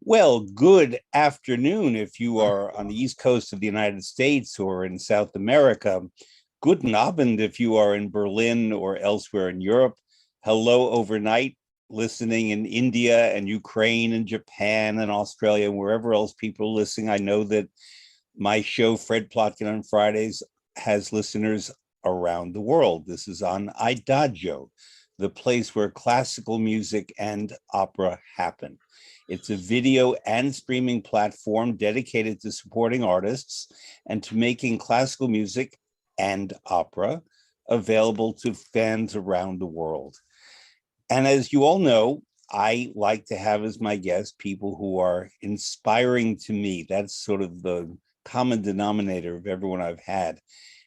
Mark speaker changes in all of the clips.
Speaker 1: Well, good afternoon if you are on the East Coast of the United States or in South America. Guten Abend if you are in Berlin or elsewhere in Europe. Hello overnight, listening in India and Ukraine and Japan and Australia and wherever else people are listening. I know that my show, Fred Plotkin on Fridays, has listeners around the world. This is on IDAGIO, the place where classical music and opera happen. It's a video and streaming platform dedicated to supporting artists and to making classical music and opera available to fans around the world. And as you all know, I like to have as my guests people who are inspiring to me. That's sort of the common denominator of everyone I've had.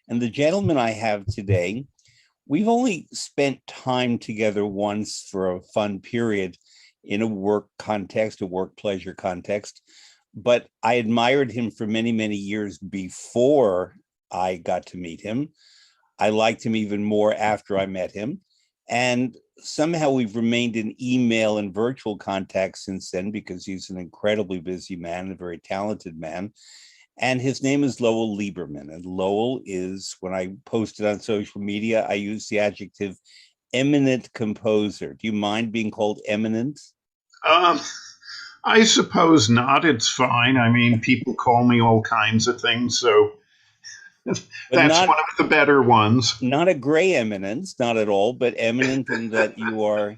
Speaker 1: And the gentleman I have today, we've only spent time together once for a fun period in a work context, a work pleasure context, but I admired him for many, many years before I got to meet him. I liked him even more after I met him. And somehow we've remained in email and virtual contact since then because he's an incredibly busy man, a very talented man. And his name is Lowell Liebermann. And Lowell is, when I posted on social media, I use the adjective eminent composer. Do you mind being called eminent?
Speaker 2: Um, I suppose not. It's fine. I mean, people call me all kinds of things, so
Speaker 1: But
Speaker 2: that's
Speaker 1: not
Speaker 2: one of the better ones.
Speaker 1: not a gray eminence, not at all, but eminent in that you are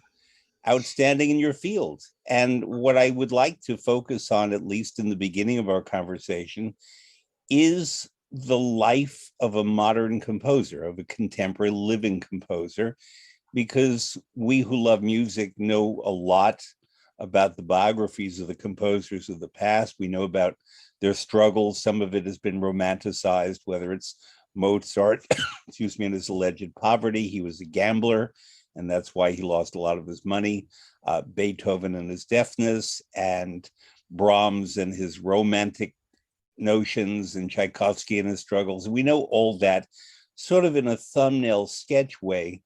Speaker 1: outstanding in your field. And what I would like to focus on, at least in the beginning of our conversation, is the life of a modern composer, of a contemporary living composer, because we who love music know a lot about the biographies of the composers of the past. We know about their struggles. Some of it has been romanticized, whether it's Mozart, excuse me, and his alleged poverty. He was a gambler, and that's why he lost a lot of his money. Beethoven and his deafness, and Brahms and his romantic notions, and Tchaikovsky and his struggles. We know all that sort of in a thumbnail sketch way,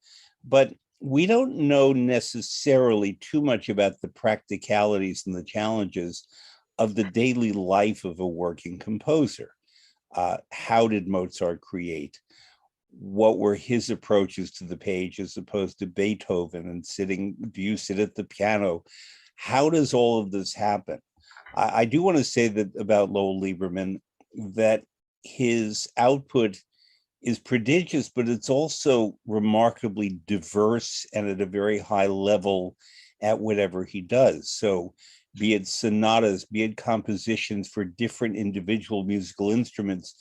Speaker 1: but we don't know necessarily too much about the practicalities and the challenges of the daily life of a working composer. How did Mozart create? What were his approaches to the page as opposed to Beethoven? And sitting, do you sit at the piano? How does all of this happen? I do want to say that about Lowell Liebermann, that his output is prodigious, but it's also remarkably diverse and at a very high level at whatever he does. So be it sonatas, be it compositions for different individual musical instruments,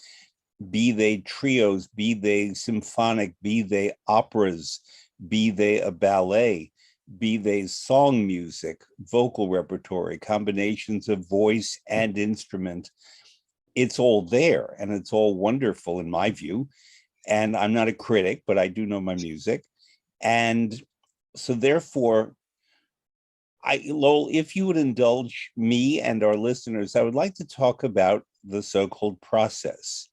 Speaker 1: be they trios, be they symphonic, be they operas, be they a ballet, be they song music, vocal repertory, combinations of voice and instrument. It's all there and it's all wonderful in my view. And I'm not a critic, but I do know my music. And so therefore, Lowell, if you would indulge me and our listeners, I would like to talk about the so-called process,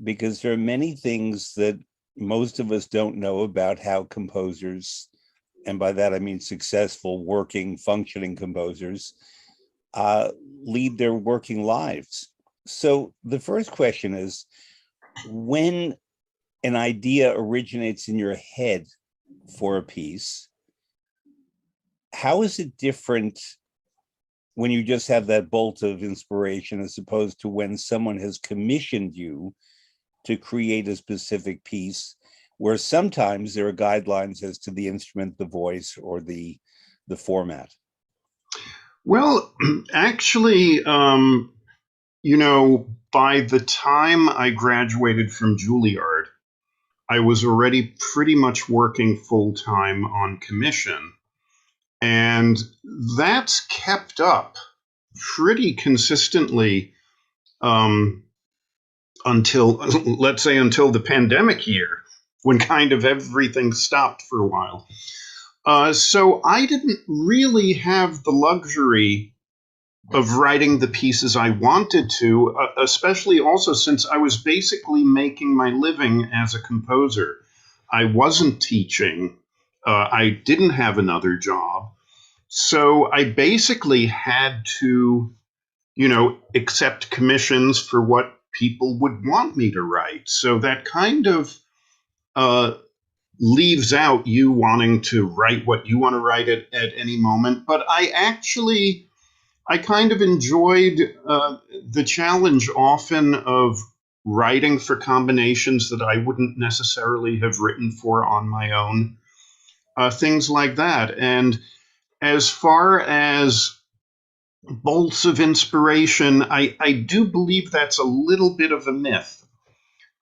Speaker 1: because there are many things that most of us don't know about how composers, and by that I mean successful, working, functioning composers, uh, lead their working lives. So the first question is, when an idea originates in your head for a piece, how is it different when you just have that bolt of inspiration as opposed to when someone has commissioned you to create a specific piece, where sometimes there are guidelines as to the instrument, the voice, or the format?
Speaker 2: Well, actually, by the time I graduated from Juilliard, I was already pretty much working full time on commission. And that's kept up pretty consistently until, let's say, until the pandemic year, when kind of everything stopped for a while. So I didn't really have the luxury of writing the pieces I wanted to, especially also since I was basically making my living as a composer. I wasn't teaching. I didn't have another job. So I basically had to, accept commissions for what people would want me to write. So that kind of uh, leaves out you wanting to write what you want to write at any moment. But I kind of enjoyed the challenge often of writing for combinations that I wouldn't necessarily have written for on my own, things like that. And as far as bolts of inspiration, I do believe that's a little bit of a myth.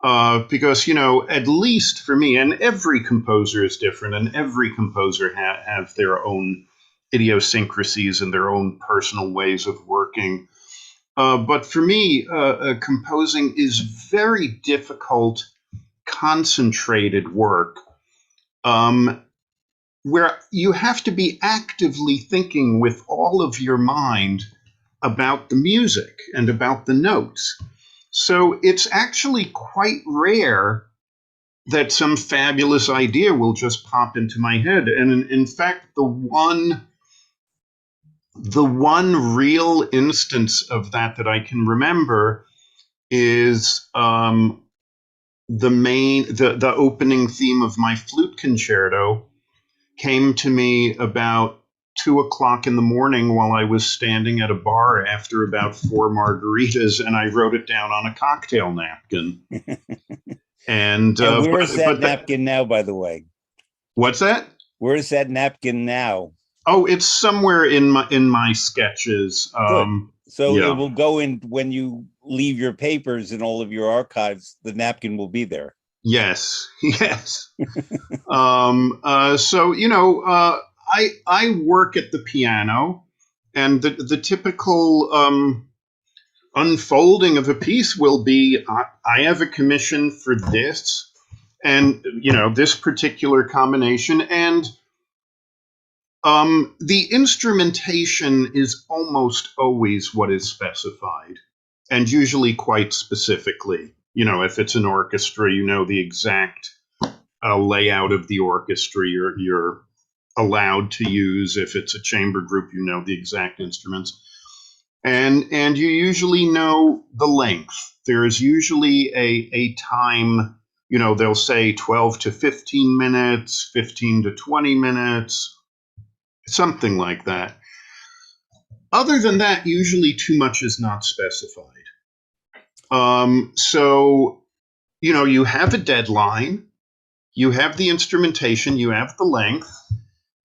Speaker 2: Because, at least for me, and every composer is different, and every composer have their own idiosyncrasies and their own personal ways of working. But for me, composing is very difficult, concentrated work, um, where you have to be actively thinking with all of your mind about the music and about the notes. So it's actually quite rare that some fabulous idea will just pop into my head. And in fact, the one real instance of that I can remember is the opening theme of my flute concerto came to me about 2 o'clock in the morning while I was standing at a bar after about 4 margaritas, and I wrote it down on a cocktail napkin. And
Speaker 1: where is that napkin now, by the way?
Speaker 2: What's that?
Speaker 1: Where is that napkin now?
Speaker 2: Oh, it's somewhere in my sketches.
Speaker 1: So
Speaker 2: yeah.
Speaker 1: it will go in when you leave your papers and all of your archives. The napkin will be there.
Speaker 2: Yes, yes. So I work at the piano, and the typical unfolding of a piece will be I have a commission for this, and this particular combination, and the instrumentation is almost always what is specified, and usually quite specifically. If it's an orchestra, the exact layout of the orchestra you're allowed to use. If it's a chamber group, the exact instruments. And you usually know the length. There is usually a time, they'll say 12 to 15 minutes, 15 to 20 minutes, something like that. Other than that, usually too much is not specified. So, you have a deadline, you have the instrumentation, you have the length,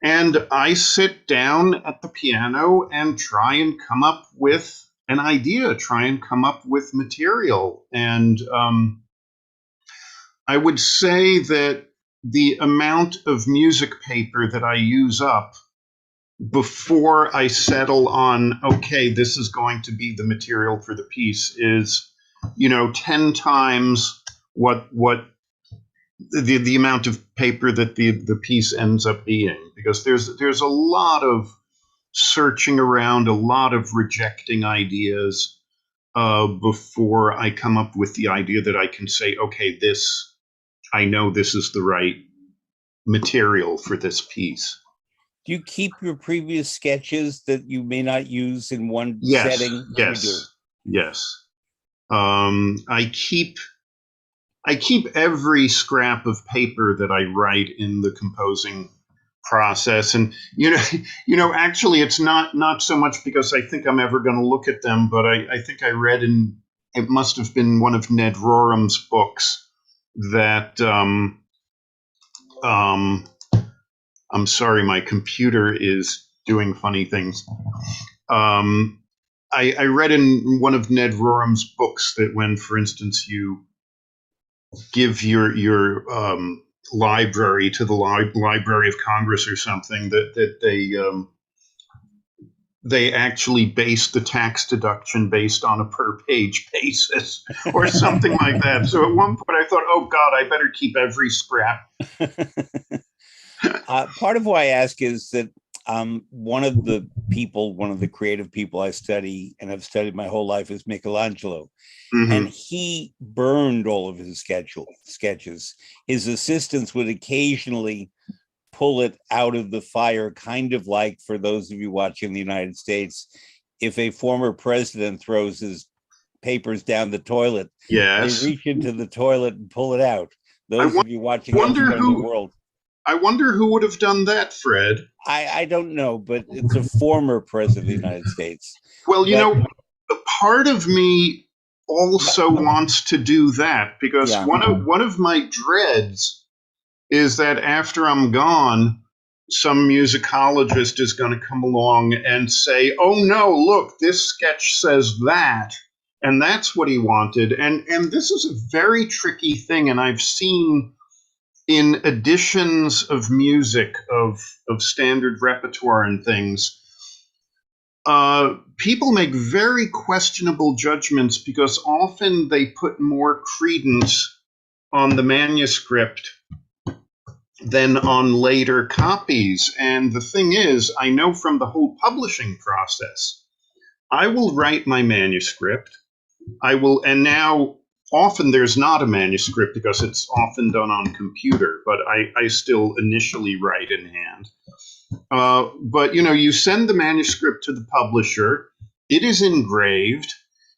Speaker 2: and I sit down at the piano and try and come up with an idea, try and come up with material. And I would say that the amount of music paper that I use up before I settle on, okay, this is going to be the material for the piece is, 10 times what the amount of paper that the piece ends up being, because there's a lot of searching around, a lot of rejecting ideas before I come up with the idea that I can say, okay, I know this is the right material for this piece.
Speaker 1: Do you keep your previous sketches that you may not use in one setting?
Speaker 2: Yes. I keep every scrap of paper that I write in the composing process, and actually, it's not so much because I think I'm ever going to look at them, but I think I read it must have been one of Ned Rorem's books that I'm sorry, my computer is doing funny things. I read in one of Ned Rorem's books that when, for instance, you give your library to the Library of Congress or something, that they actually base the tax deduction based on a per page basis or something like that. So at one point I thought, oh God, I better keep every scrap.
Speaker 1: Part of why I ask is that one of the creative people I study and have studied my whole life is Michelangelo. Mm-hmm. And he burned all of his sketches. His assistants would occasionally pull it out of the fire, kind of like, for those of you watching the United States, if a former president throws his papers down the toilet, they
Speaker 2: Yes.
Speaker 1: reach into the toilet and pull it out.
Speaker 2: I
Speaker 1: Those of you watching
Speaker 2: wonder
Speaker 1: elsewhere in the
Speaker 2: who.
Speaker 1: world,
Speaker 2: I wonder who would have done that, Fred.
Speaker 1: I don't know, but it's a former president of the United States.
Speaker 2: Well,
Speaker 1: But
Speaker 2: part of me also wants to do that, because
Speaker 1: yeah,
Speaker 2: one of my dreads is that after I'm gone, some musicologist is going to come along and say, "Oh no, look, this sketch says that." And that's what he wanted. And this is a very tricky thing, and I've seen in editions of music of standard repertoire and things, people make very questionable judgments because often they put more credence on the manuscript than on later copies. And the thing is, I know from the whole publishing process, I will write my manuscript. And now often there's not a manuscript because it's often done on computer, but I still initially write in hand. But you send the manuscript to the publisher, it is engraved.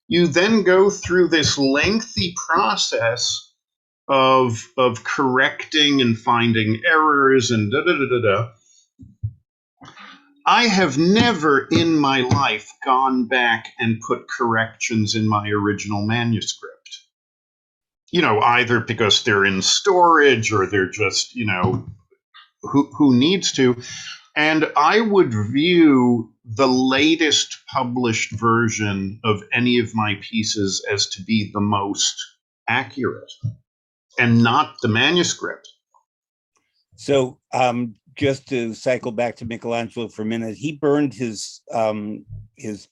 Speaker 2: You then go through this lengthy process of correcting and finding errors and da da da da da. I have never in my life gone back and put corrections in my original manuscript. Either because they're in storage or they're just, who needs to. And I would view the latest published version of any of my pieces as to be the most accurate and not the manuscript.
Speaker 1: So just to cycle back to Michelangelo for a minute, he burned his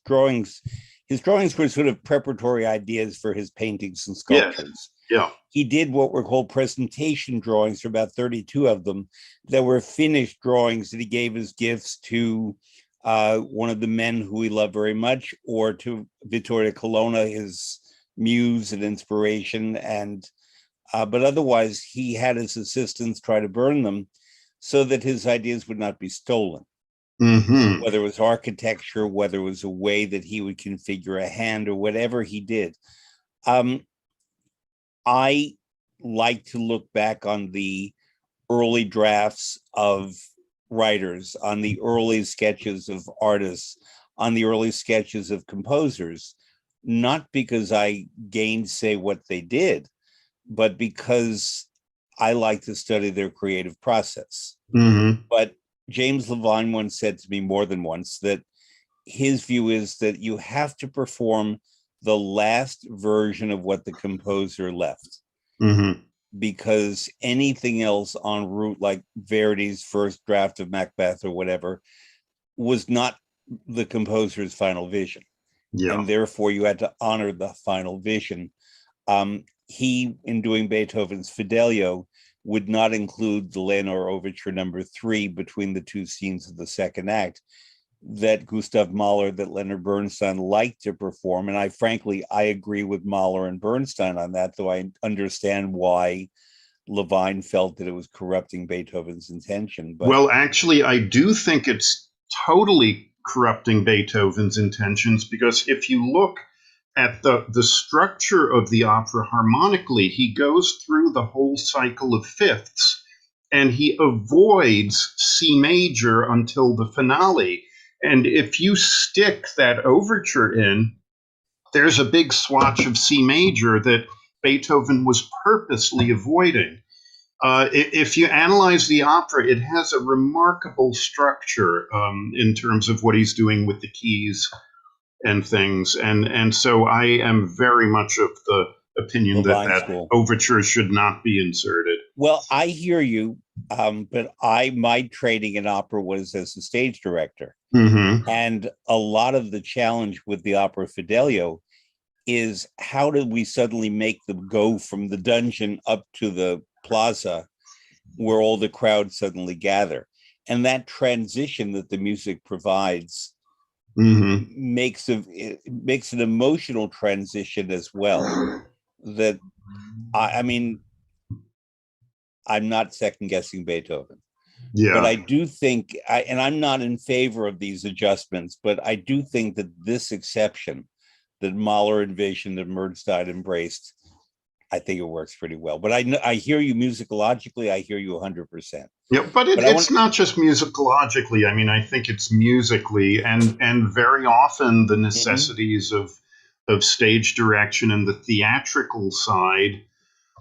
Speaker 1: drawings. His drawings were sort of preparatory ideas for his paintings and sculptures.
Speaker 2: Yeah.
Speaker 1: He did what were called presentation drawings, for about 32 of them, that were finished drawings that he gave as gifts to one of the men who he loved very much, or to Vittorio Colonna, his muse and inspiration. And but otherwise, he had his assistants try to burn them so that his ideas would not be stolen.
Speaker 2: Mm-hmm.
Speaker 1: Whether it was architecture, whether it was a way that he would configure a hand, or whatever he did. I like to look back on the early drafts of writers, on the early sketches of artists, on the early sketches of composers, not because I gainsay what they did, but because I like to study their creative process.
Speaker 2: Mm-hmm.
Speaker 1: But James Levine once said to me more than once that his view is that you have to perform the last version of what the composer left.
Speaker 2: Mm-hmm.
Speaker 1: Because anything else en route, like Verdi's first draft of Macbeth or whatever, was not the composer's final vision.
Speaker 2: Yeah.
Speaker 1: And therefore you had to honor the final vision. He, in doing Beethoven's Fidelio, would not include the Leonore Overture number 3 between the two scenes of the second act that Gustav Mahler, that Leonard Bernstein liked to perform. And I agree with Mahler and Bernstein on that, though I understand why Levine felt that it was corrupting Beethoven's intention. But
Speaker 2: well, actually, I do think it's totally corrupting Beethoven's intentions, because if you look at the structure of the opera harmonically, he goes through the whole cycle of fifths, and he avoids C major until the finale. And if you stick that overture in, there's a big swatch of C major that Beethoven was purposely avoiding. If you analyze the opera, it has a remarkable structure in terms of what he's doing with the keys and things. And so I am very much of the opinion that overture should not be inserted.
Speaker 1: Well, I hear you, but my training in opera was as a stage director.
Speaker 2: Mm-hmm.
Speaker 1: And a lot of the challenge with the opera Fidelio is, how did we suddenly make them go from the dungeon up to the plaza where all the crowds suddenly gather? And that transition that the music provides
Speaker 2: mm-hmm.
Speaker 1: makes an emotional transition as well. That I mean, I'm not second guessing Beethoven, But
Speaker 2: Yeah.
Speaker 1: I do think, and I'm not in favor of these adjustments, but I do think that this exception that Mahler envisioned and Murdstad embraced, I think it works pretty well. But I hear you musicologically, I hear you 100%.
Speaker 2: Yeah, but
Speaker 1: But I
Speaker 2: it's
Speaker 1: want,
Speaker 2: not just musicologically. I mean, I think it's musically, and very often the
Speaker 1: Mhm.
Speaker 2: necessities of stage direction and the theatrical side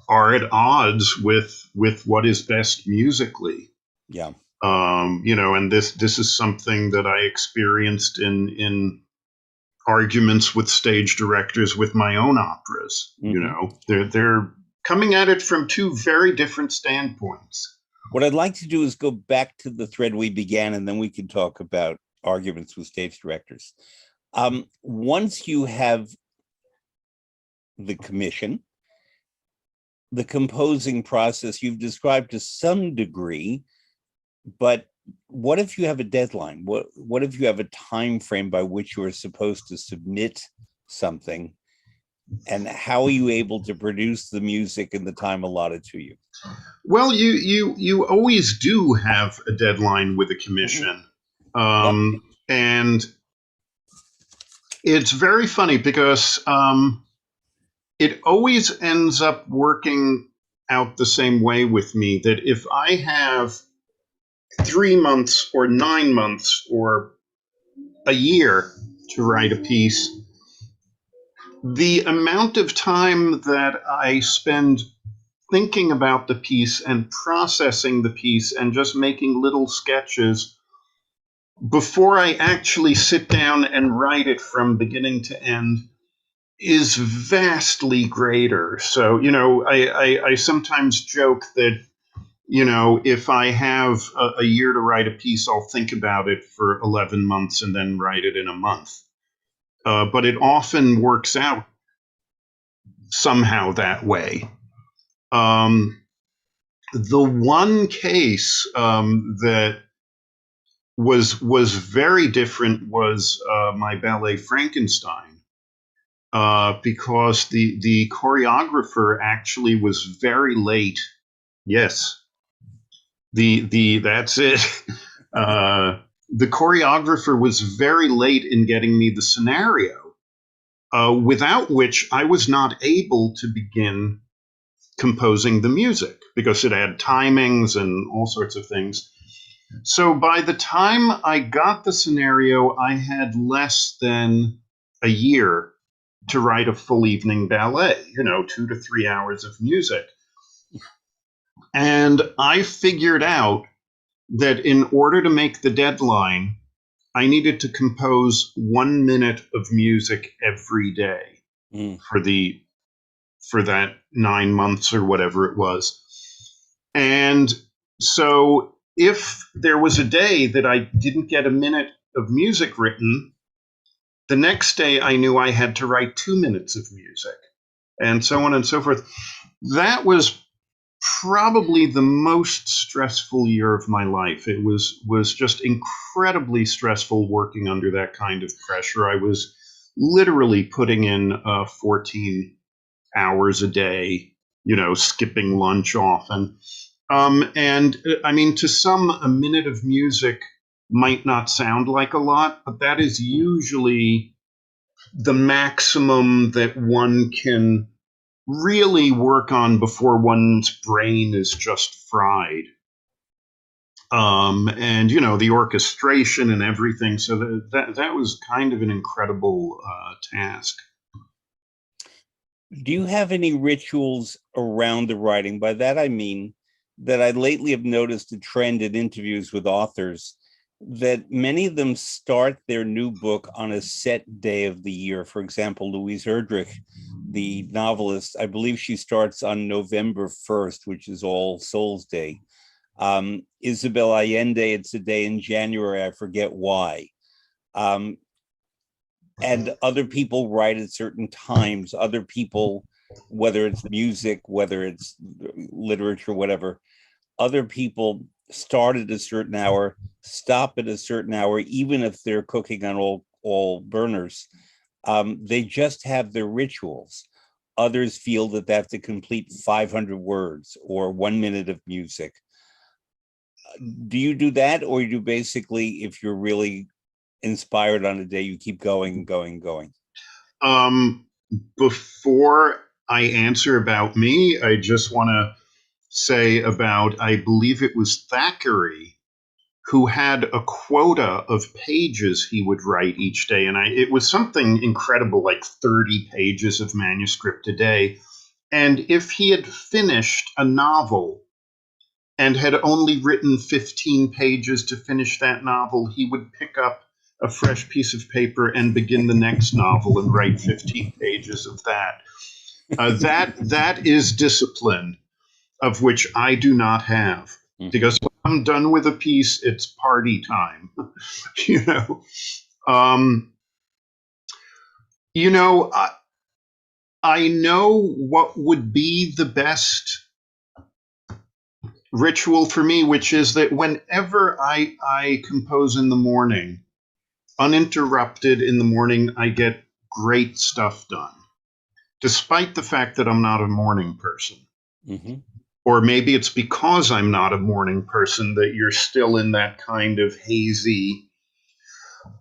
Speaker 2: are at odds with what is best musically.
Speaker 1: Yeah.
Speaker 2: And this is something that I experienced in arguments with stage directors with my own operas.
Speaker 1: Mhm.
Speaker 2: They're coming at it from two very different standpoints.
Speaker 1: What I'd like to do is go back to the thread we began, and then we can talk about arguments with stage directors. Once you have the commission, the composing process you've described to some degree, but what if you have a deadline? What if you have a time frame by which you are supposed to submit something? And how are you able to produce the music in the time allotted to you?
Speaker 2: Well, you always do have a deadline with a
Speaker 1: Mhm.
Speaker 2: commission,
Speaker 1: Yep.
Speaker 2: and it's very funny because it always ends up working out the same way with me. That if I have 3 months or 9 months or a year to write a piece, the amount of time that I spend thinking about the piece and processing the piece and just making little sketches before I actually sit down and write it from beginning to end is vastly greater. So, I sometimes joke that, if I have a year to write a piece, I'll think about it for 11 months and then write it in a month. But it often works out somehow that way. Um, the one case that was very different was my ballet Frankenstein, because the choreographer actually was very late. Yes, the that's it. The choreographer was very late in getting me the scenario, without which I was not able to begin composing the music because it had timings and all sorts of things. So by the time I got the scenario, I had less than a year to write a full evening ballet, 2 to 3 hours of music. And I figured out that in order to make the deadline, I needed to compose 1 minute of music every day
Speaker 1: Mm.
Speaker 2: for that 9 months or whatever it was. And so if there was a day that I didn't get a minute of music written, the next day I knew I had to write 2 minutes of music, and so on and so forth. That was probably the most stressful year of my life. It was just incredibly stressful working under that kind of pressure. I was literally putting in 14 hours a day, skipping lunch often. And I mean, to some, a minute of music might not sound like a lot, but that is usually the maximum that one can really work on before one's brain is just fried. And the orchestration and everything. So that was kind of an incredible task.
Speaker 1: Do you have any rituals around the writing? By that, I mean that I lately have noticed a trend in interviews with authors that many of them start their new book on a set day of the year. For example, Louise Erdrich, the novelist, I believe she starts on November 1st, which is All Souls Day. Isabel Allende, it's a day in January, I forget why. Um, and other people write at certain times. Other people, whether it's music, whether it's literature, whatever, other people start at a certain hour, stop at a certain hour, even if they're cooking on all burners. They just have their rituals. Others feel that they have to complete 500 words or 1 minute of music. Do you do that, or you basically, if you're really inspired on a day, you keep going, going, going?
Speaker 2: Um, Before I answer about me, I just want to say about, I believe it was Thackeray who had a quota of pages he would write each day. And it was something incredible, like 30 pages of manuscript a day. And if he had finished a novel and had only written 15 pages to finish that novel, he would pick up a fresh piece of paper and begin the next novel and write 15 pages of that. That is discipline, of which I do not have. Because when I'm done with a piece, it's party time. you know, um, you know, I know what would be the best ritual for me, which is that whenever I compose in the morning, uninterrupted in the morning, I get great stuff done, despite the fact that I'm not a morning person.
Speaker 1: Mm-hmm.
Speaker 2: Or maybe it's because I'm not a morning person that you're still in that kind of hazy.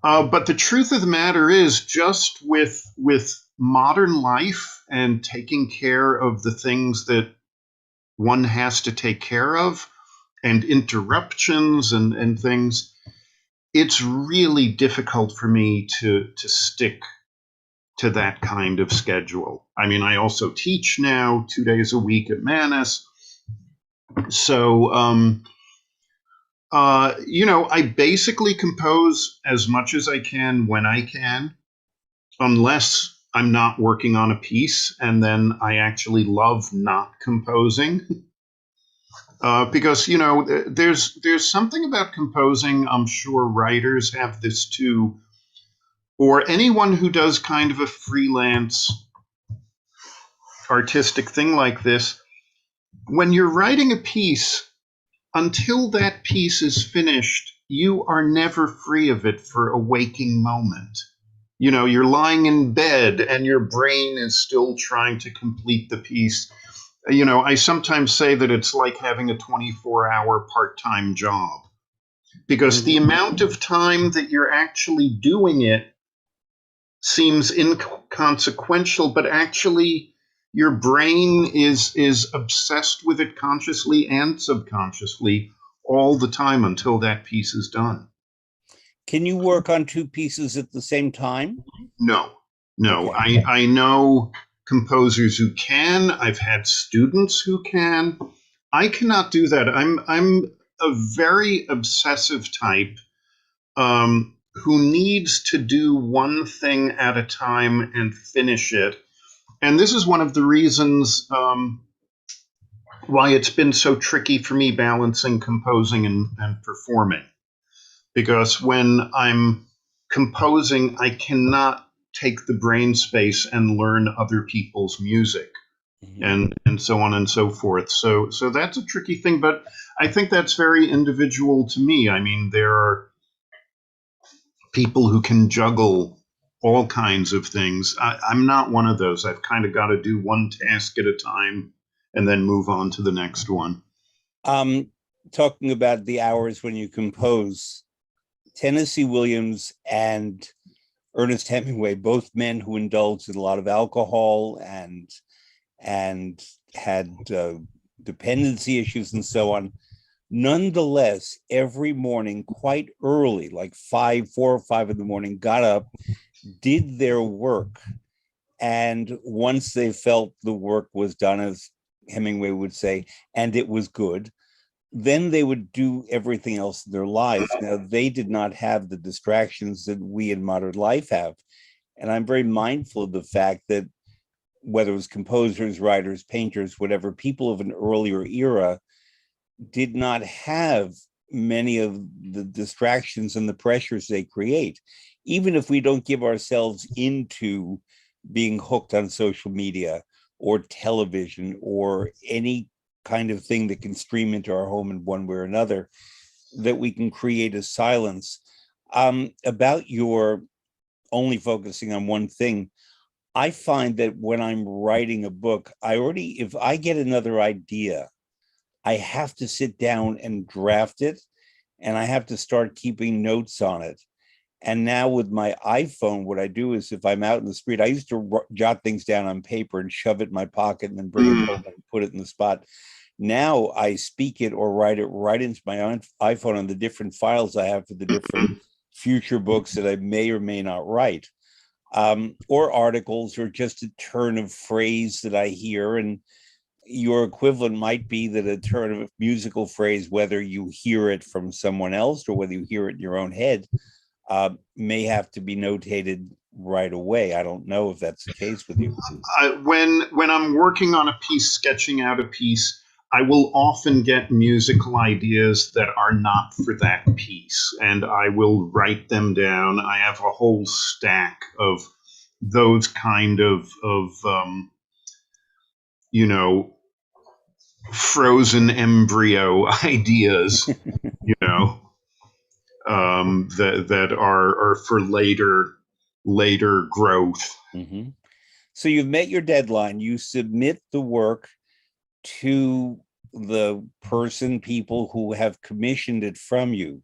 Speaker 2: But the truth of the matter is, just with modern life and taking care of the things that one has to take care of, and interruptions and things, it's really difficult for me to stick to that kind of schedule. I mean, I also teach now 2 days a week at Manus. So, I basically compose as much as I can when I can, unless I'm not working on a piece, and then I actually love not composing. Because there's something about composing. I'm sure writers have this too, or anyone who does kind of a freelance artistic thing like this. When you're writing a piece, until that piece is finished, you are never free of it for a waking moment. You're lying in bed and your brain is still trying to complete the piece. I sometimes say that it's like having a 24-hour part-time job, because the amount of time that you're actually doing it seems inconsequential, but actually your brain is obsessed with it consciously and subconsciously all the time until that piece is done.
Speaker 1: Can you work on two pieces at the same time?
Speaker 2: No.
Speaker 1: Okay.
Speaker 2: I know composers who can. I've had students who can. I cannot do that. I'm a very obsessive type, who needs to do one thing at a time and finish it. And this is one of the reasons why it's been so tricky for me balancing composing and performing. Because when I'm composing, I cannot take the brain space and learn other people's music. And so on and so forth. So that's a tricky thing, but I think that's very individual to me. I mean, there are people who can juggle all kinds of things. I'm not one of those. I've kind of got to do one task at a time and then move on to the next one.
Speaker 1: Talking about the hours when you compose, Tennessee Williams and Ernest Hemingway, both men who indulged in a lot of alcohol and had dependency issues and so on. Nonetheless, every morning, quite early, like 4 or 5 in the morning, got up, did their work. And once they felt the work was done, as Hemingway would say, and it was good, then they would do everything else in their lives. Now, they did not have the distractions that we in modern life have. And I'm very mindful of the fact that whether it was composers, writers, painters, whatever, people of an earlier era did not have many of the distractions and the pressures they create. Even if we don't give ourselves into being hooked on social media or television or any kind of thing that can stream into our home in one way or another, that we can create a silence. About your only focusing on one thing, I find that when I'm writing a book, if I get another idea, I have to sit down and draft it, and I have to start keeping notes on it. And now with my iPhone, what I do is if I'm out in the street, I used to jot things down on paper and shove it in my pocket and then bring it home and put it in the spot. Now I speak it or write it right into my own iPhone on the different files I have for the different future books that I may or may not write, or articles, or just a turn of phrase that I hear. And your equivalent might be that a turn of a musical phrase, whether you hear it from someone else or whether you hear it in your own head, may have to be notated right away. I don't know if that's the case with you.
Speaker 2: When I'm working on a piece, sketching out a piece, I will often get musical ideas that are not for that piece, and I will write them down. I have a whole stack of those kind of you know, frozen embryo ideas, you know, that are for later growth.
Speaker 1: Mm-hmm. So you've met your deadline. You submit the work to the people who have commissioned it from you.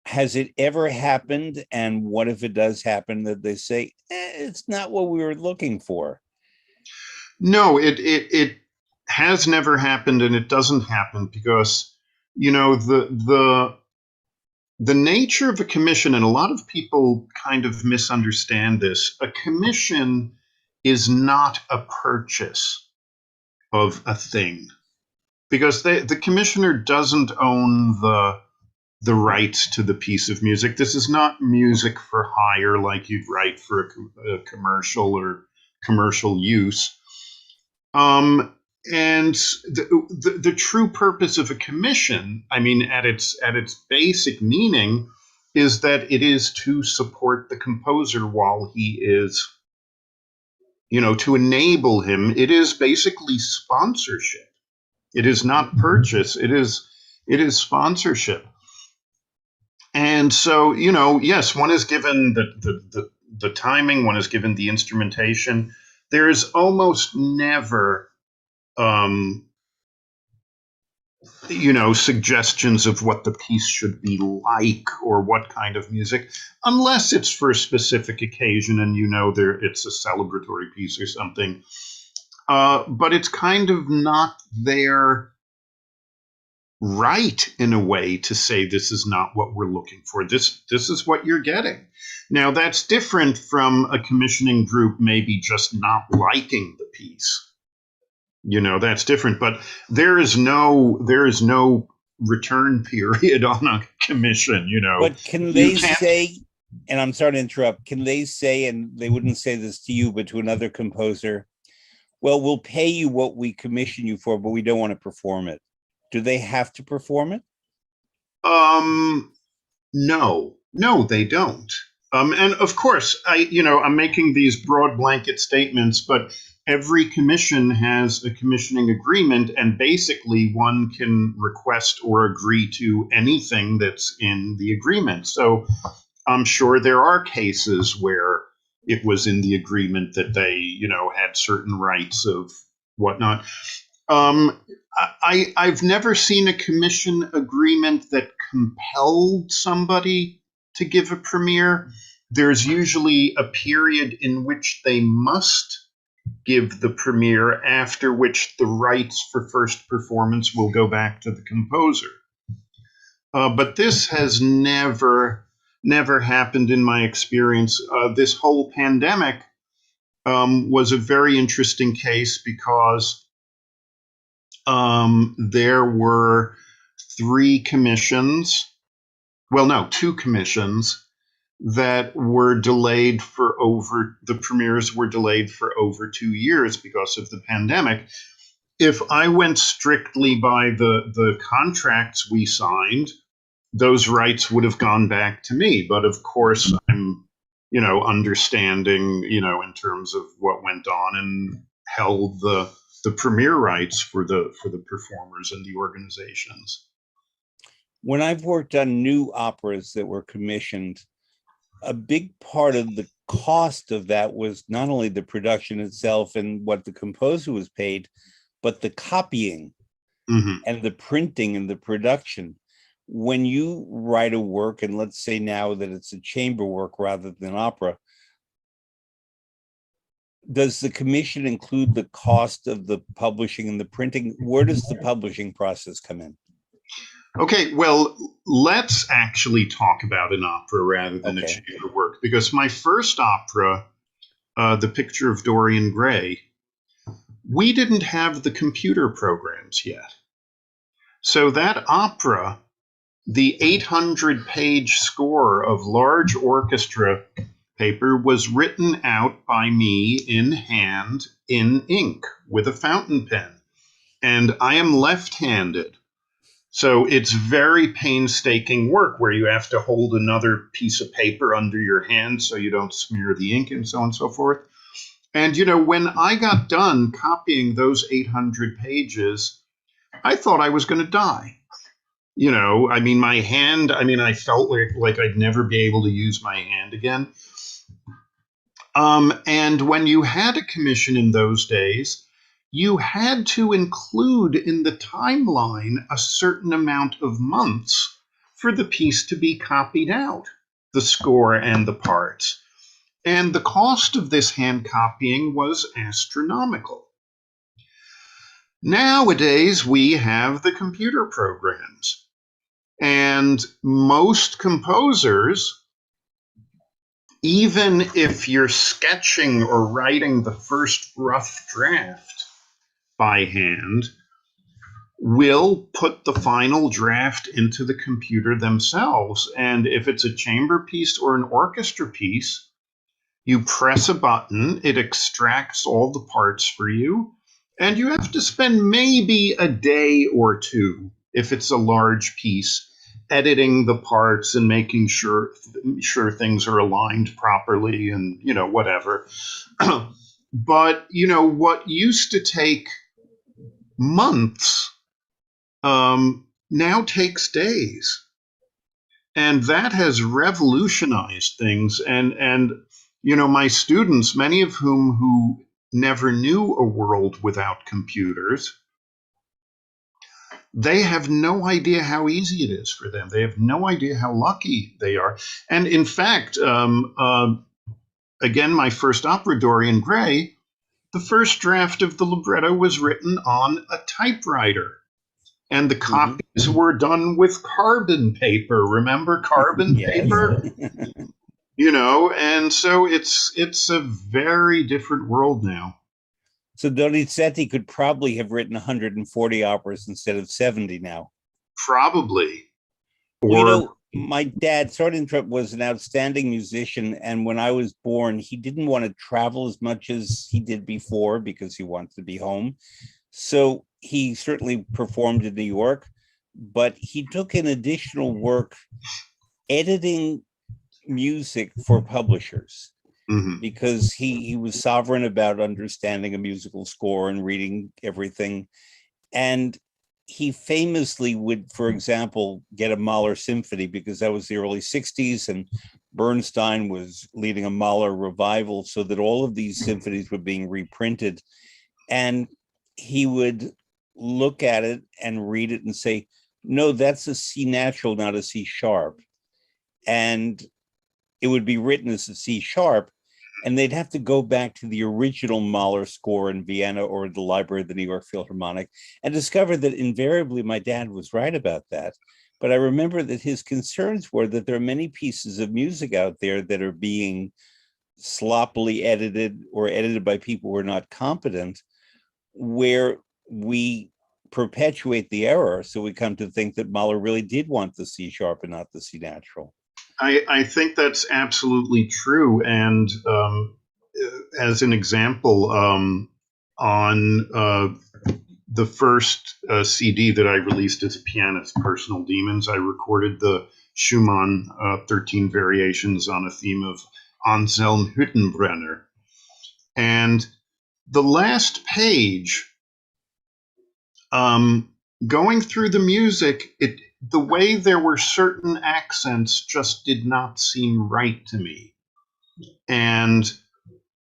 Speaker 1: Has it ever happened? And what if it does happen that they say, it's not what we were looking for?
Speaker 2: No, it has never happened, and it doesn't happen because, you know, the nature of a commission, and a lot of people kind of misunderstand this. A commission is not a purchase of a thing, because the commissioner doesn't own the rights to the piece of music. This is not music for hire like you'd write for a commercial or commercial use. And the true purpose of a commission, I mean, at its basic meaning, is that it is to support the composer while he is, you know, to enable him. It is basically sponsorship. It is not purchase. It is sponsorship. And so, you know, yes, one is given the timing, one is given the instrumentation. There is almost never you know, suggestions of what the piece should be like or what kind of music, unless it's for a specific occasion and you know it's a celebratory piece or something. But it's kind of not their right in a way to say this is not what we're looking for. This is what you're getting. Now that's different from a commissioning group maybe just not liking the piece. You know, that's different, but there is no return period on a commission, you know.
Speaker 1: But can they say, and I'm sorry to interrupt, can they say, and they wouldn't say this to you, but to another composer, well, we'll pay you what we commission you for, but we don't want to perform it. Do they have to perform it?
Speaker 2: No, they don't. And of course, I'm making these broad blanket statements, but every commission has a commissioning agreement, and basically one can request or agree to anything that's in the agreement. So I'm sure there are cases where it was in the agreement that they, you know, had certain rights of whatnot. I've never seen a commission agreement that compelled somebody to give a premiere. There's usually a period in which they must give the premiere, after which the rights for first performance will go back to the composer. But this has never happened in my experience. This whole pandemic was a very interesting case because there were two commissions that were delayed for the premieres were delayed for over 2 years because of the pandemic. If I went strictly by the contracts we signed, those rights would have gone back to me. But of course, I'm, you know, understanding, you know, in terms of what went on, and held the premiere rights for the performers and the organizations.
Speaker 1: When I've worked on new operas that were commissioned, a big part of the cost of that was not only the production itself and what the composer was paid, but the copying.
Speaker 2: Hmm.
Speaker 1: and the printing and the production. When you write a work, and let's say now that it's a chamber work rather than opera, does the commission include the cost of the publishing and the printing? Where does the publishing process come in?
Speaker 2: Okay, well, let's actually talk about an opera rather than a
Speaker 1: Okay.
Speaker 2: chamber work, because my first opera, The Picture of Dorian Gray, we didn't have the computer programs yet. So that opera, the 800-page score of large orchestra paper, was written out by me in hand in ink with a fountain pen. And I am left-handed. So it's very painstaking work where you have to hold another piece of paper under your hand so you don't smear the ink and so on and so forth. And, when I got done copying those 800 pages, I thought I was going to die. I mean, my hand, I felt like I'd never be able to use my hand again. And when you had a commission in those days, you had to include in the timeline a certain amount of months for the piece to be copied out, the score and the parts. And the cost of this hand copying was astronomical. Nowadays, we have the computer programs. And most composers, even if you're sketching or writing the first rough draft by hand, will put the final draft into the computer themselves. And if it's a chamber piece or an orchestra piece, you press a button, it extracts all the parts for you, and you have to spend maybe a day or two, if it's a large piece, editing the parts and making sure things are aligned properly and whatever. But what used to take months now takes days, and that has revolutionized things. And my students, many of who never knew a world without computers, they have no idea how easy it is for them. They have no idea how lucky they are. And in fact, again, my first opera, Dorian Gray, the first draft of the libretto was written on a typewriter. And the copies were done with carbon paper. Remember carbon paper? And so it's a very different world now.
Speaker 1: So Donizetti could probably have written 140 operas instead of 70 now.
Speaker 2: Probably.
Speaker 1: Well, my dad, sorry to interrupt, was an outstanding musician. And when I was born, he didn't want to travel as much as he did before because he wanted to be home. So he certainly performed in New York, but he took an additional work editing music for publishers because he was sovereign about understanding a musical score and reading everything. And he famously would, for example, get a Mahler symphony because that was the early 60s and Bernstein was leading a Mahler revival, so that all of these symphonies were being reprinted. And he would look at it and read it and say, no, that's a C natural, not a C sharp. And it would be written as a C sharp, and they'd have to go back to the original Mahler score in Vienna or the library of the New York Philharmonic and discover that invariably my dad was right about that. But I remember that his concerns were that there are many pieces of music out there that are being sloppily edited or edited by people who are not competent, where we perpetuate the error. So we come to think that Mahler really did want the C sharp and not the C natural.
Speaker 2: I think that's absolutely true. And as an example, on the first CD that I released as a pianist, Personal Demons, I recorded the Schumann 13 variations on a theme of Anselm Hüttenbrenner. And the last page, going through the music, the way there were certain accents just did not seem right to me. And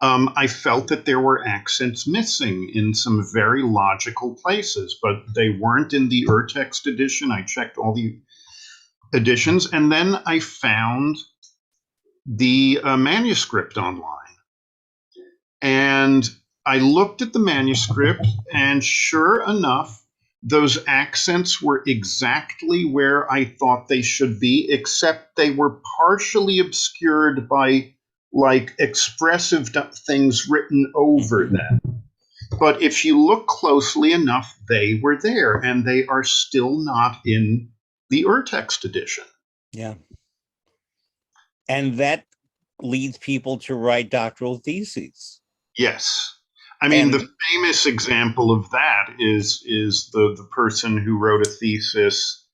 Speaker 2: I felt that there were accents missing in some very logical places, but they weren't in the Urtext edition. I checked all the editions, and then I found the manuscript online. And I looked at the manuscript, and sure enough, those accents were exactly where I thought they should be, except they were partially obscured by like expressive things written over them. But if you look closely enough, they were there, and they are still not in the Urtext edition.
Speaker 1: Yeah. And that leads people to write doctoral theses.
Speaker 2: Yes. I mean,
Speaker 1: And
Speaker 2: the famous example of that is the person who wrote a thesis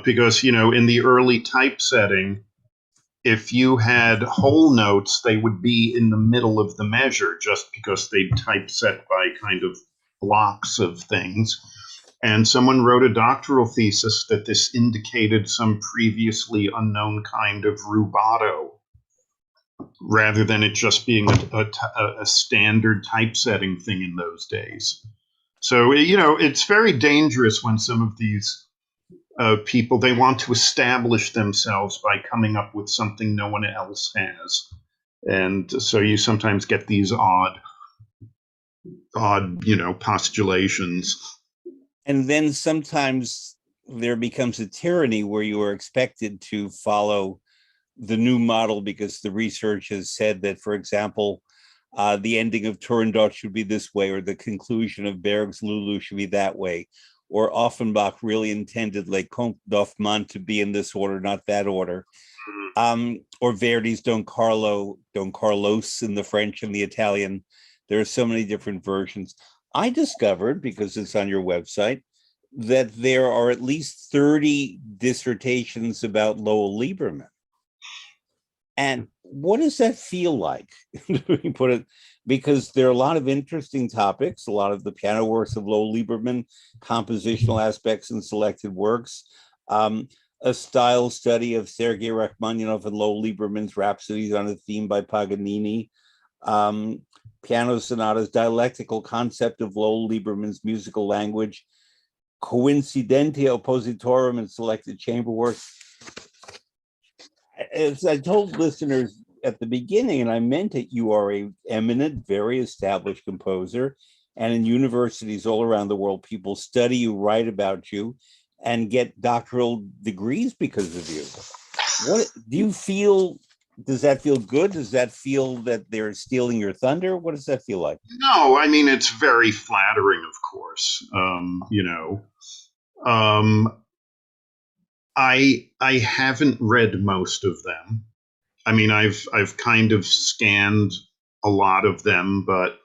Speaker 2: because, you know, in the early typesetting, if you had whole notes, they would be in the middle of the measure just because they typeset by kind of blocks of things. And someone wrote a doctoral thesis that this indicated some previously unknown kind of rubato, rather than it just being a standard typesetting thing in those days. So, you know, it's very dangerous when some of these people, they want to establish themselves by coming up with something no one else has. And so you sometimes get these odd, you know, postulations.
Speaker 1: and then sometimes there becomes a tyranny where you are expected to follow the new model because the research has said that, for example, the ending of Turandot should be this way, or the conclusion of Berg's Lulu should be that way, or Offenbach really intended Les Contes d'Hoffmann to be in this order, not that order, or Verdi's Don Carlos in the French and the Italian. There are so many different versions. I discovered, because it's on your website, that there are at least 30 dissertations about Lowell Liebermann. And what does that feel like? Put it, because there are a lot of interesting topics, a lot of the piano works of Lowell Liebermann, compositional aspects and selected works, a style study of Sergei Rachmaninoff and Lowell Liebermann's Rhapsodies on a Theme by Paganini, piano sonatas, dialectical concept of Lowell Liebermann's musical language, coincidentia oppositorum and selected chamber works. As I told listeners at the beginning, and I meant it, you are an eminent, very established composer, and in universities all around the world, people study you, write about you, and get doctoral degrees because of you. What do you feel? Does that feel good? Does that feel that they're stealing your thunder? What does that feel like?
Speaker 2: No, I mean, it's very flattering, of course. You know, I haven't read most of them. I mean, I've kind of scanned a lot of them, but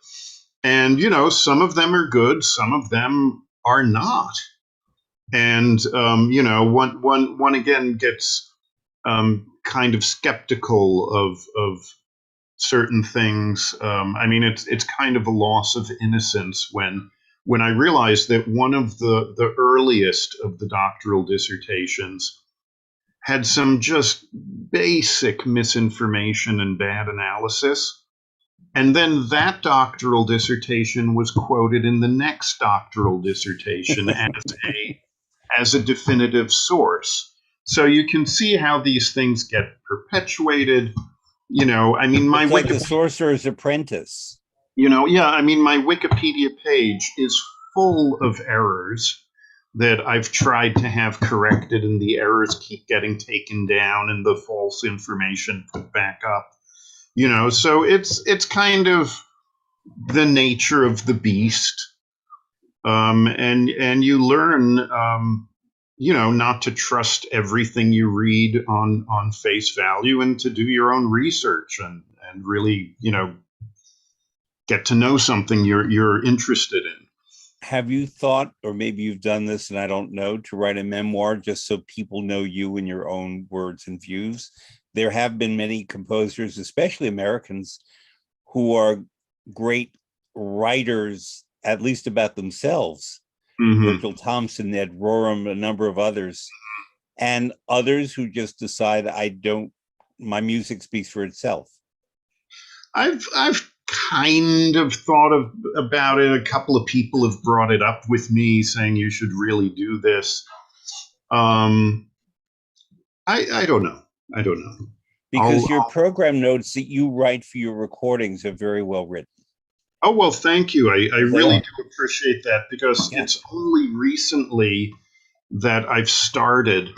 Speaker 2: and you know, some of them are good, some of them are not. And you know, one again gets kind of skeptical of certain things. I mean, it's kind of a loss of innocence when I realized that one of the earliest of the doctoral dissertations had some just basic misinformation and bad analysis. And then that doctoral dissertation was quoted in the next doctoral dissertation as a definitive source. So you can see how these things get perpetuated. You know, I mean, my
Speaker 1: It's like the Sorcerer's Apprentice.
Speaker 2: you know, yeah, I mean, my Wikipedia page is full of errors that I've tried to have corrected, and the errors keep getting taken down and the false information put back up. You know, so it's kind of the nature of the beast, and you learn, you know, not to trust everything you read on face value, and to do your own research and really, you know, get to know something you're interested in.
Speaker 1: Have you thought, or maybe you've done this and I don't know, to write a memoir just so people know you in your own words and views? There have been many composers, especially Americans, who are great writers, at least about themselves. Virgil Thompson, Ned Rorem, a number of others, and others who just decide, I don't, my music speaks for itself.
Speaker 2: I've kind of about it. A couple of people have brought it up with me, saying you should really do this. I don't know. I don't know.
Speaker 1: Because your program notes that you write for your recordings are very well written.
Speaker 2: Oh, well, thank you. I
Speaker 1: They
Speaker 2: really
Speaker 1: are.
Speaker 2: do appreciate that, because
Speaker 1: Yeah.
Speaker 2: it's only recently that I've started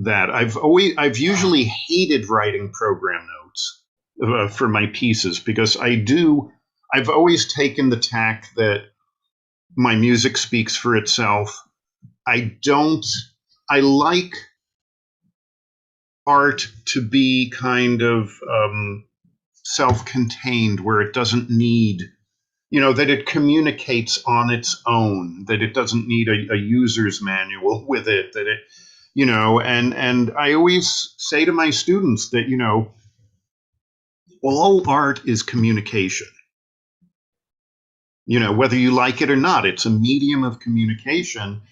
Speaker 2: that. I've usually hated writing program notes for my pieces, because I've always taken the tack that my music speaks for itself. I like art to be kind of self-contained, where it doesn't need, that it communicates on its own, that it doesn't need a user's manual with it, that it, and I always say to my students that, all art is communication. Whether you like it or not, it's a medium of communication.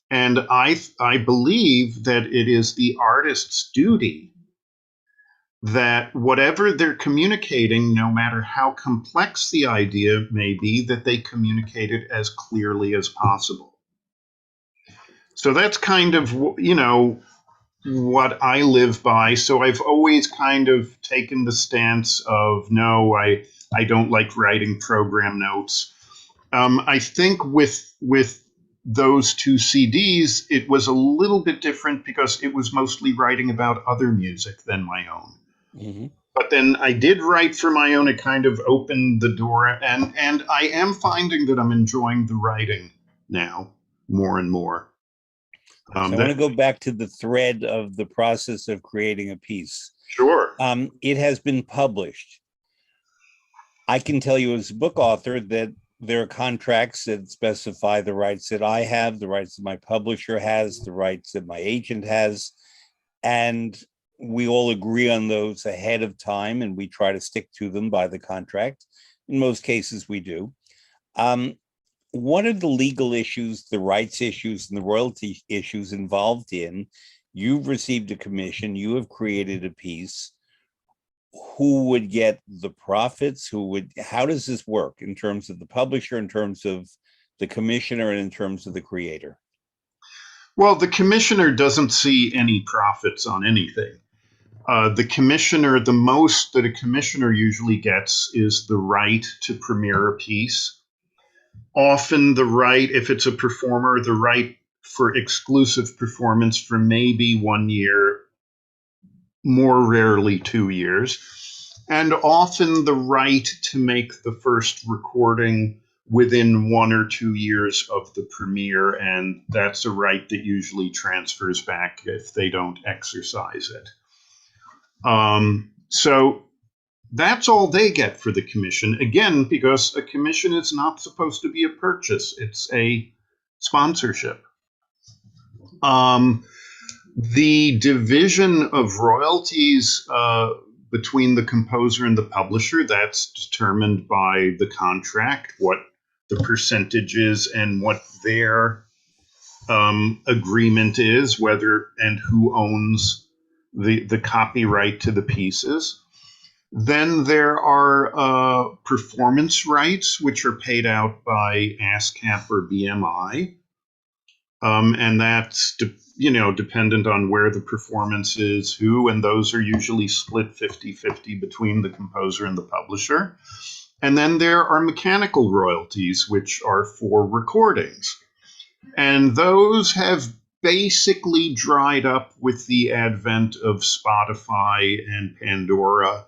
Speaker 2: And I believe that it is the artist's duty that whatever they're communicating, no matter how complex the idea may be, that they communicate it as clearly as possible. So that's kind of, what I live by. So I've always kind of taken the stance of, no, I don't like writing program notes. I think with those two CDs, it was a little bit different, because it was mostly writing about other music than my own.
Speaker 1: Mm-hmm.
Speaker 2: But then I did write for my own. It kind of opened the door, and I am finding that I'm enjoying the writing now more and more.
Speaker 1: So I want to go back to the thread of the process of creating a piece.
Speaker 2: Sure.
Speaker 1: It has been published. I can tell you as a book author that there are contracts that specify the rights that I have, the rights that my publisher has, the rights that my agent has, and we all agree on those ahead of time, and we try to stick to them by the contract. In most cases, we do. What are the legal issues, the rights issues, and the royalty issues involved in? You've received a commission, you have created a piece. Who would get the profits? How does this work in terms of the publisher, in terms of the commissioner, and in terms of the creator?
Speaker 2: Well, the commissioner doesn't see any profits on anything. The most that a commissioner usually gets is the right to premiere a piece. Often the right, if it's a performer, the right for exclusive performance for maybe 1 year, more rarely 2 years, and often the right to make the first recording within 1 or 2 years of the premiere, and that's a right that usually transfers back if they don't exercise it. So that's all they get for the commission. Again, because a commission is not supposed to be a purchase, it's a sponsorship. The division of royalties between the composer and the publisher, that's determined by the contract, what the percentage is and what their agreement is, whether and who owns the copyright to the pieces. Then there are performance rights, which are paid out by ASCAP or BMI. And that's, dependent on where the performance is, who, and those are usually split 50-50 between the composer and the publisher. And then there are mechanical royalties, which are for recordings. And those have basically dried up with the advent of Spotify and Pandora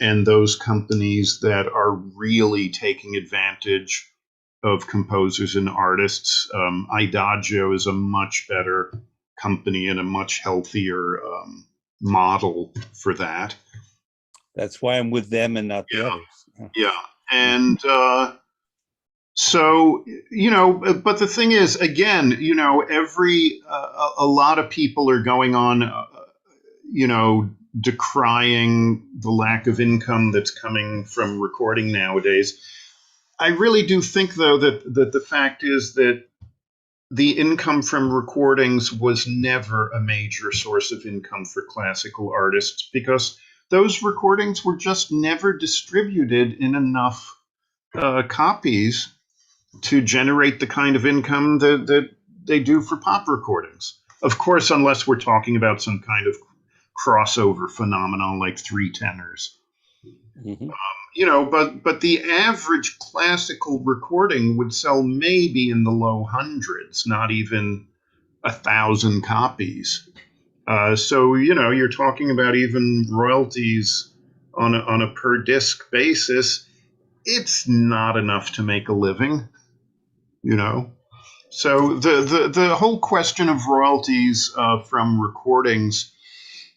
Speaker 2: and those companies that are really taking advantage of composers and artists. IDAGIO is a much better company and a much healthier model for that.
Speaker 1: That's why I'm with them and not the others.
Speaker 2: Yeah. And so, but the thing is, again, a lot of people are going on, decrying the lack of income that's coming from recording nowadays. I really do think, though, that the fact is that the income from recordings was never a major source of income for classical artists, because those recordings were just never distributed in enough copies to generate the kind of income that they do for pop recordings. Of course, unless we're talking about some kind of crossover phenomenon like three tenors.
Speaker 1: Mhm.
Speaker 2: But the average classical recording would sell maybe in the low hundreds, not even 1,000 copies. So you're talking about even royalties on a per disc basis. It's not enough to make a living, you know. So the whole question of royalties from recordings,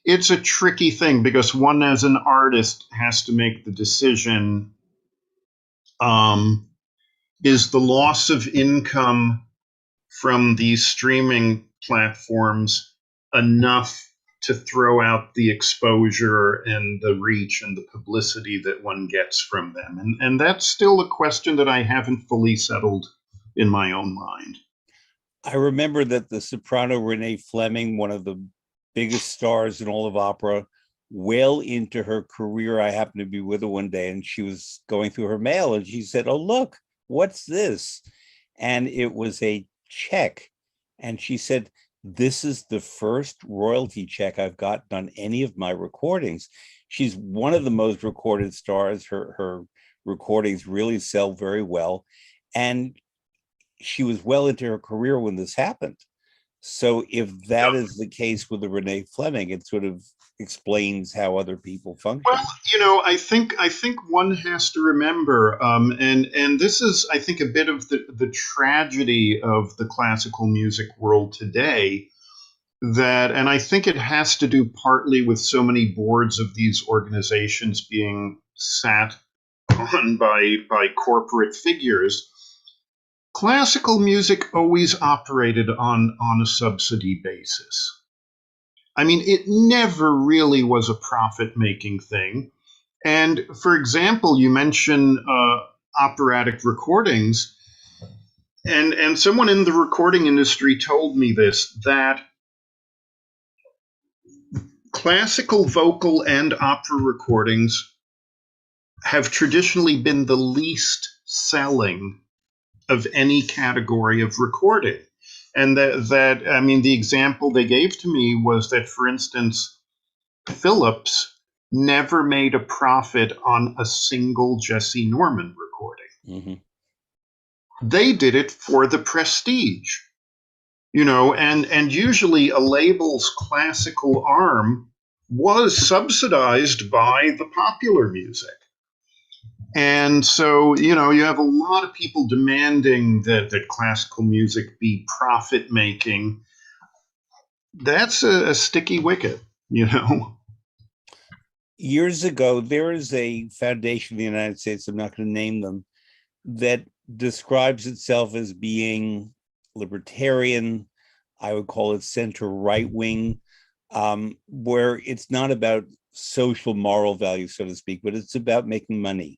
Speaker 2: it's a tricky thing because one as an artist has to make the decision, um, is the loss of income from these streaming platforms enough to throw out the exposure and the reach and the publicity that one gets from them? And that's still a question that I haven't fully settled in my own mind.
Speaker 1: I remember that the soprano Renee Fleming, one of the biggest stars in all of opera, well into her career, I happened to be with her one day and she was going through her mail and she said, "Oh, look, what's this?" And it was a check. And she said, "This is the first royalty check I've gotten on any of my recordings." She's one of the most recorded stars. Her recordings really sell very well. And she was well into her career when this happened. So if that is the case with the Renee Fleming, it sort of explains how other people function.
Speaker 2: Well, I think one has to remember, and this is, I think, a bit of the tragedy of the classical music world today. That, and I think it has to do partly with so many boards of these organizations being sat on by corporate figures. Classical music always operated on a subsidy basis. I mean, it never really was a profit making thing. And for example, you mentioned operatic recordings, and someone in the recording industry told me this, that classical vocal and opera recordings have traditionally been the least selling of any category of recording. And that I mean, the example they gave to me was that, for instance, Phillips never made a profit on a single Jesse Norman recording.
Speaker 1: Mhm.
Speaker 2: They did it for the prestige, and usually a label's classical arm was subsidized by the popular music. And so, you have a lot of people demanding that classical music be profit making. That's a sticky wicket.
Speaker 1: Years ago, there is a foundation in the United States, I'm not going to name them, that describes itself as being libertarian. I would call it center right wing, where it's not about social moral values, so to speak, but it's about making money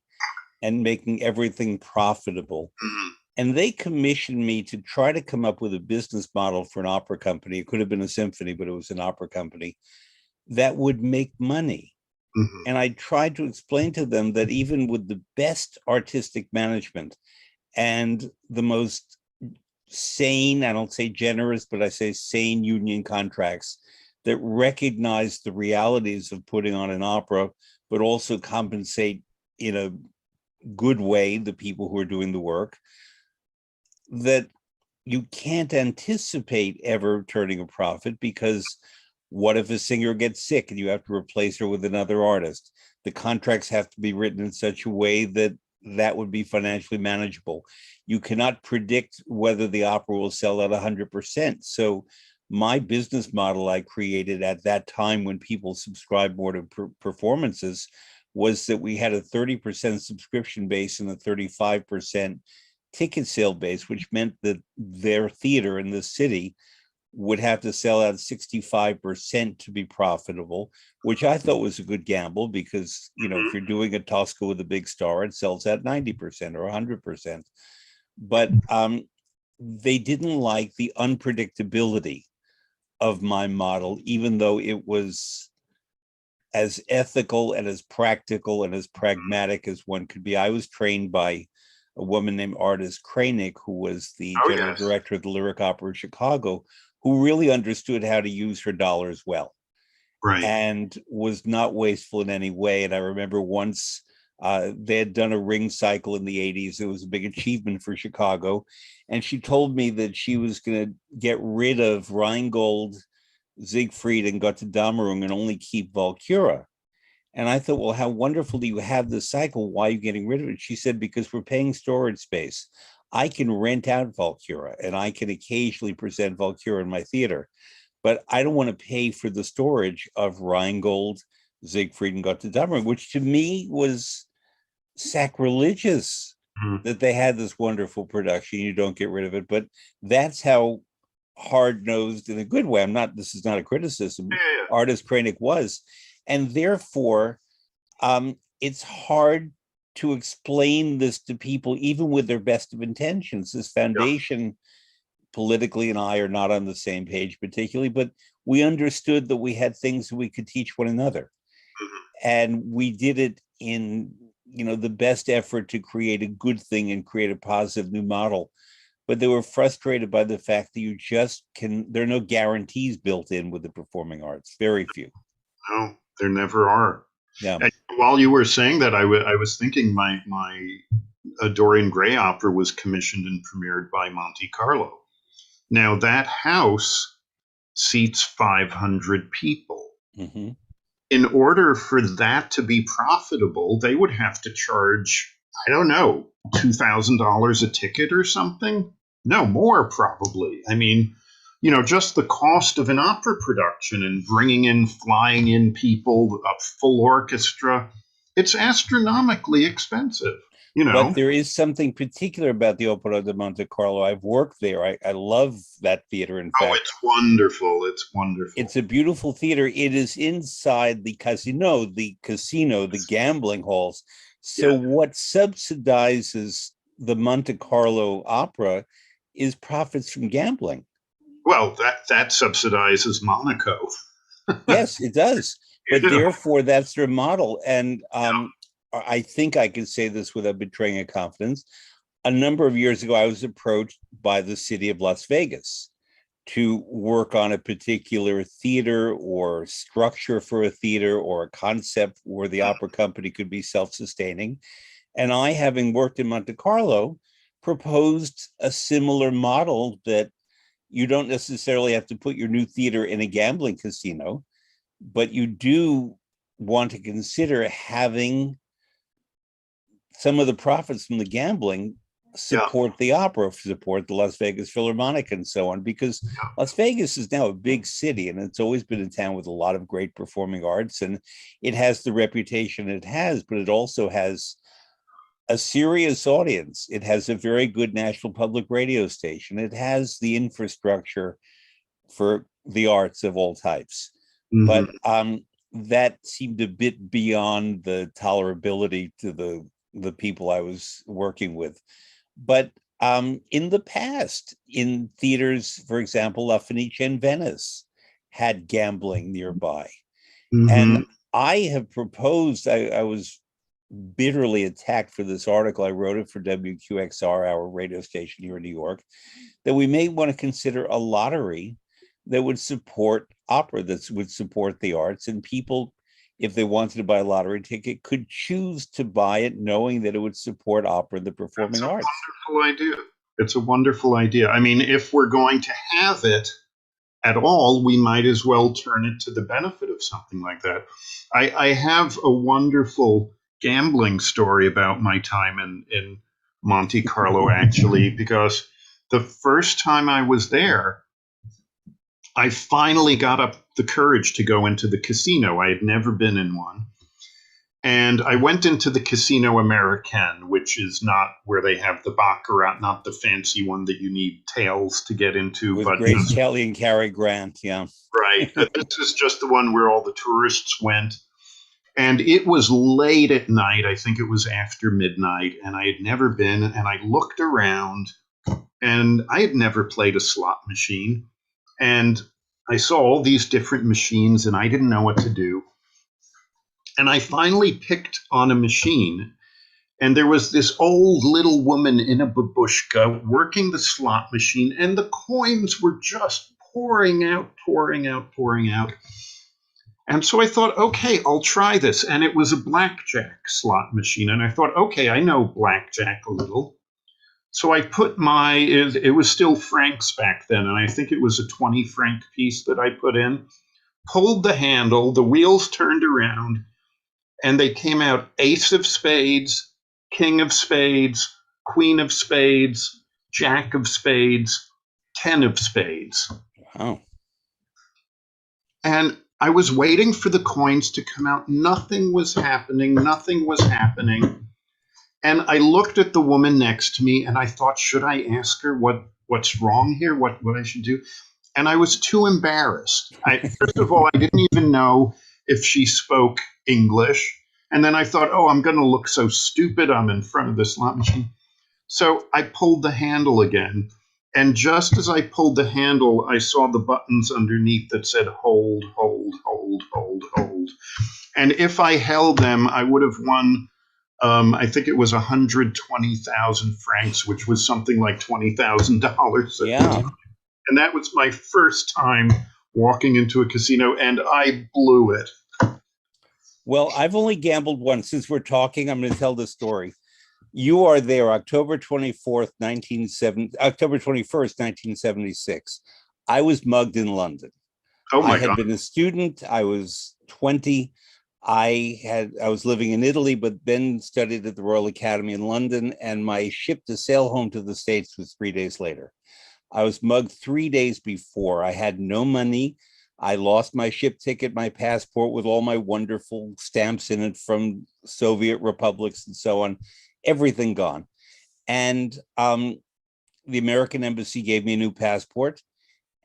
Speaker 1: and making everything profitable. And they commissioned me to try to come up with a business model for an opera company. It could have been a symphony, but it was an opera company that would make money.
Speaker 2: Mhm.
Speaker 1: And I tried to explain to them that even with the best artistic management and the most sane, I don't say generous, but I say sane union contracts that recognize the realities of putting on an opera, but also compensate in a good way the people who are doing the work, that you can't anticipate ever turning a profit, because what if a singer gets sick and you have to replace her with another artist? The contracts have to be written in such a way that that would be financially manageable. You cannot predict whether the opera will sell at 100%. So my business model I created at that time, when people subscribed more to performances, was that we had a 30% subscription base and a 35% ticket sale base, which meant that their theater in the city would have to sell out 65% to be profitable, which I thought was a good gamble because, if you're doing a Tosca with a big star, it sells at 90% or 100%. But they didn't like the unpredictability of my model, even though it was as ethical and as practical and as pragmatic as one could be. I was trained by a woman named Artis Kranick, who was the
Speaker 2: Oh,
Speaker 1: general
Speaker 2: yes.
Speaker 1: director of the Lyric Opera of Chicago, who really understood how to use her dollars well
Speaker 2: Right.
Speaker 1: and was not wasteful in any way. And I remember once they had done a ring cycle in the 80s. It was a big achievement for Chicago. And she told me that she was going to get rid of Rheingold, Siegfried, and Götterdämmerung and only keep Walküre. And I thought, well, how wonderful do you have this cycle? Why are you getting rid of it? She said, because we're paying storage space. I can rent out Walküre and I can occasionally present Walküre in my theater, but I don't want to pay for the storage of Rheingold, Siegfried, and Götterdämmerung, which to me was sacrilegious
Speaker 2: Mhm.
Speaker 1: that they had this wonderful production. You don't get rid of it, but that's how hard-nosed in a good way. This is not a criticism.
Speaker 2: Yeah.
Speaker 1: Artis Kranick was, and therefore it's hard to explain this to people, even with their best of intentions. This
Speaker 2: Yeah.
Speaker 1: foundation, politically, and I are not on the same page particularly, but we understood that we had things that we could teach one another.
Speaker 2: Mhm.
Speaker 1: And we did it in, the best effort to create a good thing and create a positive new model. But they were frustrated by the fact that there are no guarantees built in with the performing arts, very few.
Speaker 2: No, there never are.
Speaker 1: Yeah.
Speaker 2: And while you were saying that, I was thinking my Dorian Gray opera was commissioned and premiered by Monte Carlo. Now, that house seats 500 people.
Speaker 1: Mm-hmm.
Speaker 2: In order for that to be profitable, they would have to charge, I don't know, $2,000 a ticket or something? No, more probably. I mean, just the cost of an opera production and flying in people, a full orchestra, it's astronomically expensive,
Speaker 1: But there is something particular about the Opera de Monte Carlo. I've worked there. I love that theater. In
Speaker 2: Oh,
Speaker 1: fact,
Speaker 2: it's wonderful. It's wonderful.
Speaker 1: it's a beautiful theater. It is inside the casino, the gambling halls. So
Speaker 2: Yeah.
Speaker 1: what subsidizes the Monte Carlo opera is profits from gambling.
Speaker 2: Well, that subsidizes Monaco.
Speaker 1: Yes, it does. But
Speaker 2: You know.
Speaker 1: therefore, that's their model. And I think I can say this without betraying a confidence. A number of years ago, I was approached by the city of Las Vegas to work on a particular theater or structure for a theater or a concept where the opera company could be self-sustaining. And I, having worked in Monte Carlo, proposed a similar model that you don't necessarily have to put your new theater in a gambling casino, but you do want to consider having some of the profits from the gambling support the opera, support the Las Vegas Philharmonic, and so on, because Las Vegas is now a big city and it's always been a town with a lot of great performing arts, and it has the reputation it has, but it also has a serious audience. It has a very good national public radio station. It has the infrastructure for the arts of all types.
Speaker 2: Mhm.
Speaker 1: But that seemed a bit beyond the tolerability to the people I was working with. But in the past, in theaters, for example, La Fenice in Venice had gambling nearby. And
Speaker 2: Mhm.
Speaker 1: I have proposed, I was bitterly attacked for this article. I wrote it for WQXR, our radio station here in New York, that we may want to consider a lottery that would support opera, that would support the arts, and people, if they wanted to buy a lottery ticket, could choose to buy it knowing that it would support opera, the
Speaker 2: That's
Speaker 1: performing
Speaker 2: a
Speaker 1: arts.
Speaker 2: wonderful idea. It's a wonderful idea. I mean, if we're going to have it at all, we might as well turn it to the benefit of something like that. I have a wonderful gambling story about my time in Monte Carlo, actually, because the first time I was there, I finally got up the courage to go into the casino. I had never been in one. And I went into the Casino American, which is not where they have the Baccarat, not the fancy one that you need tails to get into,
Speaker 1: With
Speaker 2: but
Speaker 1: Grace Kelly and Cary Grant, yeah.
Speaker 2: right. This is just the one where all the tourists went. And it was late at night. I think it was after midnight, and I had never been. And I looked around, and I had never played a slot machine. And I saw all these different machines, and I didn't know what to do. And I finally picked on a machine, and there was this old little woman in a babushka working the slot machine, and the coins were just pouring out, pouring out, pouring out. And so I thought, okay, I'll try this. And it was a blackjack slot machine. And I thought, okay, I know blackjack a little. So I put it was still francs back then. And I think it was a 20 franc piece that I put in, pulled the handle, the wheels turned around, and they came out ace of spades, king of spades, queen of spades, jack of spades, 10 of spades.
Speaker 1: Wow.
Speaker 2: And I was waiting for the coins to come out. Nothing was happening. Nothing was happening. And I looked at the woman next to me and I thought, should I ask her what's wrong here? What I should do? And I was too embarrassed. First of all, I didn't even know if she spoke English. And then I thought, oh, I'm going to look so stupid. I'm in front of the slot machine. So I pulled the handle again. And just as I pulled the handle, I saw the buttons underneath that said hold, hold, hold, hold, hold. And if I held them, I would have won, I think it was 120,000 francs, which was something like $20,000.
Speaker 1: Yeah.
Speaker 2: And that was my first time walking into a casino, and I blew it.
Speaker 1: Well, I've only gambled once. Since we're talking, I'm going to tell the story. You are there, October 21st, 1976. I was mugged in London.
Speaker 2: Oh my
Speaker 1: I had
Speaker 2: God.
Speaker 1: been a student. I was 20. I was living in Italy, but then studied at the Royal Academy in London, and my ship to sail home to the States was 3 days later. I was mugged 3 days before. I had no money. I lost my ship ticket, my passport with all my wonderful stamps in it from Soviet republics and so on, everything gone. And the American embassy gave me a new passport,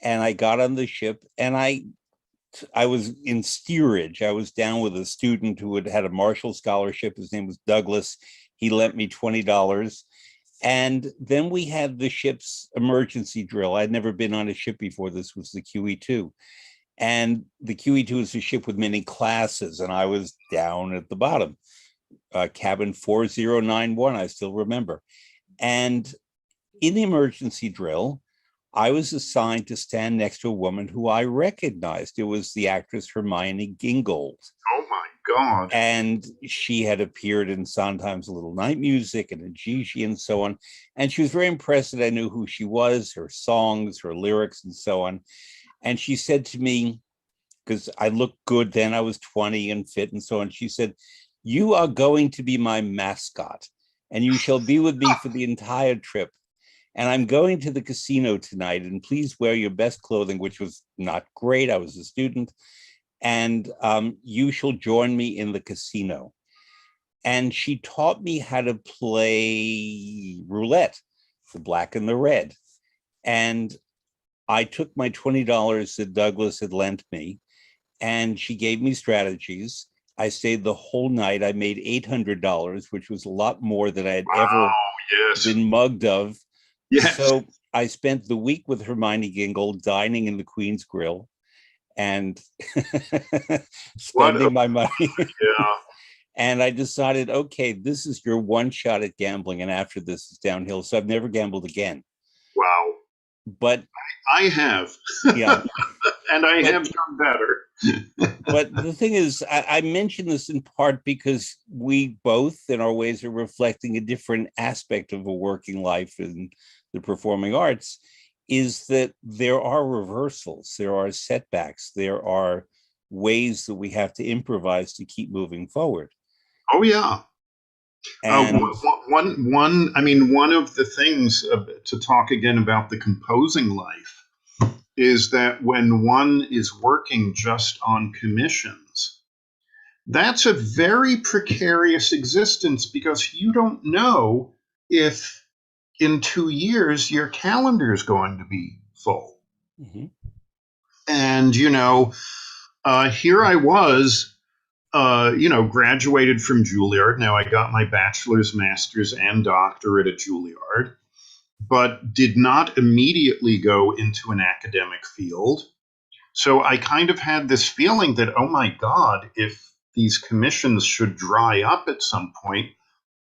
Speaker 1: and I got on the ship, and I was in steerage. I was down with a student who had a Marshall scholarship. His name was Douglas. He lent me $20. And then we had the ship's emergency drill. I'd never been on a ship before. This was the QE2. And the QE2 is a ship with many classes, and I was down at the bottom, cabin 4091, I still remember. And in the emergency drill, I was assigned to stand next to a woman who I recognized. It was the actress Hermione Gingold.
Speaker 2: Oh my God.
Speaker 1: And she had appeared in Sondheim's Little Night Music and in Gigi and so on. And she was very impressed that I knew who she was, her songs, her lyrics, and so on. And she said to me, because I looked good then, I was 20 and fit and so on. She said, "You are going to be my mascot, and you shall be with me for the entire trip. And I'm going to the casino tonight, and please wear your best clothing," which was not great. I was a student. "And you shall join me in the casino." And she taught me how to play roulette, the black and the red. And I took my $20 that Douglas had lent me, and she gave me strategies. I stayed the whole night. I made $800, which was a lot more than I had ever been mugged of.
Speaker 2: Yes.
Speaker 1: So I spent the week with Hermione Gingold dining in the Queen's Grill and spending my money.
Speaker 2: Yeah.
Speaker 1: And I decided, okay, this is your one shot at gambling, and after this is downhill. So I've never gambled again.
Speaker 2: Wow.
Speaker 1: But
Speaker 2: I have.
Speaker 1: Yeah.
Speaker 2: And I have done better.
Speaker 1: But the thing is, I mention this in part because we both, in our ways, are reflecting a different aspect of a working life in the performing arts, is that there are reversals, there are setbacks, there are ways that we have to improvise to keep moving forward.
Speaker 2: Oh, yeah.
Speaker 1: And
Speaker 2: one of the things to talk again about the composing life is that when one is working just on commissions, that's a very precarious existence, because you don't know if in 2 years your calendar is going to be full.
Speaker 1: mm-hmm.
Speaker 2: And, here I was, graduated from Juilliard. Now I got my bachelor's, master's, and doctorate at Juilliard, but did not immediately go into an academic field. So I kind of had this feeling that, oh my God, if these commissions should dry up at some point,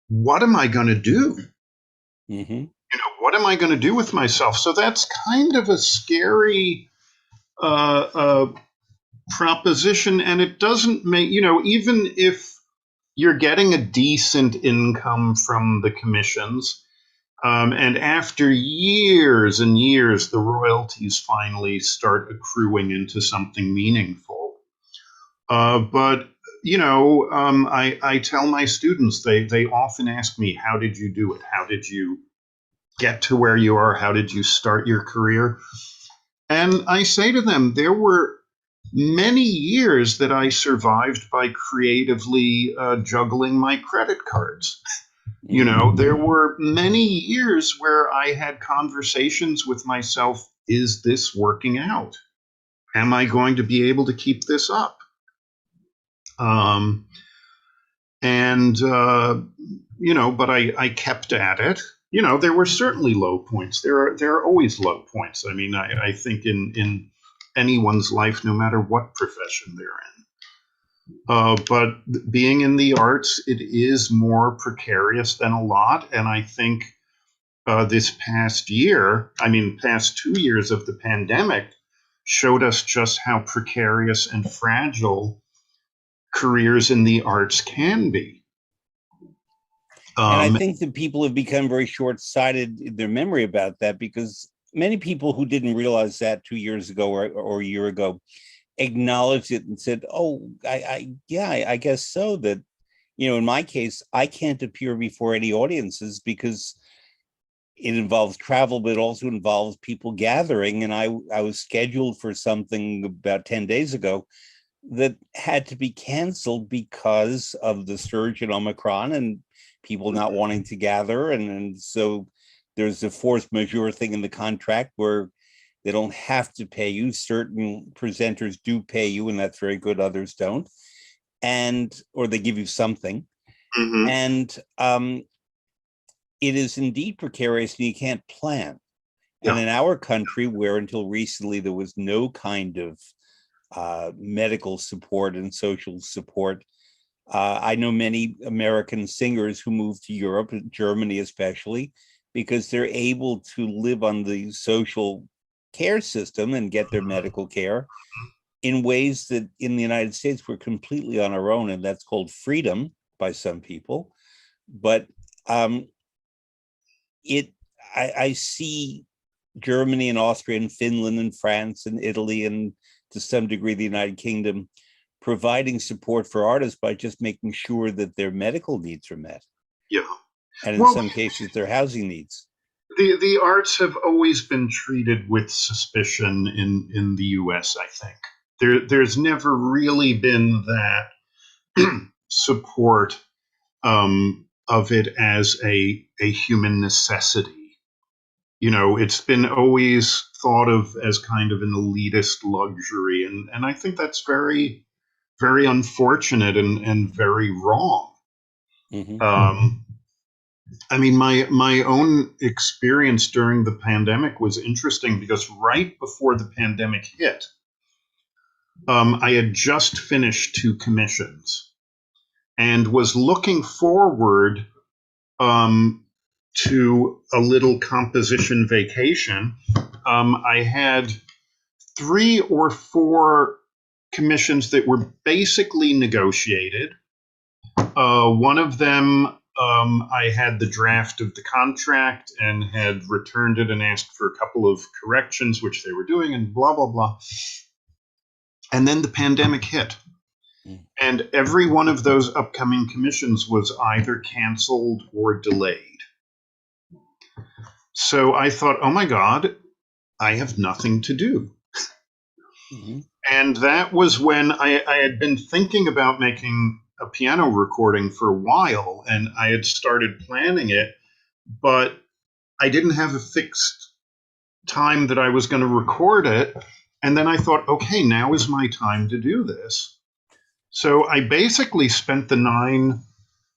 Speaker 2: what am I going to do?
Speaker 1: Mm-hmm.
Speaker 2: What am I going to do with myself? So that's kind of a scary proposition, and it doesn't make, even if you're getting a decent income from the commissions, and after years and years, the royalties finally start accruing into something meaningful. But I tell my students, they often ask me, how did you do it? How did you get to where you are? How did you start your career? And I say to them, there were many years that I survived by creatively juggling my credit cards. There were many years where I had conversations with myself. Is this working out? Am I going to be able to keep this up? But I kept at it. There were certainly low points. There are always low points. I mean, I think in anyone's life, no matter what profession they're in. But being in the arts, it is more precarious than a lot. And I think this past 2 years of the pandemic showed us just how precarious and fragile careers in the arts can be.
Speaker 1: And I think that people have become very short-sighted in their memory about that, because many people who didn't realize that 2 years ago or a year ago acknowledged it and said, oh, I guess so. That, in my case, I can't appear before any audiences because it involves travel, but it also involves people gathering. And I was scheduled for something about 10 days ago that had to be canceled because of the surge in Omicron and people not wanting to gather. And so there's a force majeure thing in the contract where they don't have to pay you. Certain presenters do pay you, and that's very good. Others don't. Or they give you something.
Speaker 2: Mm-hmm.
Speaker 1: And it is indeed precarious, and you can't plan.
Speaker 2: Yeah.
Speaker 1: And in our country, where until recently there was no kind of medical support and social support, I know many American singers who moved to Europe, Germany especially, because they're able to live on the social care system and get their medical care in ways that in the United States we're completely on our own, and that's called freedom by some people. But I see Germany and Austria and Finland and France and Italy and to some degree the United Kingdom providing support for artists by just making sure that their medical needs are met.
Speaker 2: Yeah.
Speaker 1: And in some cases, their housing needs.
Speaker 2: The arts have always been treated with suspicion in the US, I think. There's never really been that support of it as a human necessity. It's been always thought of as kind of an elitist luxury. And I think that's very, very unfortunate and very wrong.
Speaker 1: Mm-hmm.
Speaker 2: My own experience during the pandemic was interesting because right before the pandemic hit, I had just finished 2 commissions and was looking forward to a little composition vacation. I had 3 or 4 commissions that were basically negotiated. One of them, I had the draft of the contract and had returned it and asked for a couple of corrections, which they were doing, and blah, blah, blah. And then the pandemic hit. And every one of those upcoming commissions was either canceled or delayed. So I thought, oh my God, I have nothing to do.
Speaker 1: Mm-hmm.
Speaker 2: And that was when I had been thinking about making a piano recording for a while, and I had started planning it, but I didn't have a fixed time that I was going to record it. And then I thought, okay, now is my time to do this. So I basically spent the 9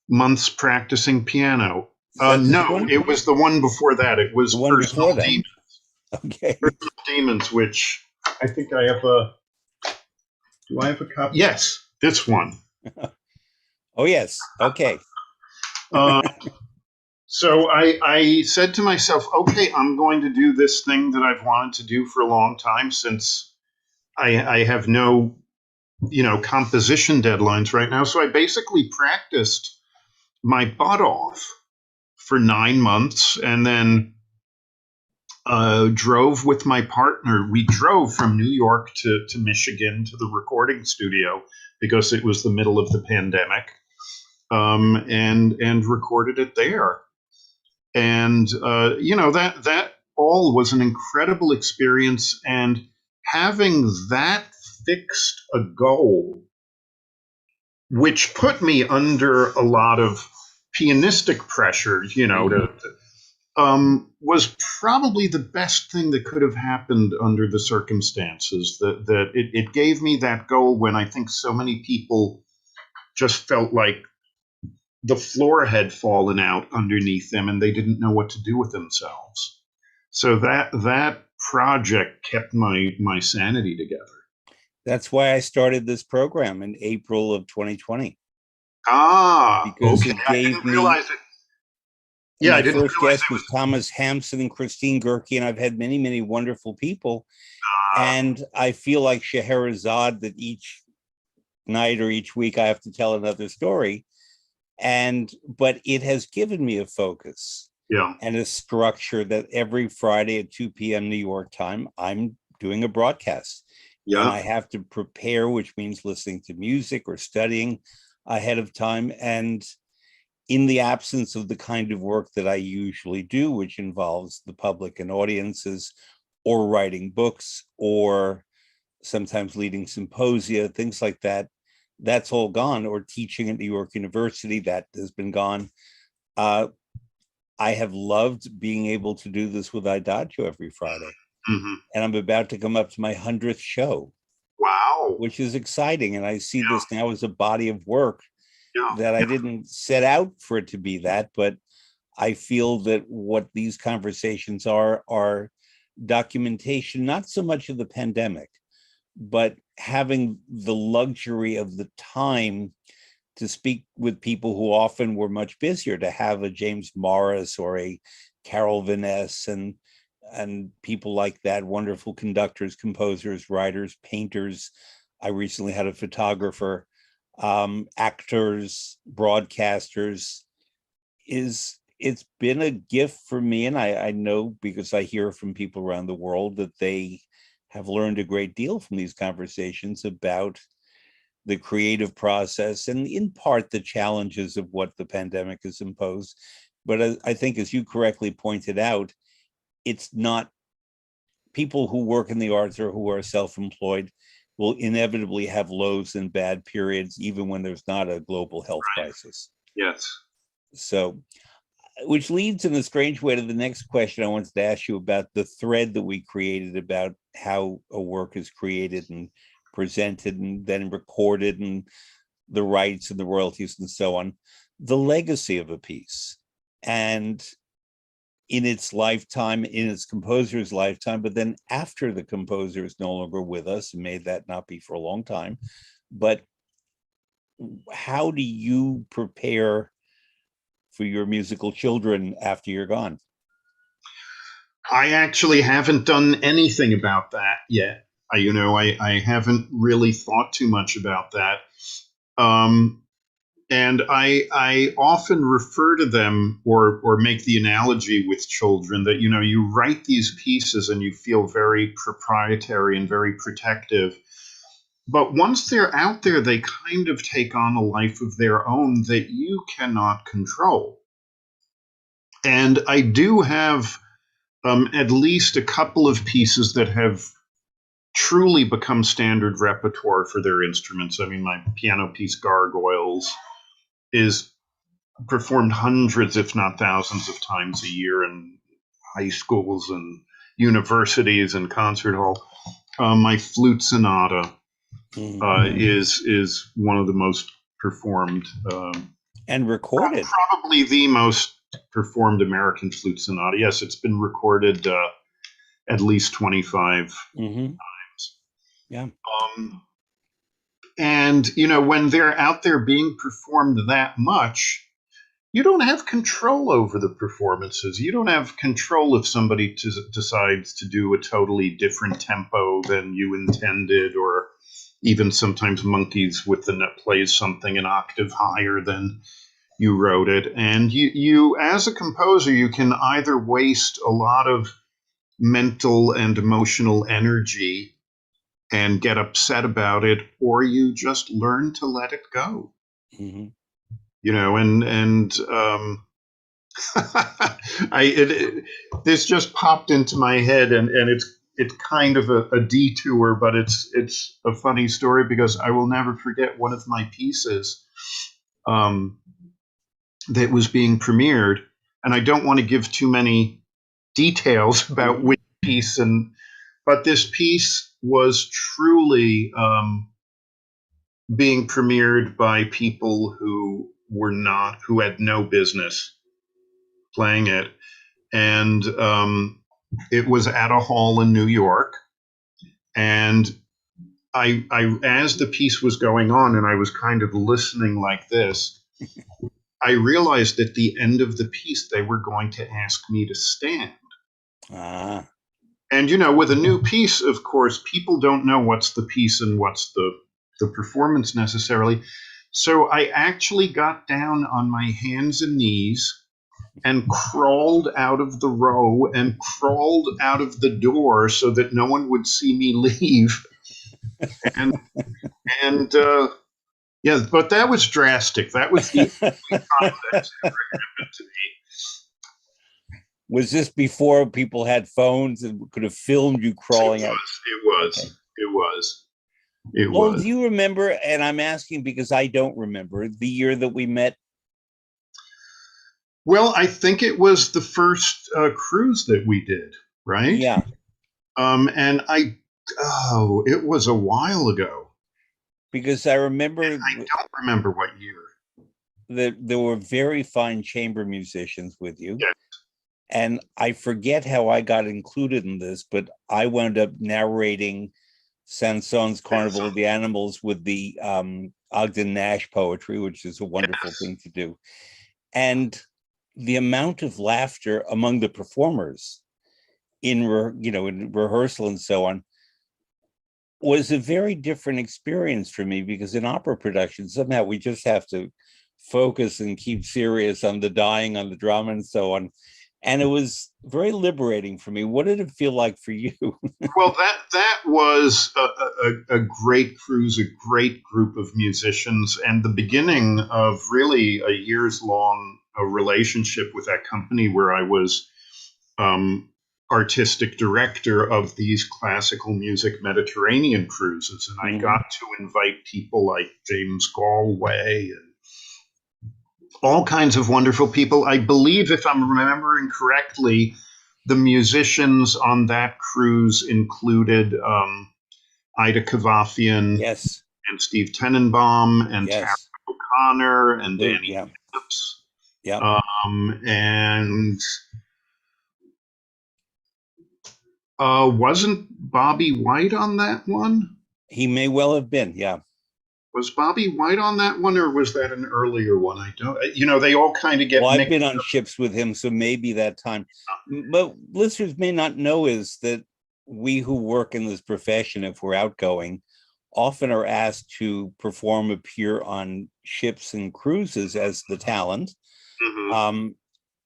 Speaker 2: months practicing piano. No, it was the one before that. It was Personal Demons.
Speaker 1: Okay.
Speaker 2: Personal Demons, which I think I have a... Do I have a copy? Yes, this one.
Speaker 1: Oh, yes. Okay.
Speaker 2: Uh, so I said to myself, okay, I'm going to do this thing that I've wanted to do for a long time since I have no, composition deadlines right now. So I basically practiced my butt off for 9 months and then drove with my partner. We drove from New York to Michigan to the recording studio because it was the middle of the pandemic, and recorded it there. And that all was an incredible experience. And having that fixed a goal, which put me under a lot of pianistic pressure, was probably the best thing that could have happened under the circumstances. That it gave me that goal when I think so many people just felt like the floor had fallen out underneath them and they didn't know what to do with themselves. So that project kept my sanity together.
Speaker 1: That's why I started this program in April of 2020,
Speaker 2: Ah,
Speaker 1: because
Speaker 2: okay.
Speaker 1: it
Speaker 2: I
Speaker 1: gave
Speaker 2: didn't
Speaker 1: me,
Speaker 2: realize it.
Speaker 1: and
Speaker 2: Yeah, I
Speaker 1: my
Speaker 2: didn't
Speaker 1: first
Speaker 2: realize
Speaker 1: guest
Speaker 2: it
Speaker 1: was
Speaker 2: was.
Speaker 1: Thomas Hampson and Christine Gerke, and I've had many, many wonderful people. And I feel like Scheherazade, that each night or each week I have to tell another story. But it has given me a focus
Speaker 2: Yeah,
Speaker 1: and a structure that every Friday at 2 p.m. New York time, I'm doing a broadcast. And
Speaker 2: yeah,
Speaker 1: I have to prepare, which means listening to music or studying ahead of time. And in the absence of the kind of work that I usually do, which involves the public and audiences, or writing books, or sometimes leading symposia, things like that, that's all gone, or teaching at New York University, that has been gone. Uh, I have loved being able to do this with Idagio every Friday.
Speaker 2: hmm,
Speaker 1: And I'm about to come up to my 100th show,
Speaker 2: wow,
Speaker 1: which is exciting. And I see this now as a body of work
Speaker 2: yeah,
Speaker 1: that I didn't set out for it to be that, but I feel that what these conversations are documentation, not so much of the pandemic, but having the luxury of the time to speak with people who often were much busier, to have a James Morris or a Carol Vaness and people like that, wonderful conductors, composers, writers, painters. I recently had a photographer, actors, broadcasters. It's been a gift for me, and I know, because I hear from people around the world, that they have learned a great deal from these conversations about the creative process, and in part the challenges of what the pandemic has imposed. But I think, as you correctly pointed out, it's not, people who work in the arts or who are self-employed will inevitably have lows and bad periods, even when there's not a global health crisis.
Speaker 2: yes.
Speaker 1: So, which leads in a strange way to the next question I wanted to ask you about the thread that we created about how a work is created and presented and then recorded, and the rights and the royalties and so on, the legacy of a piece. And in its lifetime, in its composer's lifetime, but then after the composer is no longer with us, and may that not be for a long time, but how do you prepare for your musical children after you're gone?
Speaker 2: I actually haven't done anything about that yet. I haven't really thought too much about that. Um, and I often refer to them, or make the analogy with children, that you write these pieces and you feel very proprietary and very protective. But once they're out there, they kind of take on a life of their own that you cannot control. And I do have at least a couple of pieces that have truly become standard repertoire for their instruments. I mean, my piano piece Gargoyles is performed hundreds, if not thousands, of times a year in high schools and universities and concert hall. My flute sonata is one of the most performed,
Speaker 1: And recorded.
Speaker 2: probably the most performed American flute sonata. Yes, it's been recorded at least 25
Speaker 1: Mm-hmm.
Speaker 2: times.
Speaker 1: Yeah.
Speaker 2: Um, And, when they're out there being performed that much, you don't have control over the performances. You don't have control if somebody decides to do a totally different tempo than you intended, or even sometimes monkeys with the net plays something an octave higher than you wrote it. And you as a composer, you can either waste a lot of mental and emotional energy and get upset about it, or you just learn to let it go.
Speaker 1: Mhm.
Speaker 2: And this just popped into my head, and it's kind of a detour, but it's a funny story because I will never forget one of my pieces that was being premiered, and I don't want to give too many details about which piece, but this piece was truly being premiered by people who had no business playing it, and it was at a hall in New York, and I as the piece was going on, and I was kind of listening like this, I realized at the end of the piece they were going to ask me to stand.
Speaker 1: Ah.
Speaker 2: And with a new piece, of course, people don't know what's the piece and what's the performance necessarily. So I actually got down on my hands and knees and crawled out of the row and crawled out of the door so that no one would see me leave. And yeah, but that was drastic. That was the only time that's ever happened to me.
Speaker 1: Was this before people had phones and could have filmed you crawling out?
Speaker 2: It was.
Speaker 1: Okay.
Speaker 2: It was. It
Speaker 1: Well,
Speaker 2: was.
Speaker 1: do you remember, and I'm asking because I don't remember, the year that we met?
Speaker 2: Well, I think it was the first cruise that we did, right?
Speaker 1: Yeah,
Speaker 2: And it was a while ago.
Speaker 1: because I remember
Speaker 2: I don't remember what year.
Speaker 1: that there were very fine chamber musicians with you.
Speaker 2: Yeah.
Speaker 1: And I forget how I got included in this, but I wound up narrating Sanson's Carnival of the Animals with the Ogden Nash poetry, which is a wonderful thing to do. And the amount of laughter among the performers in rehearsal and so on was a very different experience for me, because in opera production, somehow we just have to focus and keep serious on the dying, on the drama and so on. And it was very liberating for me. What did it feel like for you?
Speaker 2: Well, that was a great cruise, a great group of musicians, and the beginning of really a years long relationship with that company where I was artistic director of these classical music Mediterranean cruises, and I got to invite people like James Galway and all kinds of wonderful people. I believe, if I'm remembering correctly, the musicians on that cruise included Ida Kavafian
Speaker 1: Yes.
Speaker 2: and Steve Tenenbaum and Tara
Speaker 1: Yes.
Speaker 2: O'Connor and
Speaker 1: Luke,
Speaker 2: Danny
Speaker 1: yeah.
Speaker 2: Phillips.
Speaker 1: Yeah.
Speaker 2: And wasn't Bobby White on that one?
Speaker 1: He may well have been, yeah.
Speaker 2: Was Bobby White on that one, or was that an earlier one? I don't. They all kind of get
Speaker 1: Well, I've
Speaker 2: mixed
Speaker 1: been on
Speaker 2: up.
Speaker 1: ships with him, so maybe that time. But listeners may not know is that we who work in this profession, if we're outgoing, often are asked to appear on ships and cruises as the talent.
Speaker 2: Mm-hmm.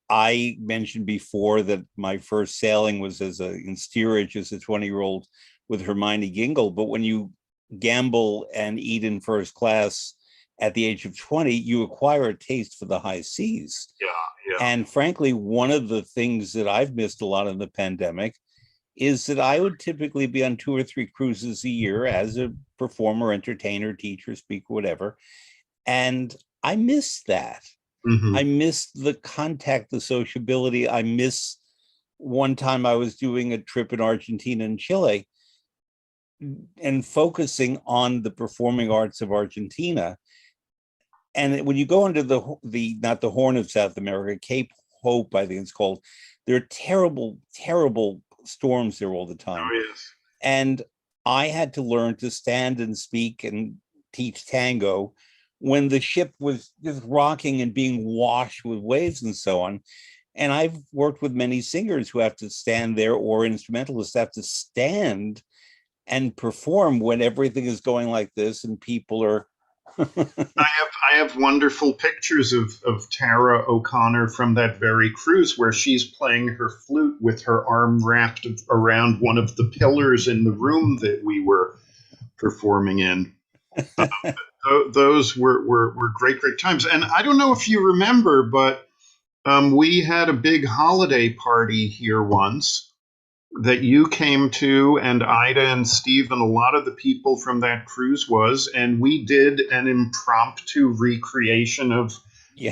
Speaker 1: I mentioned before that my first sailing was in steerage as a 20-year-old with Hermione Gingle. But when you gamble and eat in first class at the age of 20, you acquire a taste for the high seas.
Speaker 2: Yeah, yeah.
Speaker 1: And frankly, one of the things that I've missed a lot in the pandemic is that I would typically be on 2 or 3 cruises a year as a performer, entertainer, teacher, speaker, whatever. And I miss that.
Speaker 2: Mm-hmm.
Speaker 1: I miss the contact, the sociability. I miss one time I was doing a trip in Argentina and Chile and focusing on the performing arts of Argentina. And when you go into the not the Horn of South America, Cape Hope, I think it's called, there are terrible, terrible storms there all the time.
Speaker 2: Oh, yes.
Speaker 1: And I had to learn to stand and speak and teach tango when the ship was just rocking and being washed with waves and so on. And I've worked with many singers who have to stand there, or instrumentalists have to stand and perform when everything is going like this and people are
Speaker 2: I have wonderful pictures of Tara O'Connor from that very cruise where she's playing her flute with her arm wrapped around one of the pillars in the room that we were performing in. Those were great, great times. And I don't know if you remember, but we had a big holiday party here once that you came to, and Ida and Steve and a lot of the people from that cruise was, and we did an impromptu recreation of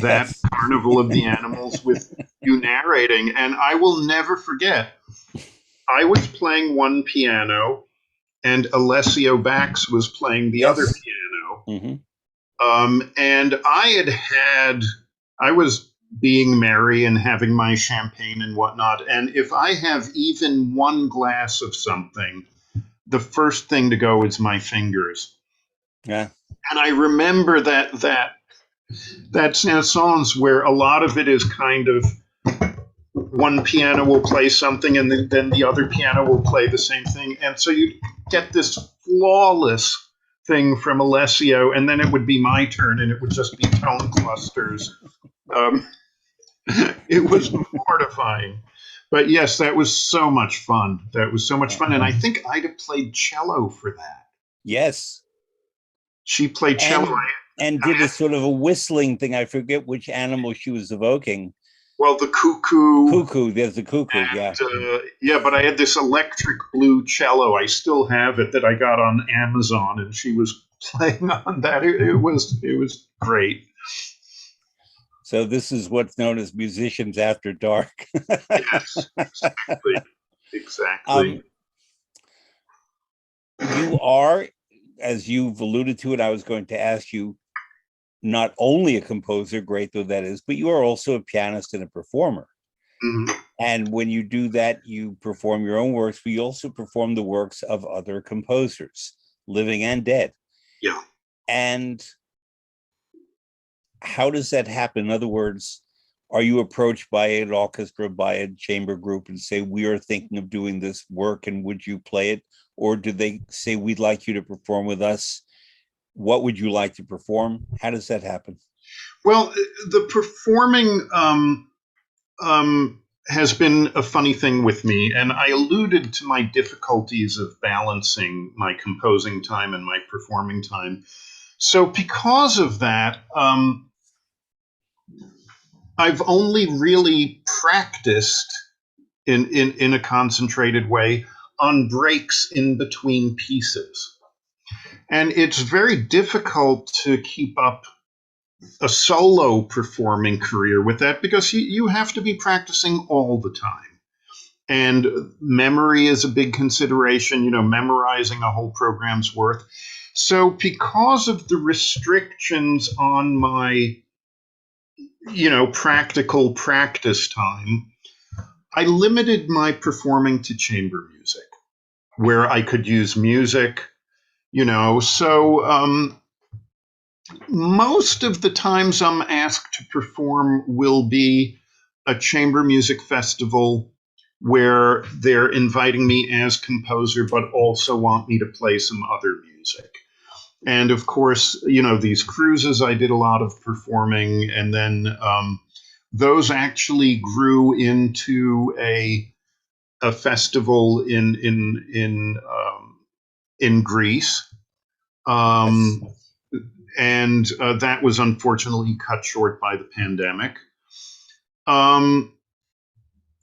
Speaker 2: that
Speaker 1: yes.
Speaker 2: Carnival of the Animals with you narrating. And I will never forget, I was playing one piano and Alessio Bax was playing the other
Speaker 1: Yes.
Speaker 2: piano.
Speaker 1: Mm-hmm.
Speaker 2: And I was being merry and having my champagne and whatnot. And if I have even one glass of something, the first thing to go is my fingers.
Speaker 1: Yeah.
Speaker 2: And I remember that songs where a lot of it is kind of one piano will play something and then the other piano will play the same thing. And so you get this flawless thing from Alessio, and then it would be my turn and it would just be tone clusters. It was mortifying. But yes, that was so much fun. That was so much fun. And I think Ida played cello for that.
Speaker 1: Yes.
Speaker 2: She played cello.
Speaker 1: And did a sort of a whistling thing. I forget which animal she was evoking.
Speaker 2: Well, the cuckoo.
Speaker 1: Cuckoo. There's the cuckoo.
Speaker 2: And,
Speaker 1: yeah.
Speaker 2: Yeah, but I had this electric blue cello. I still have it that I got on Amazon, and she was playing on that. It was great.
Speaker 1: So this is what's known as musicians after dark.
Speaker 2: Yes, exactly.
Speaker 1: You are, as you've alluded to it, I was going to ask you, not only a composer, great though that is, but you are also a pianist and a performer.
Speaker 2: Mm-hmm.
Speaker 1: And when you do that, you perform your own works, but you also perform the works of other composers, living and dead.
Speaker 2: Yeah.
Speaker 1: And how does that happen? In other words, are you approached by an orchestra, by a chamber group, and say, we are thinking of doing this work and would you play it? Or do they say, we'd like you to perform with us? What would you like to perform? How does that happen?
Speaker 2: Well, the performing has been a funny thing with me, and I alluded to my difficulties of balancing my composing time and my performing time. So, because of that, I've only really practiced in a concentrated way on breaks in between pieces. And it's very difficult to keep up a solo performing career with that because you have to be practicing all the time. And memory is a big consideration, memorizing a whole program's worth. So because of the restrictions on my, practical practice time, I limited my performing to chamber music where I could use music, so most of the times I'm asked to perform will be a chamber music festival where they're inviting me as composer, but also want me to play some other music. And of course, these cruises, I did a lot of performing, and then those actually grew into a festival in Greece.
Speaker 1: Yes.
Speaker 2: And that was unfortunately cut short by the pandemic.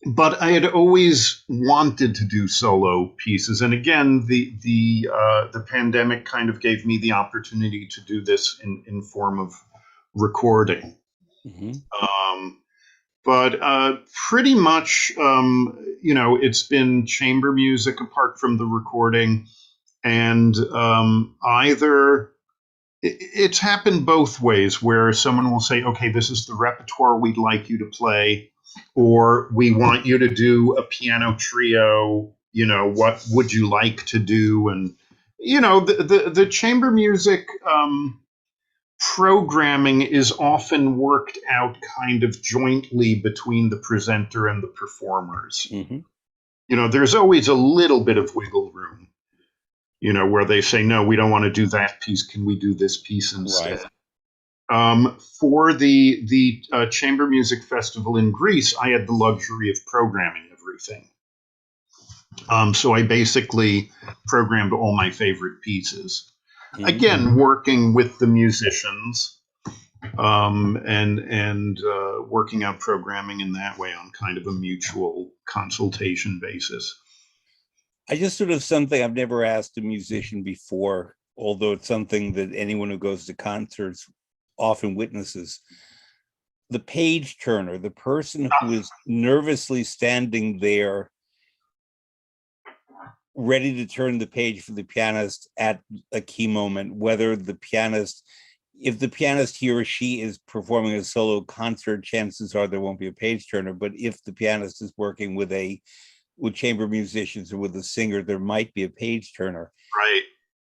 Speaker 2: But I had always wanted to do solo pieces, and again, the pandemic kind of gave me the opportunity to do this in form of recording.
Speaker 1: Mm-hmm.
Speaker 2: But pretty much, it's been chamber music apart from the recording, and either it's happened both ways where someone will say, okay, this is the repertoire we'd like you to play, or we want you to do a piano trio, what would you like to do? And you know, the chamber music programming is often worked out kind of jointly between the presenter and the performers.
Speaker 1: Mm-hmm.
Speaker 2: You know, there's always a little bit of wiggle room, you know, where they say, no, we don't want to do that piece. Can we do this piece instead?
Speaker 1: Right.
Speaker 2: For the Chamber Music Festival in Greece, I had the luxury of programming everything. So I basically programmed all my favorite pieces.
Speaker 1: Mm-hmm.
Speaker 2: Again, working with the musicians and working out programming in that way on kind of a mutual consultation basis.
Speaker 1: I just sort of something I've never asked a musician before, although it's something that anyone who goes to concerts often witnesses. The page turner, the person who is nervously standing there, ready to turn the page for the pianist at a key moment, whether the pianist, if the pianist, he or she, is performing a solo concert, chances are there won't be a page turner. But if the pianist is working with chamber musicians or with a singer, there might be a page turner.
Speaker 2: Right.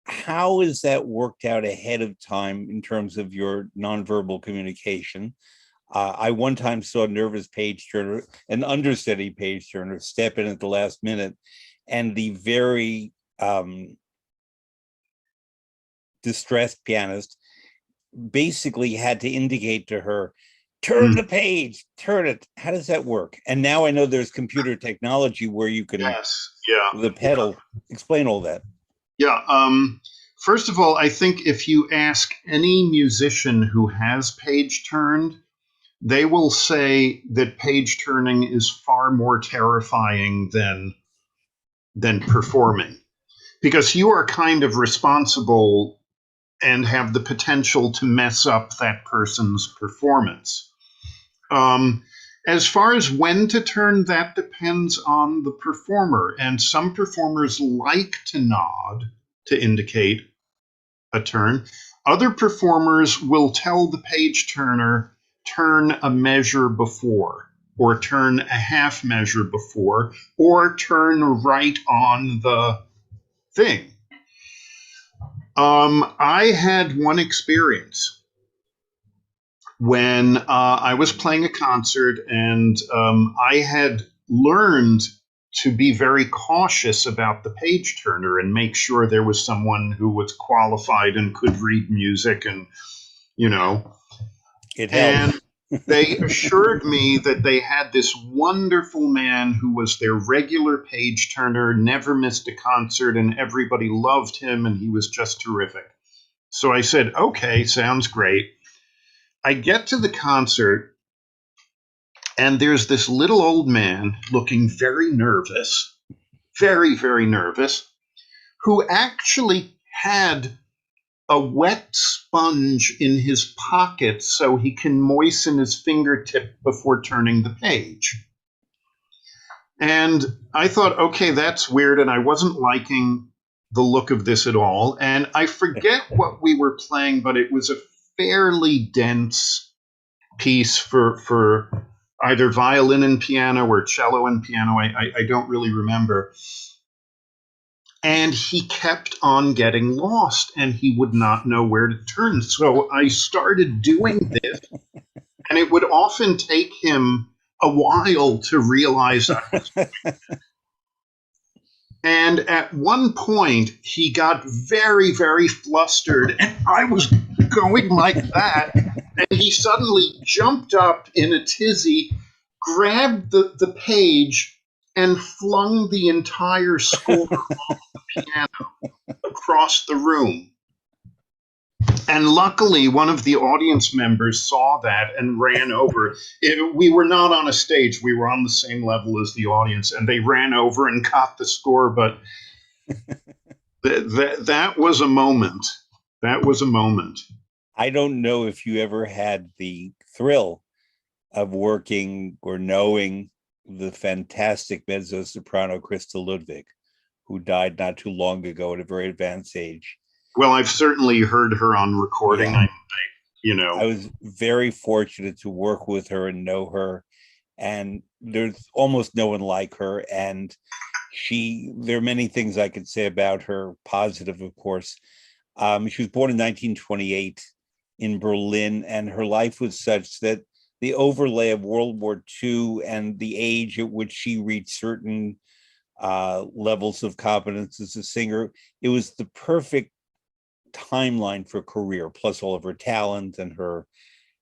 Speaker 1: How is that worked out ahead of time in terms of your nonverbal communication? I one time saw a nervous page turner, an understudy page turner, step in at the last minute, and the very distressed pianist basically had to indicate to her, turn the page, turn it. How does that work? And now I know there's computer technology where you can, with a pedal, explain all that.
Speaker 2: Yeah. First of all, I think if you ask any musician who has page turned, they will say that page turning is far more terrifying than performing, because you are kind of responsible and have the potential to mess up that person's performance. As far as when to turn, that depends on the performer. And some performers like to nod to indicate a turn. Other performers will tell the page turner, turn a measure before, or turn a half measure before, or turn right on the thing. I had one experience when I was playing a concert, and I had learned to be very cautious about the page turner and make sure there was someone who was qualified and could read music, and you know,
Speaker 1: it helps.
Speaker 2: And they assured me that they had this wonderful man who was their regular page turner, never missed a concert, and everybody loved him, and he was just terrific. So I said, okay, sounds great. I get to the concert, and there's this little old man looking very nervous, very, very nervous, who actually had a wet sponge in his pocket so he can moisten his fingertip before turning the page. And I thought, okay, that's weird, and I wasn't liking the look of this at all. And I forget what we were playing, but it was a fairly dense piece for either violin and piano or cello and piano. I don't really remember. And he kept on getting lost, and he would not know where to turn. So I started doing this, and it would often take him a while to realize I was doing it. And at one point, he got very, very flustered, and I was going like that, and he suddenly jumped up in a tizzy, grabbed the page, and flung the entire score off the piano across the room. And luckily, one of the audience members saw that and ran over. We were not on a stage. We were on the same level as the audience, and they ran over and caught the score. But that was a moment. That was a moment.
Speaker 1: I don't know if you ever had the thrill of working or knowing the fantastic mezzo-soprano Crystal Ludwig, who died not too long ago at a very advanced age.
Speaker 2: Well, I've certainly heard her on recording.
Speaker 1: Yeah.
Speaker 2: I
Speaker 1: was very fortunate to work with her and know her, and there's almost no one like her. And There are many things I could say about her, positive, of course. She was born in 1928 in Berlin, and her life was such that the overlay of World War II and the age at which she reached certain levels of competence as a singer, it was the perfect timeline for career, plus all of her talent and her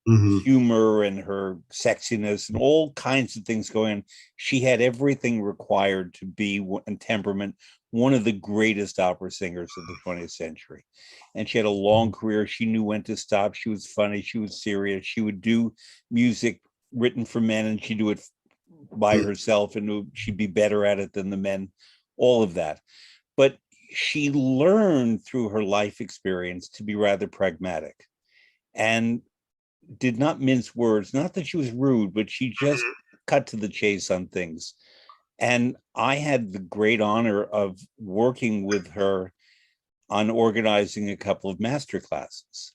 Speaker 1: humor and her sexiness and all kinds of things going on. She had everything required to be, and temperament, one of the greatest opera singers of the 20th century. And she had a long career. She knew when to stop. She was funny. She was serious. She would do music written for men, and she'd do it by herself, and she'd be better at it than the men, all of that. But she learned through her life experience to be rather pragmatic and did not mince words. Not that she was rude, but she just cut to the chase on things. And I had the great honor of working with her on organizing a couple of master classes.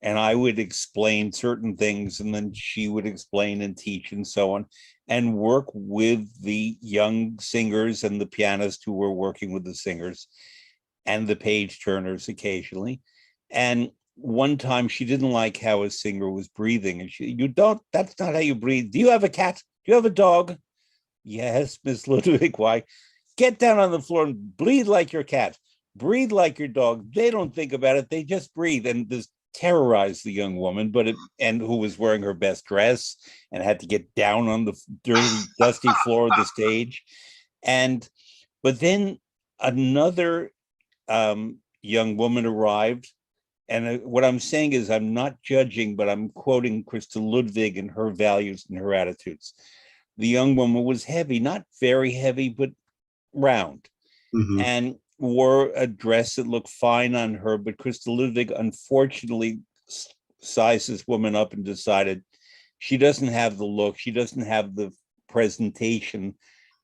Speaker 1: And I would explain certain things, and then she would explain and teach and so on, and work with the young singers and the pianists who were working with the singers and the page turners occasionally. And one time she didn't like how a singer was breathing, and that's not how you breathe. Do you have a cat? Do you have a dog? Yes, Miss Ludwig. Why? Get down on the floor and breathe like your cat. Breathe like your dog. They don't think about it. They just breathe. And this terrorized the young woman, and who was wearing her best dress and had to get down on the dirty, dusty floor of the stage. But then another young woman arrived. And what I'm saying is, I'm not judging, but I'm quoting Krista Ludwig and her values and her attitudes. The young woman was heavy, not very heavy, but round, and wore a dress that looked fine on her. But Krista Ludwig, unfortunately, sized this woman up and decided she doesn't have the look, she doesn't have the presentation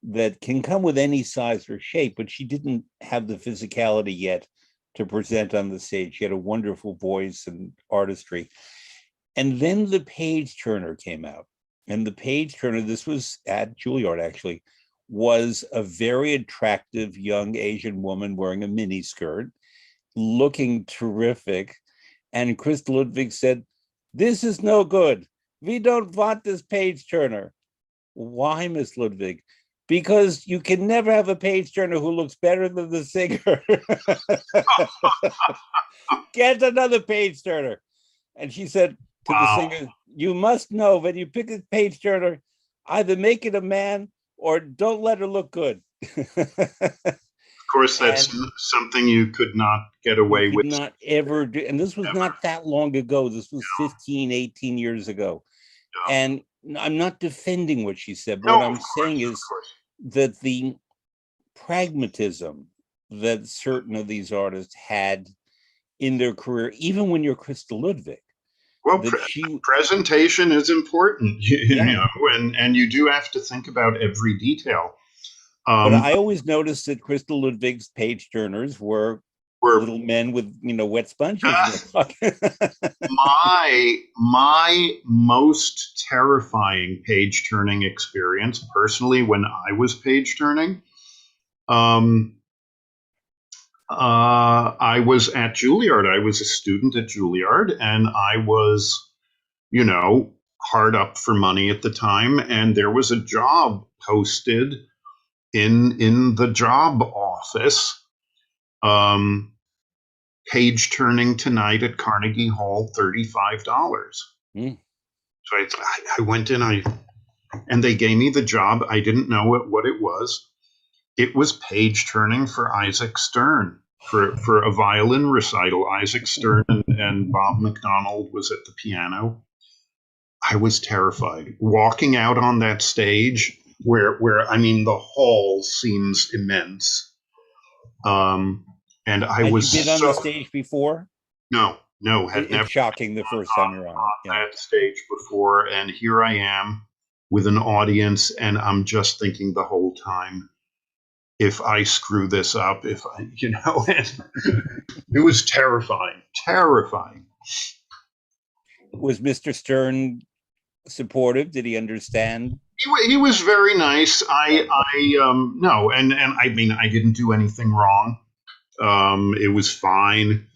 Speaker 1: that can come with any size or shape, but she didn't have the physicality yet to present on the stage. She had a wonderful voice and artistry. And then the page turner came out. And the page turner, this was at Juilliard actually, was a very attractive young Asian woman wearing a mini skirt, looking terrific. And Krista Ludwig said, "This is no good. We don't want this page turner." "Why, Miss Ludwig?" "Because you can never have a page turner who looks better than the singer." "Get another page turner." And she said to the singer, "You must know, when you pick a page turner, either make it a man or don't let her look good."
Speaker 2: Of course, that's something you could not get away with.
Speaker 1: Not ever do. And this was not that long ago. This was 15, 18 years ago. And I'm not defending what she said, but what I'm saying is that the pragmatism that certain of these artists had in their career, even when you're Krista Ludwig.
Speaker 2: Well, presentation is important, you know, and you do have to think about every detail.
Speaker 1: But I always noticed that Krista Ludwig's page turners were little men with, wet sponges.
Speaker 2: My most terrifying page turning experience, personally, when I was page turning, I was at Juilliard. I was a student at Juilliard, and I was, hard up for money at the time, and there was a job posted in the job office. Page turning tonight at Carnegie Hall, $35. So I went in, and they gave me the job. I didn't know what it was. It was page turning for Isaac Stern, for a violin recital. Isaac Stern and Bob McDonald was at the piano. I was terrified. Walking out on that stage where the hall seems immense. And I was.
Speaker 1: Had you been on the stage before?
Speaker 2: No, had never.
Speaker 1: It's shocking the first time you're on
Speaker 2: that stage before, and here I am with an audience, and I'm just thinking the whole time, if I screw this up, it was terrifying.
Speaker 1: Was Mr. Stern supportive? Did he understand
Speaker 2: He was very nice. No, and I mean, I didn't do anything wrong. It was fine.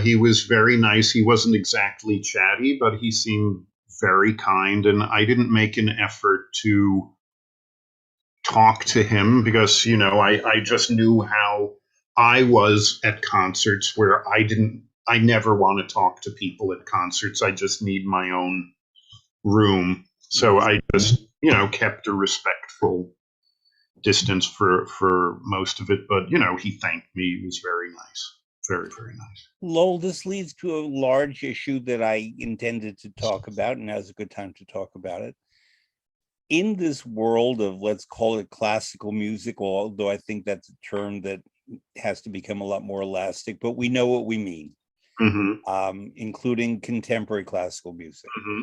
Speaker 2: He was very nice. He wasn't exactly chatty, but he seemed very kind, and I didn't make an effort to talk to him because, I just knew how I was at concerts where I never want to talk to people at concerts. I just need my own room. So
Speaker 1: Mhm.
Speaker 2: I just, kept a respectful distance for most of it. But, he thanked me. He was very nice. Very, very nice.
Speaker 1: Lowell, this leads to a large issue that I intended to talk about, and now's a good time to talk about it. In this world of, let's call it classical music, although I think that's a term that has to become a lot more elastic, but we know what we mean,
Speaker 2: Hmm.
Speaker 1: including contemporary classical music.
Speaker 2: Hmm.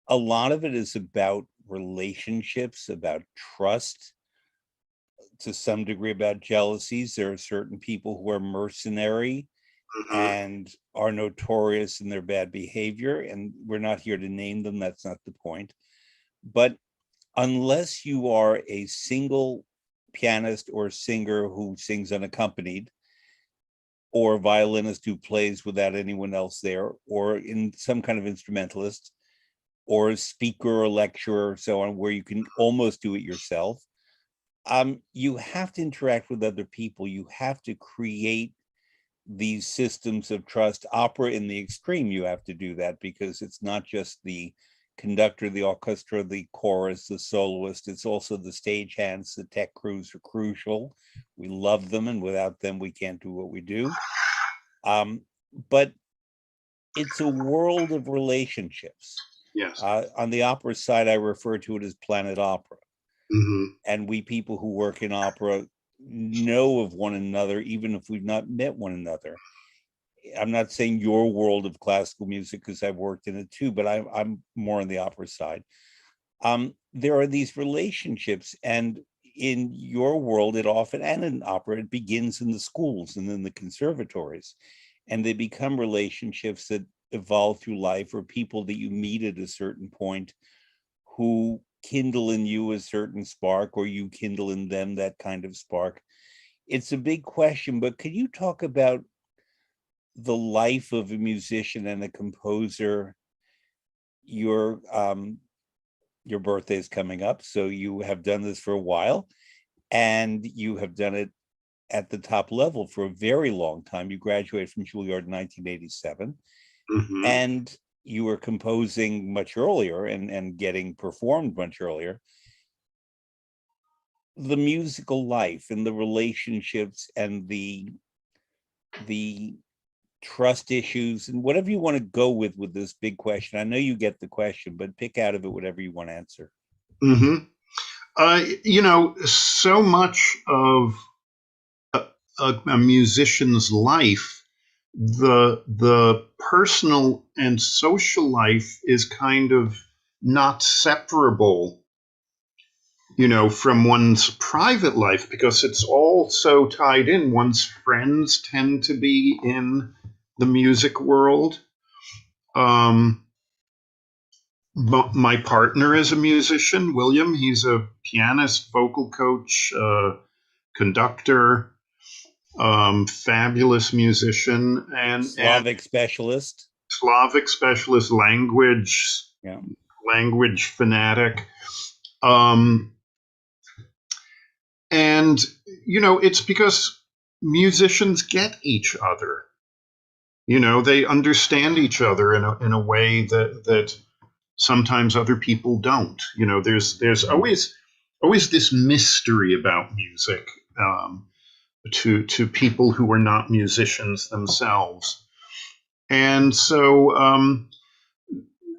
Speaker 1: A lot of it is about relationships, about trust, to some degree about jealousies. There are certain people who are mercenary
Speaker 2: Hmm.
Speaker 1: and are notorious in their bad behavior, and we're not here to name them. That's not the point. But unless you are a single pianist or singer who sings unaccompanied, or a violinist who plays without anyone else there, or in some kind of instrumentalist, or a speaker or lecturer or so on, where you can almost do it yourself, you have to interact with other people. You have to create these systems of trust. Opera in the extreme, you have to do that because it's not just the conductor, the orchestra, the chorus, the soloist, it's also the stagehands. The tech crews are crucial. We love them, and without them we can't do what we do. But it's a world of relationships.
Speaker 2: Yes.
Speaker 1: On the opera side, I refer to it as planet opera,
Speaker 2: Hmm.
Speaker 1: and we people who work in opera know of one another even if we've not met one another. I'm not saying your world of classical music because I've worked in it too, but I'm more on the opera side. There are these relationships, and in your world, it often, and in opera, it begins in the schools and in the conservatories, and they become relationships that evolve through life, or people that you meet at a certain point who kindle in you a certain spark, or you kindle in them that kind of spark. It's a big question, but could you talk about the life of a musician and a composer? Your birthday is coming up, so you have done this for a while, and you have done it at the top level for a very long time. You graduated from Juilliard in 1987,
Speaker 2: Hmm.
Speaker 1: and you were composing much earlier and getting performed much earlier. The musical life and the relationships and the trust issues and whatever you want to go with this big question. I know you get the question, but pick out of it whatever you want to answer.
Speaker 2: Hmm. So much of a musician's life, the personal and social life is kind of not separable, from one's private life because it's all so tied in. One's friends tend to be in the music world. Um, my partner is a musician, William. He's a pianist, vocal coach, conductor, fabulous musician, and
Speaker 1: Slavic specialist.
Speaker 2: Slavic specialist,
Speaker 1: Yeah.
Speaker 2: language fanatic. Um, and it's because musicians get each other. They understand each other in a way that sometimes other people don't. There's always this mystery about music, to people who are not musicians themselves. And so,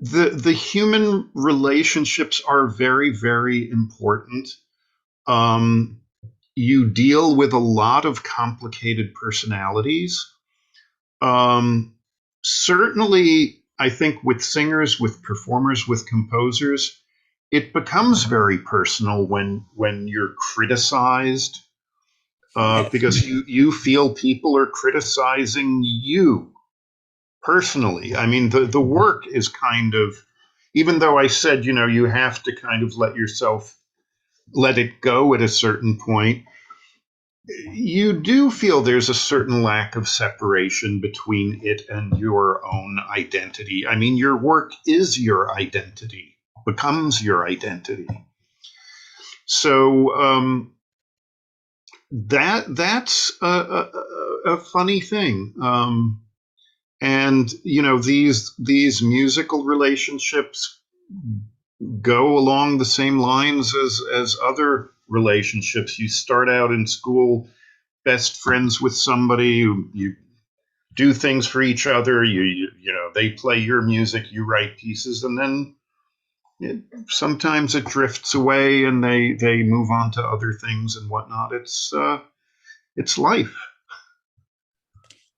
Speaker 2: the human relationships are very, very important. Um, you deal with a lot of complicated personalities. Um, Certainly, I think with singers, with performers, with composers, it becomes very personal when you're criticized,
Speaker 1: Yes.
Speaker 2: because you feel people are criticizing you personally. I mean, the work is kind of even though I said, you have to kind of let it go at a certain point, you do feel there's a certain lack of separation between it and your own identity. I mean, your work is your identity, becomes your identity. So that's a funny thing. And these musical relationships go along the same lines as other relationships. You start out in school best friends with somebody, you do things for each other, they play your music, you write pieces, and then sometimes it drifts away and they move on to other things and whatnot. It's life,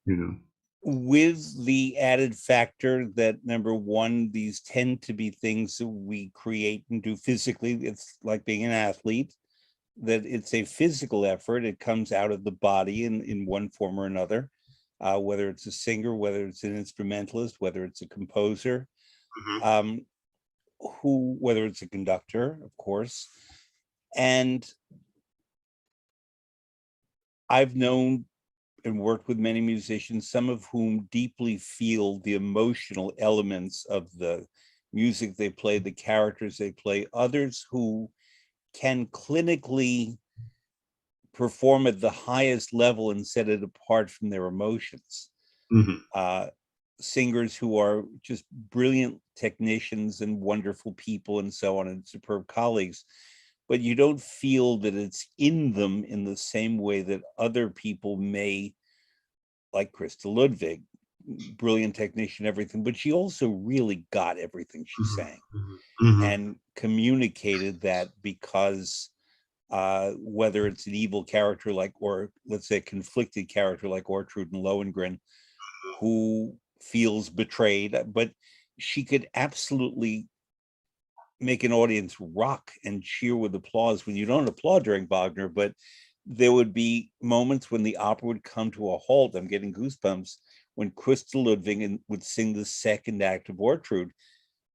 Speaker 2: you know.
Speaker 1: With the added factor that, number one, these tend to be things that we create and do physically. It's like being an athlete, that it's a physical effort. It comes out of the body in one form or another, whether it's a singer, whether it's an instrumentalist, whether it's a composer,
Speaker 2: Mhm.
Speaker 1: um, whether it's a conductor, of course. And I've known and worked with many musicians, some of whom deeply feel the emotional elements of the music they play, the characters they play, others who can clinically perform at the highest level and set it apart from their emotions.
Speaker 2: Mhm.
Speaker 1: Uh, Singers who are just brilliant technicians and wonderful people and so on, and superb colleagues, but you don't feel that it's in them in the same way that other people may, like Krista Ludwig, brilliant technician, everything, but she also really got everything she
Speaker 2: Mhm.
Speaker 1: sang
Speaker 2: Mhm. Mhm.
Speaker 1: and communicated that, because whether it's an evil character like, or let's say a conflicted character like Ortrud and Lohengrin, who feels betrayed, but she could absolutely make an audience rock and cheer with applause when you don't applaud during Wagner, but there would be moments when the opera would come to a halt. I'm getting goosebumps when Christa Ludwig would sing the second act of Ortrud.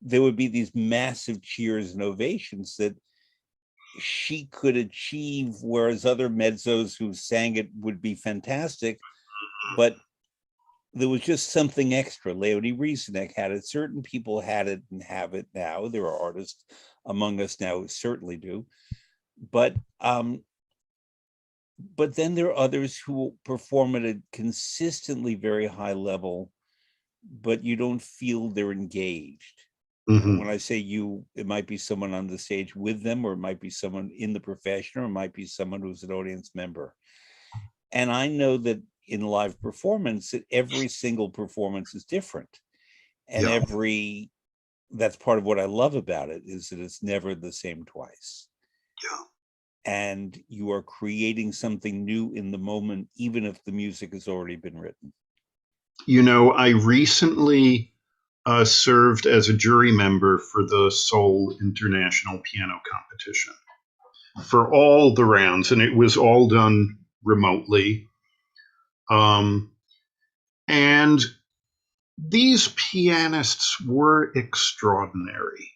Speaker 1: There would be these massive cheers and ovations that she could achieve, whereas other mezzos who sang it would be fantastic, but there was just something extra. Leonie Rieseneck had it. Certain people had it and have it now. There are artists among us now who certainly do. But but then there are others who perform at a consistently very high level, but you don't feel they're engaged. And when
Speaker 2: Mhm.
Speaker 1: I say you, it might be someone on the stage with them, or it might be someone in the profession, or it might be someone who's an audience member. And I know that in live performance, that every single performance is different. And
Speaker 2: Yeah.
Speaker 1: that's part of what I love about it, is that it's never the same twice.
Speaker 2: Yeah.
Speaker 1: And you are creating something new in the moment, even if the music has already been written.
Speaker 2: I recently served as a jury member for the Seoul International Piano Competition for all the rounds, and it was all done remotely. Um, and these pianists were extraordinary.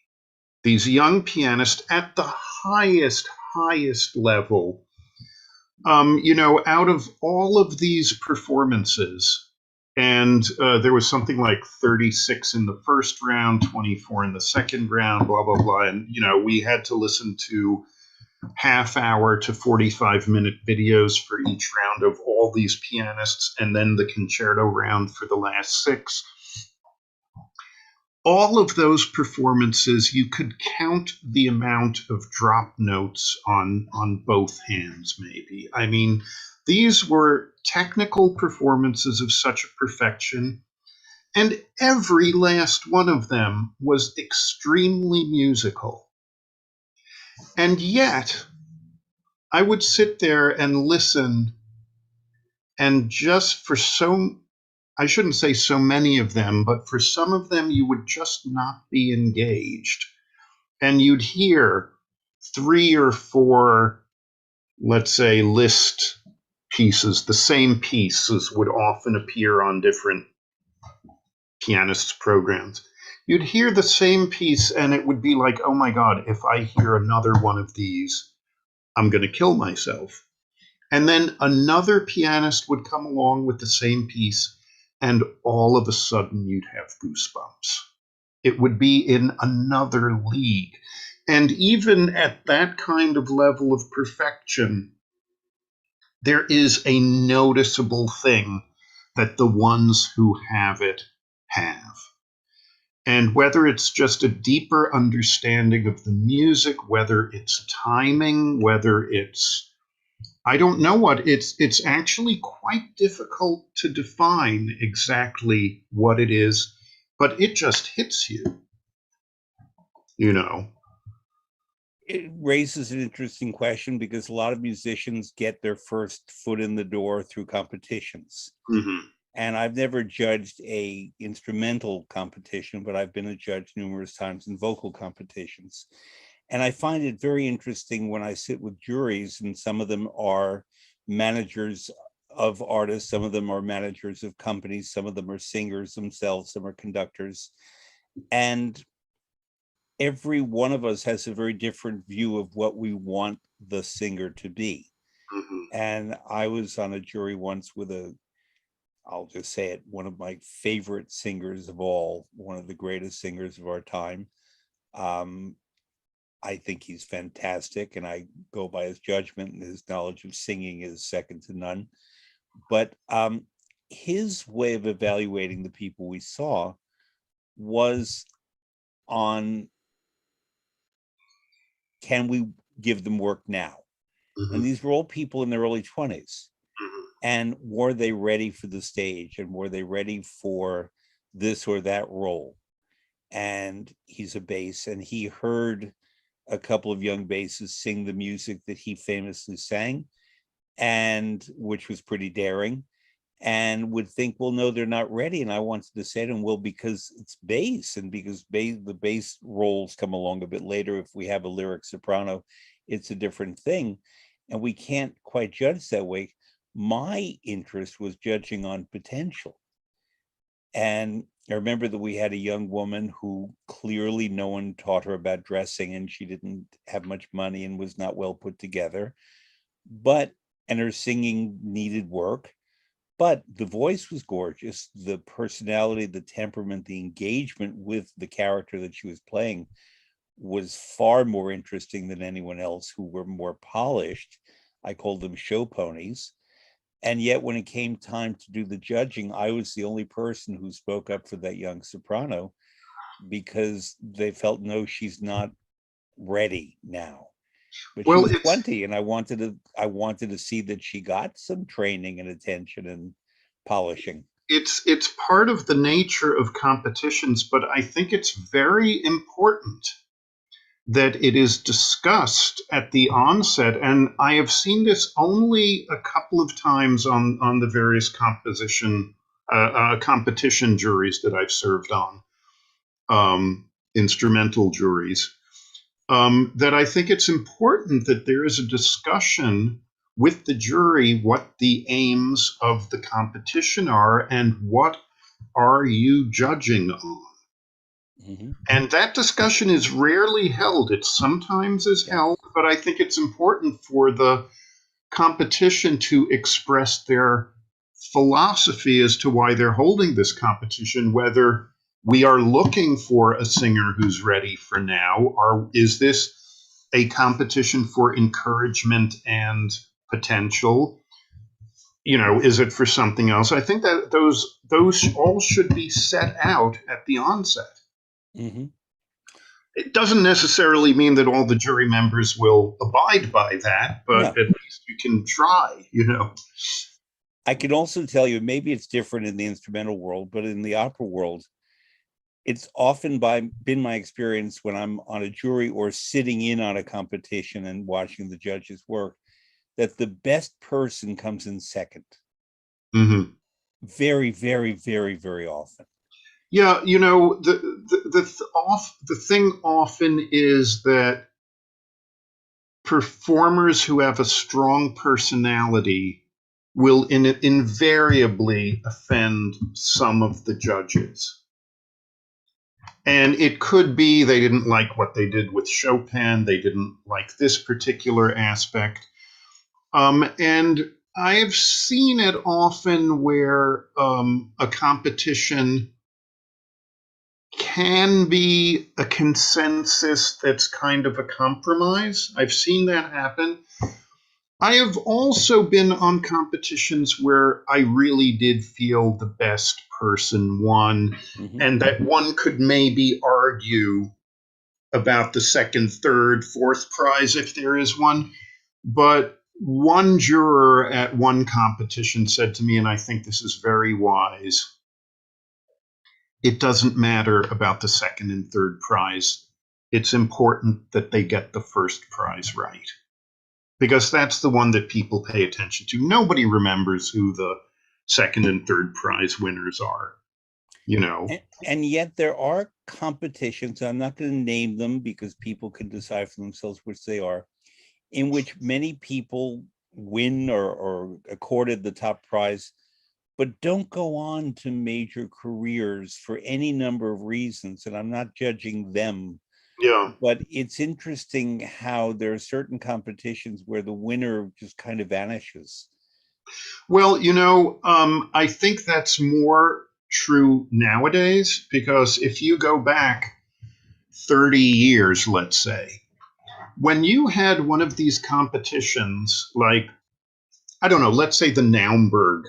Speaker 2: These young pianists at the highest level. Out of all of these performances, and there was something like 36 in the first round, 24 in the second round, blah, blah, blah. And, we had to listen to half-hour to 45-minute videos for each round of all these pianists, and then the concerto round for the last six. All of those performances, you could count the amount of drop notes on both hands, maybe. I mean, these were technical performances of such perfection, and every last one of them was extremely musical. And yet, I would sit there and listen, and just for I shouldn't say so many of them, but for some of them, you would just not be engaged. And you'd hear three or four, let's say, list pieces. The same pieces would often appear on different pianists' programs. You'd hear the same piece and it would be like, oh my God, if I hear another one of these, I'm going to kill myself. And then another pianist would come along with the same piece, and all of a sudden you'd have goosebumps. It would be in another league. And even at that kind of level of perfection, there is a noticeable thing that the ones who have it have. And whether it's just a deeper understanding of the music, whether it's timing, whether it's I don't know what it's actually quite difficult to define exactly what it is, but it just hits you, you know.
Speaker 1: It raises an interesting question because a lot of musicians get their first foot in the door through competitions.
Speaker 2: Mm-hmm.
Speaker 1: And I've never judged a instrumental competition, but I've been a judge numerous times in vocal competitions. And I find it very interesting when I sit with juries, and some of them are managers of artists, some of them are managers of companies, some of them are singers themselves, some are conductors. And every one of us has a very different view of what we want the singer to be.
Speaker 2: Mm-hmm.
Speaker 1: And I was on a jury once with I'll just say it, one of my favorite singers of all, one of the greatest singers of our time. Um, I think he's fantastic, and I go by his judgment, and his knowledge of singing is second to none. But his way of evaluating the people we saw was on, can we give them work now?
Speaker 2: Mm-hmm.
Speaker 1: And these were all people in their early 20s.
Speaker 2: Mm-hmm.
Speaker 1: And were they ready for the stage? And were they ready for this or that role? And he's a bass, and he heard a couple of young basses sing the music that he famously sang, and which was pretty daring, and would think, well, no, they're not ready. And I wanted to say to him, well, because it's bass, and because the bass roles come along a bit later. If we have a lyric soprano, it's a different thing, and we can't quite judge that way. My interest was judging on potential. And I remember that we had a young woman who clearly no one taught her about dressing, and she didn't have much money and was not well put together. But, and her singing needed work, but the voice was gorgeous. The personality, the temperament, the engagement with the character that she was playing was far more interesting than anyone else who were more polished. I called them show ponies. And yet, when it came time to do the judging, I was the only person who spoke up for that young soprano, because they felt, no, she's not ready now. But she
Speaker 2: Well,
Speaker 1: was 20, and I wanted to see that she got some training and attention and polishing.
Speaker 2: it's part of the nature of competitions, but I think it's very important that it is discussed at the onset. And I have seen this only a couple of times on the various competition juries that I've served on, instrumental juries. That I think it's important that there is a discussion with the jury what the aims of the competition are and what are you judging on.
Speaker 1: Mm-hmm.
Speaker 2: And that discussion is rarely held. It sometimes is
Speaker 1: Yeah.
Speaker 2: held, but I think it's important for the competition to express their philosophy as to why they're holding this competition, whether we are looking for a singer who's ready for now, or is this a competition for encouragement and potential? You know, is it for something else? I think that those all should be set out at the onset.
Speaker 1: Mm-hmm.
Speaker 2: It doesn't necessarily mean that all the jury members will abide by that, but
Speaker 1: No,
Speaker 2: at least you can try, you know.
Speaker 1: I can also tell you, maybe it's different in the instrumental world, but in the opera world, it's often been my experience when I'm on a jury or sitting in on a competition and watching the judges work, that the best person comes in second.
Speaker 2: Mm-hmm.
Speaker 1: Very, very, very, very often.
Speaker 2: Yeah, you know, the thing often is that performers who have a strong personality will invariably offend some of the judges. And it could be they didn't like what they did with Chopin, they didn't like this particular aspect. And I've seen it often where a competition can be a consensus that's kind of a compromise. I've seen that happen. I have also been on competitions where I really did feel the best person won,
Speaker 1: Hmm.
Speaker 2: and that one could maybe argue about the second, third, fourth prize if there is one. But one juror at one competition said to me, and I think this is very wise, it doesn't matter about the second and third prize. It's important that they get the first prize right, because that's the one that people pay attention to. Nobody remembers who the second and third prize winners are, you know.
Speaker 1: And yet there are competitions, I'm not going to name them because people can decide for themselves which they are, in which many people win or accorded the top prize, but don't go on to major careers for any number of reasons. And I'm not judging them,
Speaker 2: Yeah.
Speaker 1: but it's interesting how there are certain competitions where the winner just kind of vanishes.
Speaker 2: Well, I think that's more true nowadays because if you go back 30 years, let's say, when you had one of these competitions, like, I don't know, let's say the Naumburg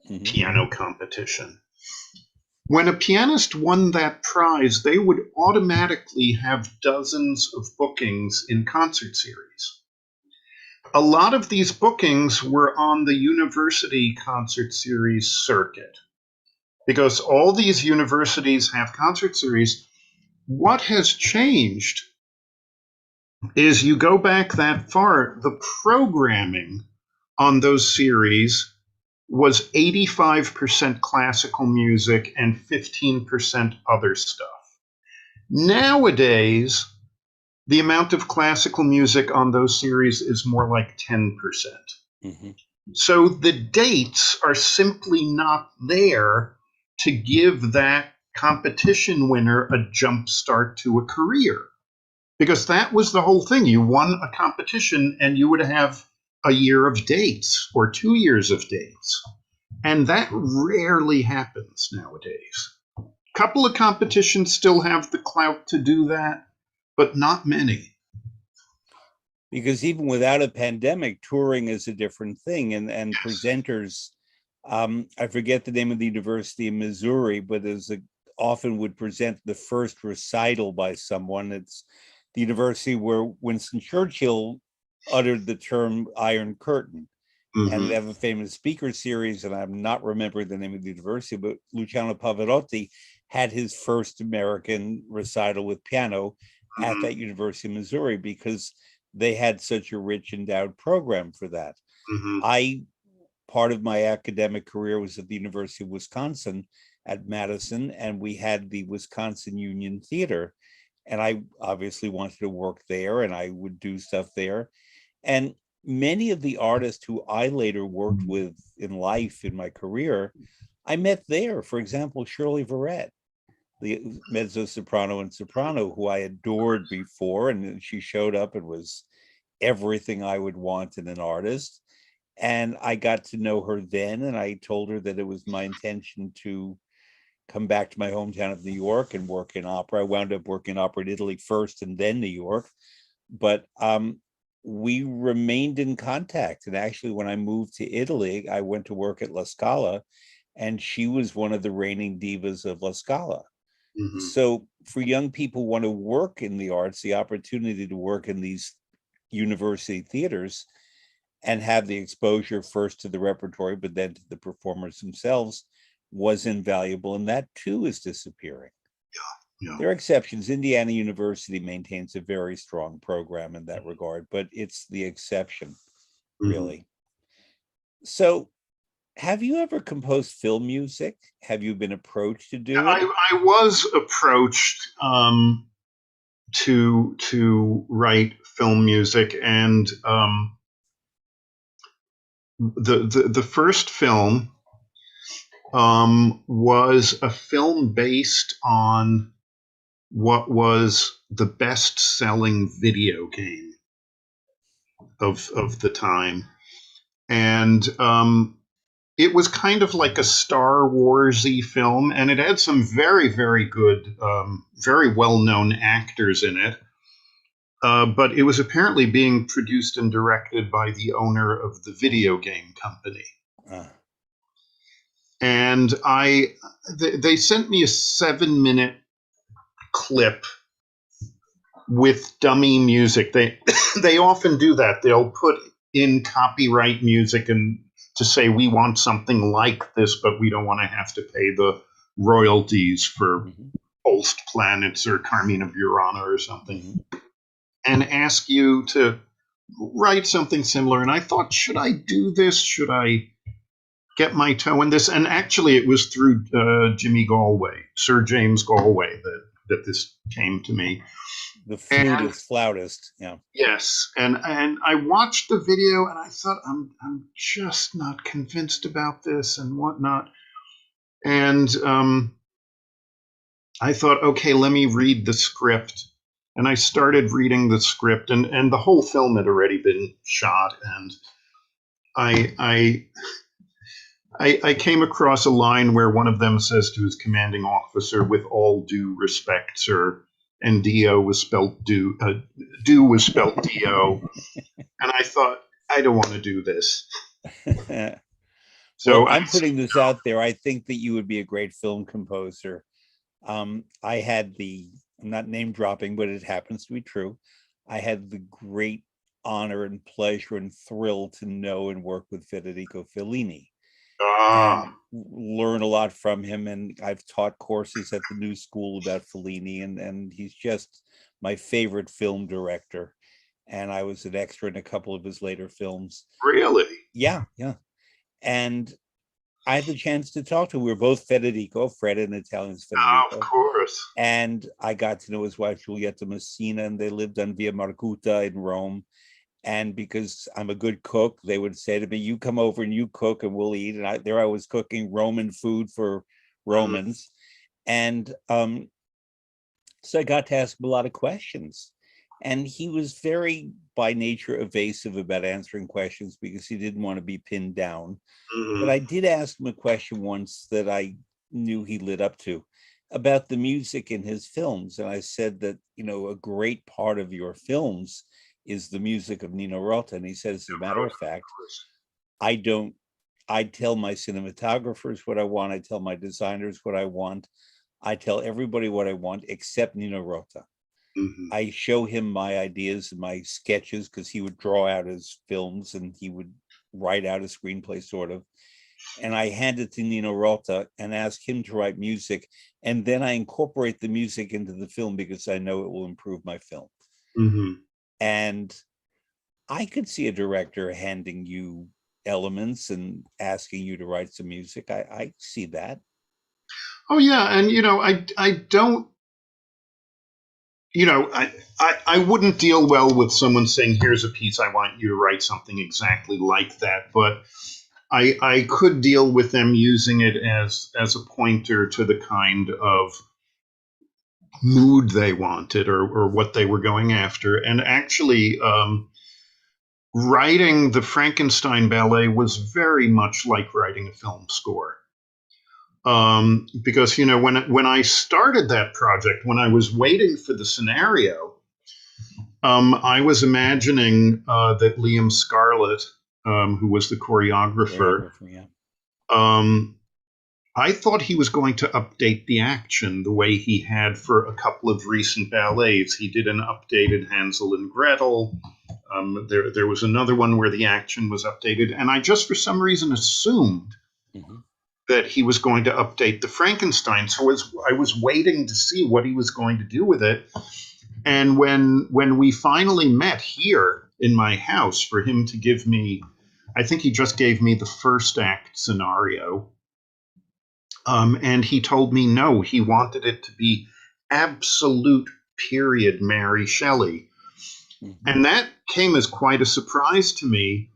Speaker 1: Hmm.
Speaker 2: piano competition, when a pianist won that prize, they would automatically have dozens of bookings in concert series. A lot of these bookings were on the university concert series circuit because all these universities have concert series. What has changed is you go back that far, the programming on those series was 85% classical music and 15% other stuff. Nowadays, the amount of classical music on those series is more like 10%.
Speaker 1: Hmm.
Speaker 2: So the dates are simply not there to give that competition winner a jump start to a career. Because that was the whole thing. You won a competition and you would have a year of dates or 2 years of dates. And that rarely happens nowadays. A couple of competitions still have the clout to do that, but not many.
Speaker 1: Because even without a pandemic, touring is a different thing, and
Speaker 2: Yes.
Speaker 1: presenters, I forget the name of the university in Missouri, but is often would present the first recital by someone. It's the university where Winston Churchill uttered the term Iron Curtain, and they
Speaker 2: Mm-hmm.
Speaker 1: have a famous speaker series, and I'm not remembering the name of the university, but Luciano Pavarotti had his first American recital with piano at
Speaker 2: Mm-hmm.
Speaker 1: that University of Missouri because they had such a rich endowed program for that.
Speaker 2: Mm-hmm.
Speaker 1: I Part of my academic career was at the University of Wisconsin at Madison, and we had the Wisconsin Union Theater. And I obviously wanted to work there, and I would do stuff there. And many of the artists who I later worked with in life, in my career, I met there. For example, Shirley Verrett, the mezzo soprano and soprano, who I adored before. And she showed up and was everything I would want in an artist. And I got to know her then, and I told her that it was my intention to come back to my hometown of New York and work in opera. I wound up working in opera in Italy first and then New York. But we remained in contact. And actually, when I moved to Italy, I went to work at La Scala, and she was one of the reigning divas of La Scala.
Speaker 2: Mm-hmm.
Speaker 1: So for young people who want to work in the arts, the opportunity to work in these university theaters and have the exposure first to the repertory, but then to the performers themselves was invaluable. And that too is disappearing.
Speaker 2: Yeah.
Speaker 1: There are exceptions. Indiana University maintains a very strong program in that regard, but it's the exception,
Speaker 2: Mm-hmm.
Speaker 1: really. So, have you ever composed film music? Have you been approached to do it?
Speaker 2: I was approached to write film music, and the first film was a film based on what was the best-selling video game of the time, and it was kind of like a Star Warsy film, and it had some very, very good, very well-known actors in it. But it was apparently being produced and directed by the owner of the video game company.
Speaker 1: Uh,
Speaker 2: And they sent me a 7-minute clip with dummy music. They they often do that. They'll put in copyright music and to say we want something like this, but we don't want to have to pay the royalties for
Speaker 1: mhm,
Speaker 2: Host Planets or Carmina Burana or something,
Speaker 1: mhm.
Speaker 2: and ask you to write something similar. And I thought, should I do this? Should I get my toe in this? And actually, it was through Sir James Galway, that this came to me.
Speaker 1: The
Speaker 2: And
Speaker 1: flautist. Yeah.
Speaker 2: yes, and I watched the video and I thought, I'm just not convinced about this and whatnot. And I thought, okay, let me read the script. And I started reading the script, and the whole film had already been shot. And I, I, I came across a line where one of them says to his commanding officer, "With all due respect, sir," and "do" was spelled "do," "do" was spelled "do," and I thought, I don't want to do this.
Speaker 1: Well,
Speaker 2: So I
Speaker 1: I'm
Speaker 2: said,
Speaker 1: putting this out there. I think that you would be a great film composer. I had I'm not name dropping, but it happens to be true. I had the great honor and pleasure and thrill to know and work with Federico Fellini and
Speaker 2: ah,
Speaker 1: learn a lot from him. And I've taught courses at the New School about Fellini, and he's just my favorite film director. And I was an extra in a couple of his later films.
Speaker 2: really?
Speaker 1: Yeah, yeah. And I had the chance to talk to him. We were both Federico, Fred in Italian is
Speaker 2: Of
Speaker 1: Federico.
Speaker 2: course.
Speaker 1: And I got to know his wife, Giulietta Messina, and they lived on Via Margutta in Rome. And because I'm a good cook, they would say to me, "You come over and you cook and we'll eat." And there I was cooking Roman food for
Speaker 2: Mm,
Speaker 1: Romans. And so I got to ask him a lot of questions. And he was very, by nature, evasive about answering questions because he didn't want to be pinned down. But I
Speaker 2: mm,
Speaker 1: did ask him a question once that I knew he lit up to about the music in his films. And I said that, a great part of your films is the music of Nino Rota. And he said, as a matter of
Speaker 2: of
Speaker 1: fact,
Speaker 2: course.
Speaker 1: I don't, I tell my cinematographers what I want. I tell my designers what I want. I tell everybody what I want except Nino Rota.
Speaker 2: Mhm,
Speaker 1: I show him my ideas and my sketches because he would draw out his films and he would write out a screenplay, sort of. And I hand it to Nino Rota and ask him to write music. And then I incorporate the music into the film because I know it will improve my film.
Speaker 2: mhm.
Speaker 1: And I could see a director handing you elements and asking you to write some music. I see that.
Speaker 2: Oh yeah, and I don't, I wouldn't deal well with someone saying, "Here's a piece, I want you to write something exactly like that." But I could deal with them using it as a pointer to the kind of mood they wanted, or what they were going after. And actually, writing the Frankenstein ballet was very much like writing a film score. Because when I started that project, when I was waiting for the scenario, I was imagining that Liam Scarlett, who was the choreographer,
Speaker 1: Choreographer, yeah.
Speaker 2: um, I thought he was going to update the action the way he had for a couple of recent ballets. He did an updated Hansel and Gretel. There was another one where the action was updated, and I just for some reason assumed
Speaker 1: Mhm.
Speaker 2: that he was going to update the Frankenstein. So as I was waiting to see what he was going to do with it, and when we finally met here in my house for him to give me, I think he just gave me the first act scenario, and he told me no, he wanted it to be absolute period Mary Shelley,
Speaker 1: Mhm.
Speaker 2: and that came as quite a surprise to me.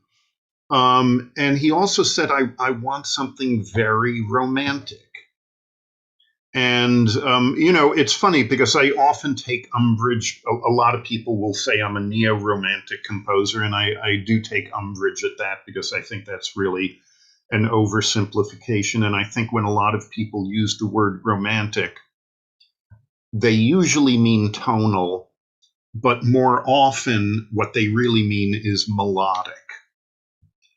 Speaker 2: And he also said, I want something very romantic. And, it's funny because I often take umbrage. A lot of people will say I'm a neo romantic composer, and I do take umbrage at that because I think that's really an oversimplification. And I think when a lot of people use the word romantic, they usually mean tonal, but more often what they really mean is melodic.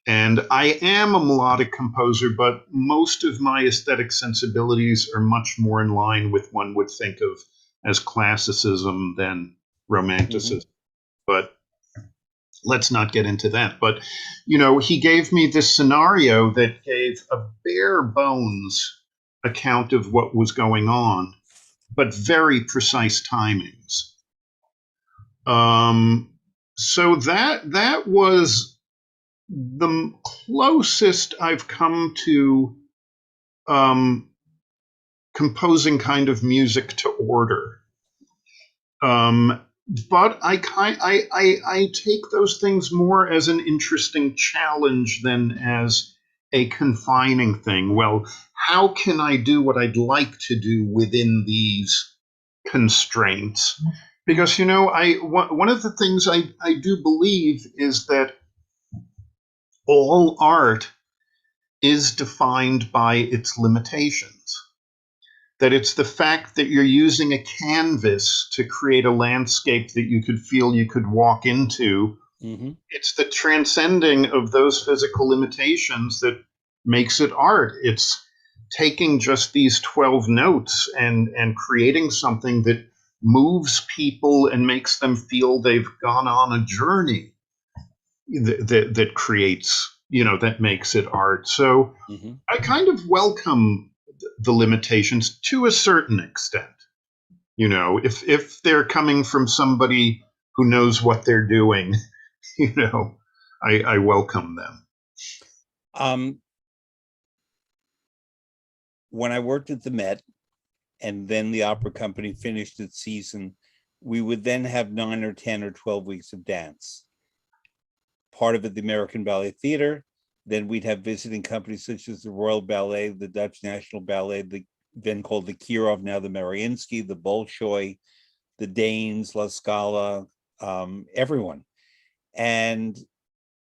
Speaker 2: And I am a melodic composer, but most of my aesthetic sensibilities are much more in line with one would think of as classicism than
Speaker 1: Mhm.
Speaker 2: romanticism. But let's not get into that. But, he gave me this scenario that gave a bare bones account of what was going on, but very precise timings. Um, so that was the closest I've come to um, composing kind of music to order. Um, but I take those things more as an interesting challenge than as a confining thing. Well, how can I do what I'd like to do within these constraints? Because one of the things I do believe is that all art is defined by its limitations. That it's the fact that you're using a canvas to create a landscape that you could feel you could walk into.
Speaker 1: Mhm.
Speaker 2: It's the transcending of those physical limitations that makes it art. It's taking just these 12 notes and creating something that moves people and makes them feel they've gone on a journey that creates, that makes it art. So
Speaker 1: Mhm.
Speaker 2: I kind of welcome the limitations to a certain extent. If they're coming from somebody who knows what they're doing, you know, I welcome them.
Speaker 1: Um, when I worked at the Met and then the opera company finished its season, we would then have 9 or 10 or 12 weeks of dance. Part of it, the American Ballet Theater. Then we'd have visiting companies such as the Royal Ballet, the Dutch National Ballet, the then called the Kirov, now the Mariinsky, the Bolshoi, the Danes, La Scala, everyone. And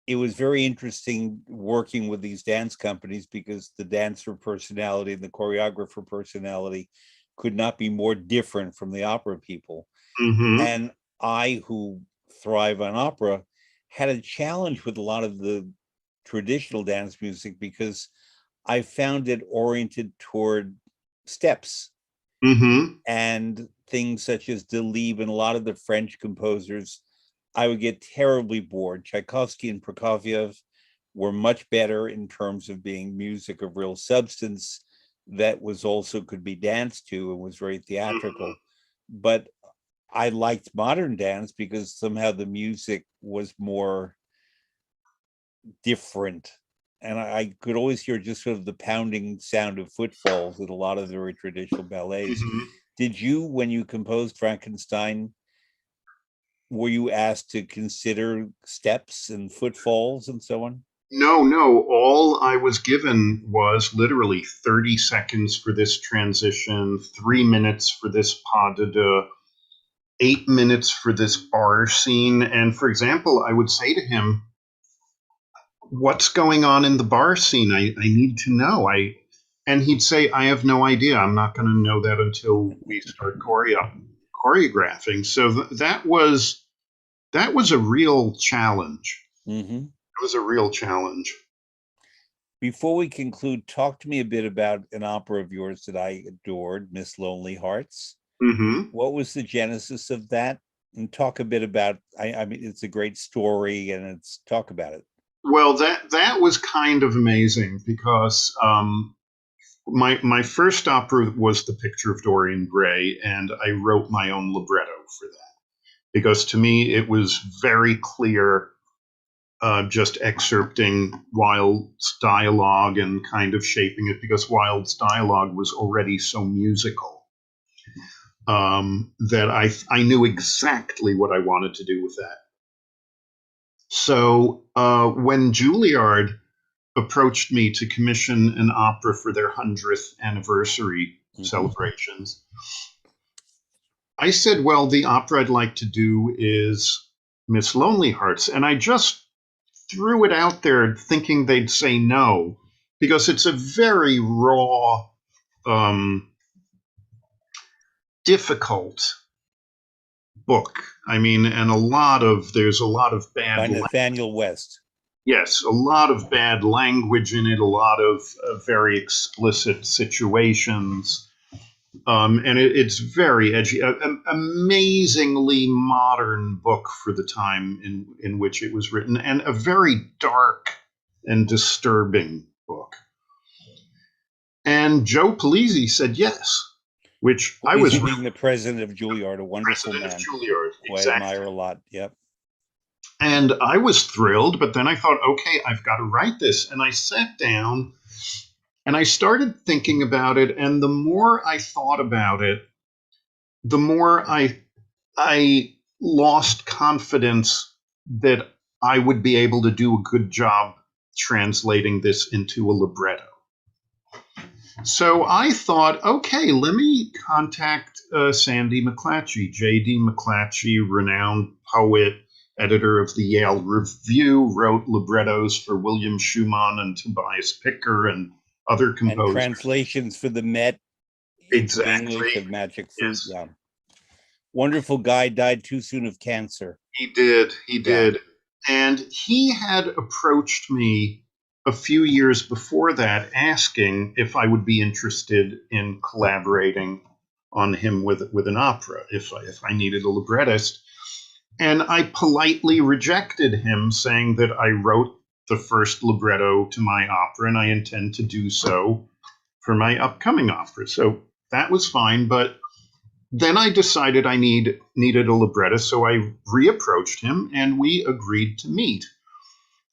Speaker 1: it was very interesting working with these dance companies because the dancer personality and the choreographer personality could not be more different from the opera people.
Speaker 2: Mm-hmm.
Speaker 1: And I, who thrive on opera, had a challenge with a lot of the traditional dance music because I found it oriented toward steps
Speaker 2: Mm-hmm.
Speaker 1: and things such as Delibes and a lot of the French composers. I would get terribly bored. Tchaikovsky and Prokofiev were much better in terms of being music of real substance that was also could be danced to and was very theatrical. But I liked modern dance because somehow the music was more different. And I could always hear just sort of the pounding sound of footfalls in a lot of the very traditional ballets.
Speaker 2: Mm-hmm.
Speaker 1: Did you, when you composed Frankenstein, were you asked to consider steps and footfalls and so on?
Speaker 2: No, no. All I was given was literally 30 seconds for this transition, 3 minutes for this pas de deux, 8 minutes for this bar scene. And for example, I would say to him, what's going on in the bar scene? I need to know. And he'd say, I have no idea. I'm not going to know that until we start choreographing. So that was a real challenge.
Speaker 1: Mm-hmm.
Speaker 2: It was a real challenge.
Speaker 1: Before we conclude, talk to me a bit about an opera of yours that I adored, Miss Lonely Hearts.
Speaker 2: Hmm.
Speaker 1: What was the genesis of that? And talk a bit about, I mean, it's a great story and it's talk about it.
Speaker 2: Well, that was kind of amazing because my first opera was The Picture of Dorian Gray, and I wrote my own libretto for that because to me it was very clear, just excerpting Wilde's dialogue and kind of shaping it because Wilde's dialogue was already so musical, that I knew exactly what I wanted to do with that. So when Juilliard approached me to commission an opera for their 100th anniversary, celebrations. I said, well, the opera I'd like to do is Miss Lonely Hearts. And I just threw it out there thinking they'd say no, because it's a very raw, difficult book. I mean, and there's a lot of
Speaker 1: By Nathaniel West.
Speaker 2: yes, a lot of bad language in it, a lot of very explicit situations. And it's very edgy, an amazingly modern book for the time in which it was written, and a very dark and disturbing book. And Joe Polizzi said yes, which I was
Speaker 1: being the president of Juilliard, a wonderful man.
Speaker 2: Juilliard,
Speaker 1: who I admire a lot. Yep.
Speaker 2: And I was thrilled, but then I thought, okay, I've got to write this. And I sat down and I started thinking about it. And the more I thought about it, the more I lost confidence that I would be able to do a good job translating this into a libretto. So I thought, okay, let me contact Sandy McClatchy, J.D. McClatchy, renowned poet, editor of the Yale Review, wrote librettos for William Schumann and Tobias Picker and other composers.
Speaker 1: And translations for the Met into English of Magic Fruit. Yes. Yeah. Wonderful guy, died too soon of cancer.
Speaker 2: He did. And he had approached me a few years before that, asking if I would be interested in collaborating on him with an opera, if I needed a librettist. And I politely rejected him, saying that I wrote the first libretto to my opera, and I intend to do so for my upcoming opera. So that was fine, but then I decided I needed a librettist, so I reapproached him, and we agreed to meet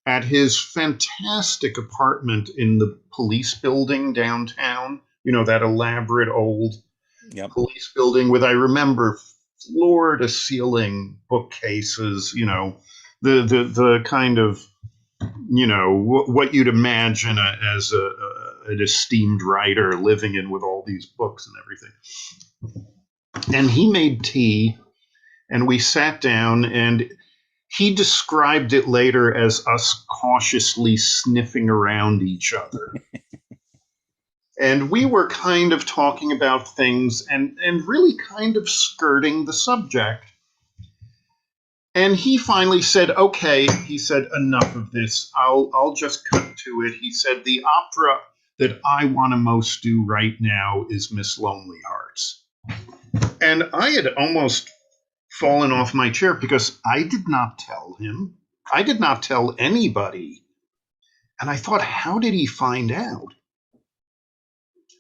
Speaker 2: at his fantastic apartment in the police building downtown, that elaborate old police building with, I remember, floor to ceiling bookcases, the kind of, what you'd imagine as an esteemed writer living in, with all these books and everything. And he made tea, and we sat down, and he described it later as us cautiously sniffing around each other. And we were kind of talking about things and really kind of skirting the subject. And he finally said, okay, he said, enough of this. I'll just cut to it. He said, the opera that I want to most do right now is Miss Lonely Hearts. And I had almost fallen off my chair because I did not tell him. I did not tell anybody. And I thought, how did he find out?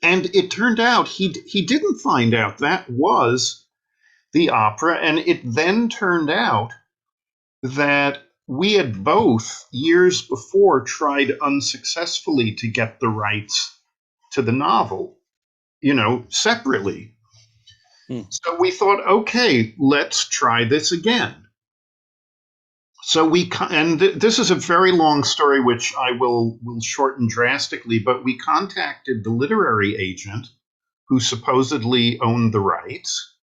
Speaker 2: And it turned out he didn't find out. That was the opera. And it then turned out that we had both, years before, tried unsuccessfully to get the rights to the novel, separately. So we thought, okay, let's try this again. So and this is a very long story, which I will shorten drastically, but we contacted the literary agent who supposedly owned the rights,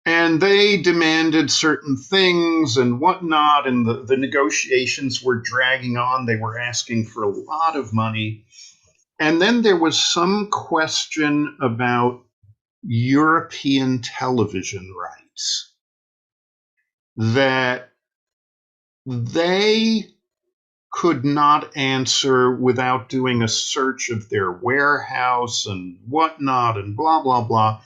Speaker 2: and they demanded certain things and whatnot, and the negotiations were dragging on. They were asking for a lot of money. And then there was some question about European television rights that they could not answer without doing a search of their warehouse and whatnot and blah, blah, blah.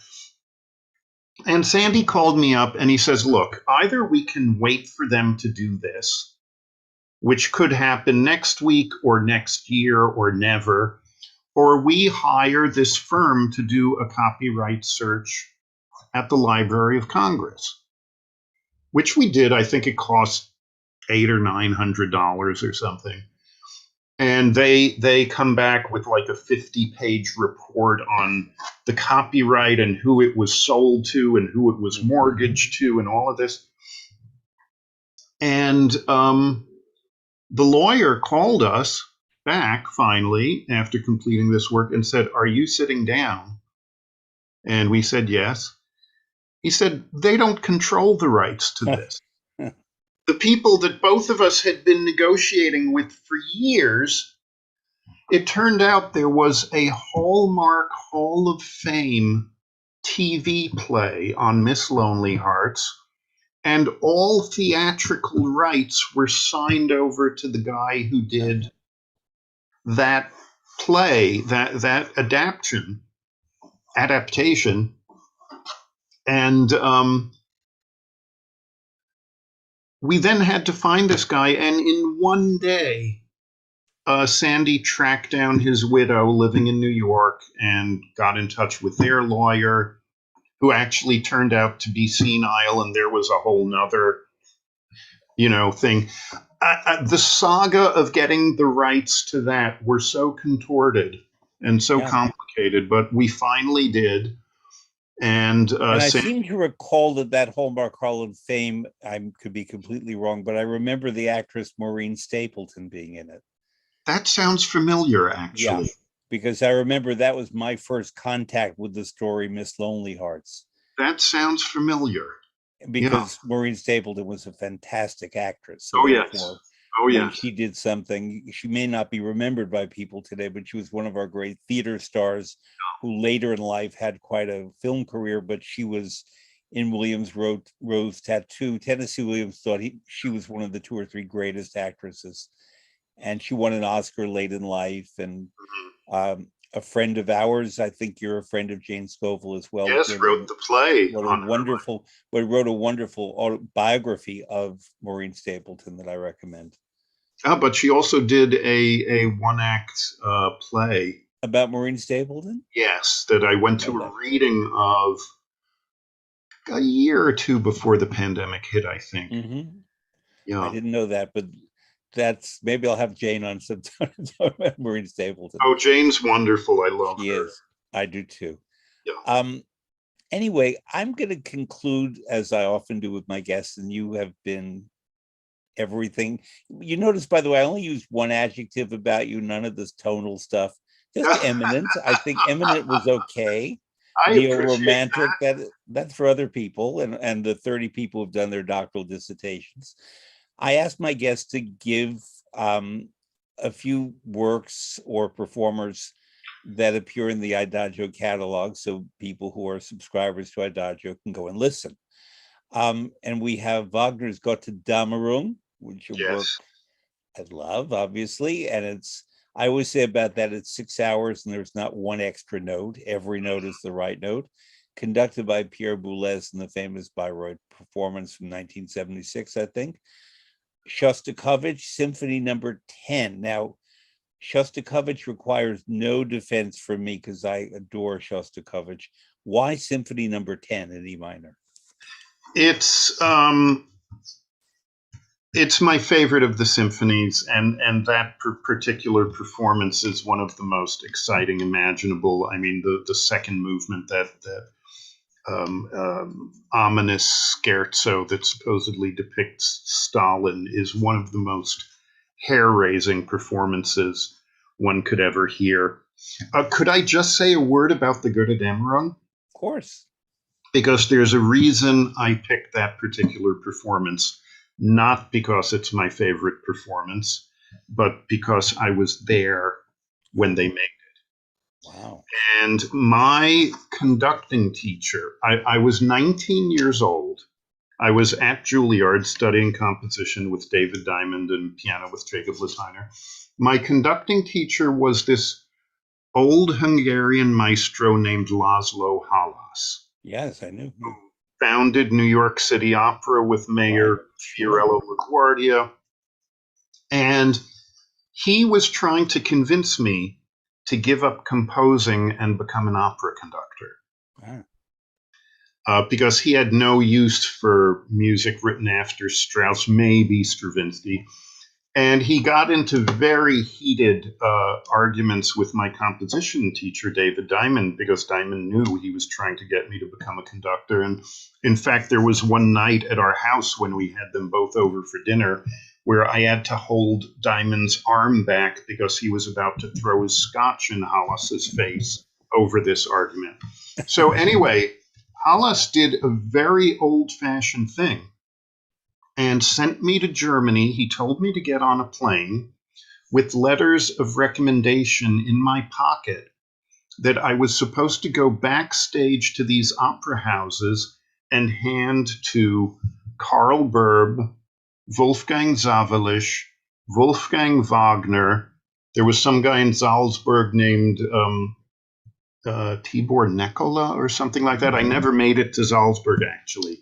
Speaker 2: And Sandy called me up and he says, look, either we can wait for them to do this, which could happen next week or next year or never, or we hire this firm to do a copyright search at the Library of Congress, which we did. I think it cost $800 or $900 or something. And they come back with like a 50-page report on the copyright and who it was sold to and who it was mortgaged to and all of this. And the lawyer called us back finally after completing this work and said, "Are you sitting down?" And we said yes. He said, "They don't control the rights to this. The people that both of us had been negotiating with for years, it turned out there was a Hallmark Hall of Fame TV play on Miss Lonely Hearts, and all theatrical rights were signed over to the guy who did that play, that adaptation, and we then had to find this guy, and in one day, Sandy tracked down his widow living in New York and got in touch with their lawyer, who actually turned out to be senile, and there was a whole nother, thing. The saga of getting the rights to that were so contorted and so complicated, but we finally did. And
Speaker 1: I seem to recall that Hallmark Hall of Fame, I could be completely wrong, but I remember the actress Maureen Stapleton being in it.
Speaker 2: That sounds familiar, actually.
Speaker 1: Yeah, because I remember that was my first contact with the story Miss Lonely Hearts.
Speaker 2: That sounds familiar.
Speaker 1: Because Maureen Stapleton was a fantastic actress.
Speaker 2: So yes.
Speaker 1: When she did something, she may not be remembered by people today, but she was one of our great theater stars who later in life had quite a film career, but she was in Williams Rose Tattoo. Tennessee Williams thought she was one of the 2 or 3 greatest actresses. And she won an Oscar late in life. And a friend of ours, I think you're a friend of Jane Scoville as well.
Speaker 2: Yes, wrote the play.
Speaker 1: Wrote a wonderful autobiography of Maureen Stapleton that I recommend.
Speaker 2: But she also did a one-act play
Speaker 1: about Maureen Stapleton.
Speaker 2: Yes, that I went to a reading of a year or 2 before the pandemic hit, I think.
Speaker 1: Mm-hmm. Yeah, I didn't know that, but maybe I'll have Jane on sometime to talk about Maureen Stapleton.
Speaker 2: Oh, Jane's wonderful. I love her.
Speaker 1: She is. I do too.
Speaker 2: Yeah.
Speaker 1: Anyway, I'm going to conclude, as I often do with my guests, and you have been everything. You notice, by the way, I only used one adjective about you, none of this tonal stuff. Just eminent. I think eminent was okay. Neo-romantic, that's for other people, and the 30 people who've done their doctoral dissertations. I asked my guests to give a few works or performers that appear in the IDAGIO catalog, so people who are subscribers to IDAGIO can go and listen. And we have Wagner's Gotterdammerung, which is a work I love, obviously, and I always say about that, it's 6 hours and there's not one extra note. Every note is the right note. Conducted by Pierre Boulez in the famous Bayreuth performance from 1976, I think. Shostakovich, Symphony Number 10. Now, Shostakovich requires no defense from me because I adore Shostakovich. Why Symphony Number 10 in E minor?
Speaker 2: It's my favorite of the symphonies, and that particular performance is one of the most exciting imaginable. I mean, the second movement, that ominous scherzo that supposedly depicts Stalin, is one of the most hair-raising performances one could ever hear. Could I just say a word about the Götterdämmerung?
Speaker 1: Of course.
Speaker 2: Because there's a reason I picked that particular performance. Not because it's my favorite performance, but because I was there when they made it.
Speaker 1: Wow.
Speaker 2: And my conducting teacher, I was 19 years old. I was at Juilliard studying composition with David Diamond and piano with Jacob Lateiner. My conducting teacher was this old Hungarian maestro named Laszlo Halas.
Speaker 1: Yes, I knew.
Speaker 2: Founded New York City Opera with Mayor Fiorello LaGuardia. And he was trying to convince me to give up composing and become an opera conductor. Because he had no use for music written after Strauss, maybe Stravinsky. And he got into very heated arguments with my composition teacher, David Diamond, because Diamond knew he was trying to get me to become a conductor. And in fact, there was one night at our house when we had them both over for dinner where I had to hold Diamond's arm back because he was about to throw his scotch in Hollis's face over this argument. So anyway, Hollis did a very old-fashioned thing and sent me to Germany. He told me to get on a plane with letters of recommendation in my pocket that I was supposed to go backstage to these opera houses and hand to Karl Berb, Wolfgang Sawallisch, Wolfgang Wagner. There was some guy in Salzburg named Tibor Nekola or something like that. I never made it to Salzburg, actually.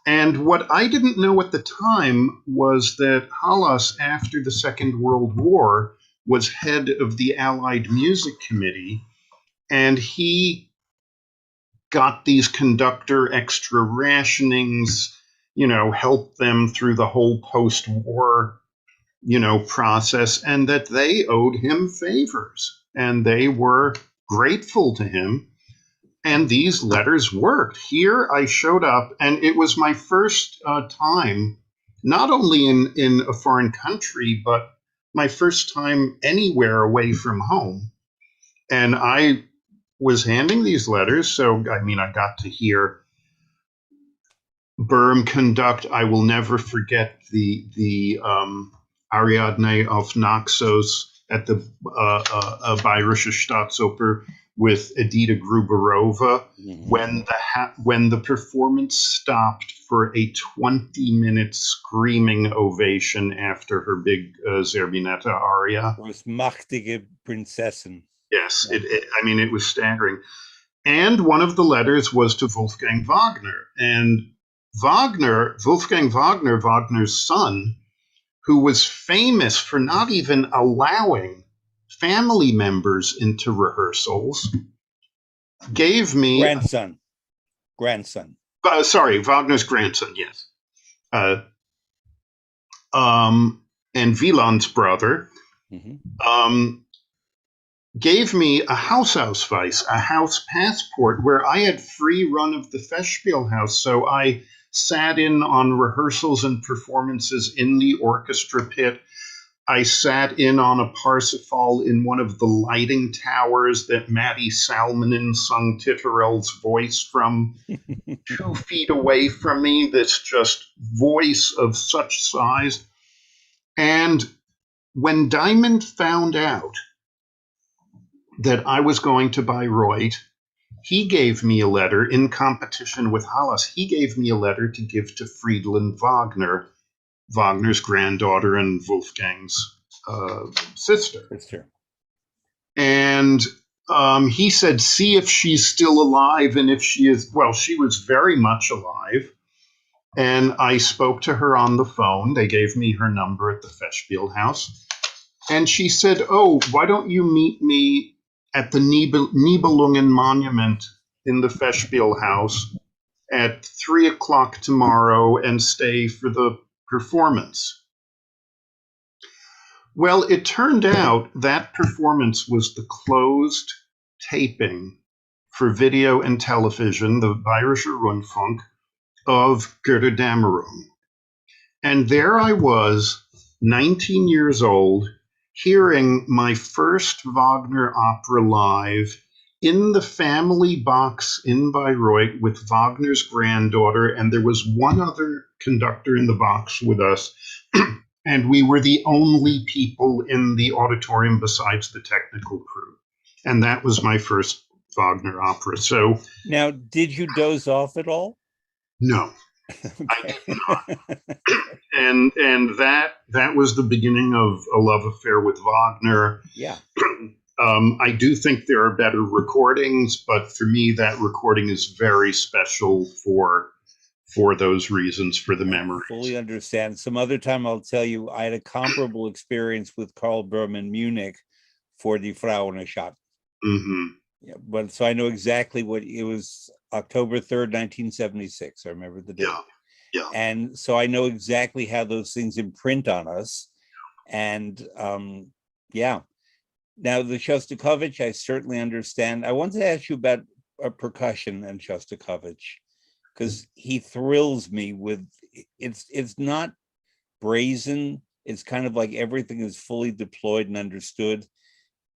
Speaker 2: And what I didn't know at the time was that Hollis, after the Second World War, was head of the Allied Music Committee, and he got these conductor extra rationings, helped them through the whole post-war, process, and that they owed him favors, and they were grateful to him. And these letters worked. Here I showed up, and it was my first time, not only in a foreign country, but my first time anywhere away from home. And I was handing these letters. So, I got to hear Böhm conduct I Will Never Forget the Ariadne auf Naxos at the Bayerische Staatsoper with Edita Gruberova, when the performance stopped for a 20-minute screaming ovation after her big Zerbinetta aria.
Speaker 1: Was machtige Prinzessin.
Speaker 2: Yes, it was staggering. And one of the letters was to Wolfgang Wagner. And Wolfgang Wagner, Wagner's son, who was famous for not even allowing family members into rehearsals, gave me
Speaker 1: grandson.
Speaker 2: Sorry, Wagner's grandson, yes. And Wieland's brother, gave me a Hausausweis, a house passport, where I had free run of the Festspielhaus. So I sat in on rehearsals and performances in the orchestra pit. I sat in on a Parsifal in one of the lighting towers that Matty Salmonen sung Titterell's voice from 2 feet away from me, this just voice of such size. And when Diamond found out that I was going to Bayreuth, he gave me a letter in competition with Hollis. He gave me a letter to give to Friedlin Wagner, Wagner's granddaughter and Wolfgang's sister. And he said, see if she's still alive. And if she is, well, she was very much alive. And I spoke to her on the phone. They gave me her number at the Festspielhaus. And she said, oh, why don't you meet me at the Nibelungen Monument in the Festspielhaus at 3:00 tomorrow and stay for the performance. Well, it turned out that performance was the closed taping for video and television, the Bayerischer Rundfunk, of Götterdämmerung. And there I was, 19 years old, hearing my first Wagner opera live in the family box in Bayreuth with Wagner's granddaughter, and there was one other conductor in the box with us, and we were the only people in the auditorium besides the technical crew. And that was my first Wagner opera. So
Speaker 1: now, did you doze off at all?
Speaker 2: No, I did not. And that was the beginning of a love affair with Wagner.
Speaker 1: Yeah.
Speaker 2: I do think there are better recordings, but for me, that recording is very special for those reasons, for the memories.
Speaker 1: I fully understand. Some other time I'll tell you, I had a comparable experience with Karl Böhm in Munich for Die Frauenschatten.
Speaker 2: Mm-hmm.
Speaker 1: Yeah, but so I know exactly what it was. October 3rd, 1976. I remember the date.
Speaker 2: Yeah.
Speaker 1: And so I know exactly how those things imprint on us. And yeah. Now the Shostakovich, I certainly understand. I wanted to ask you about percussion and Shostakovich, because he thrills me with it's not brazen. It's kind of like everything is fully deployed and understood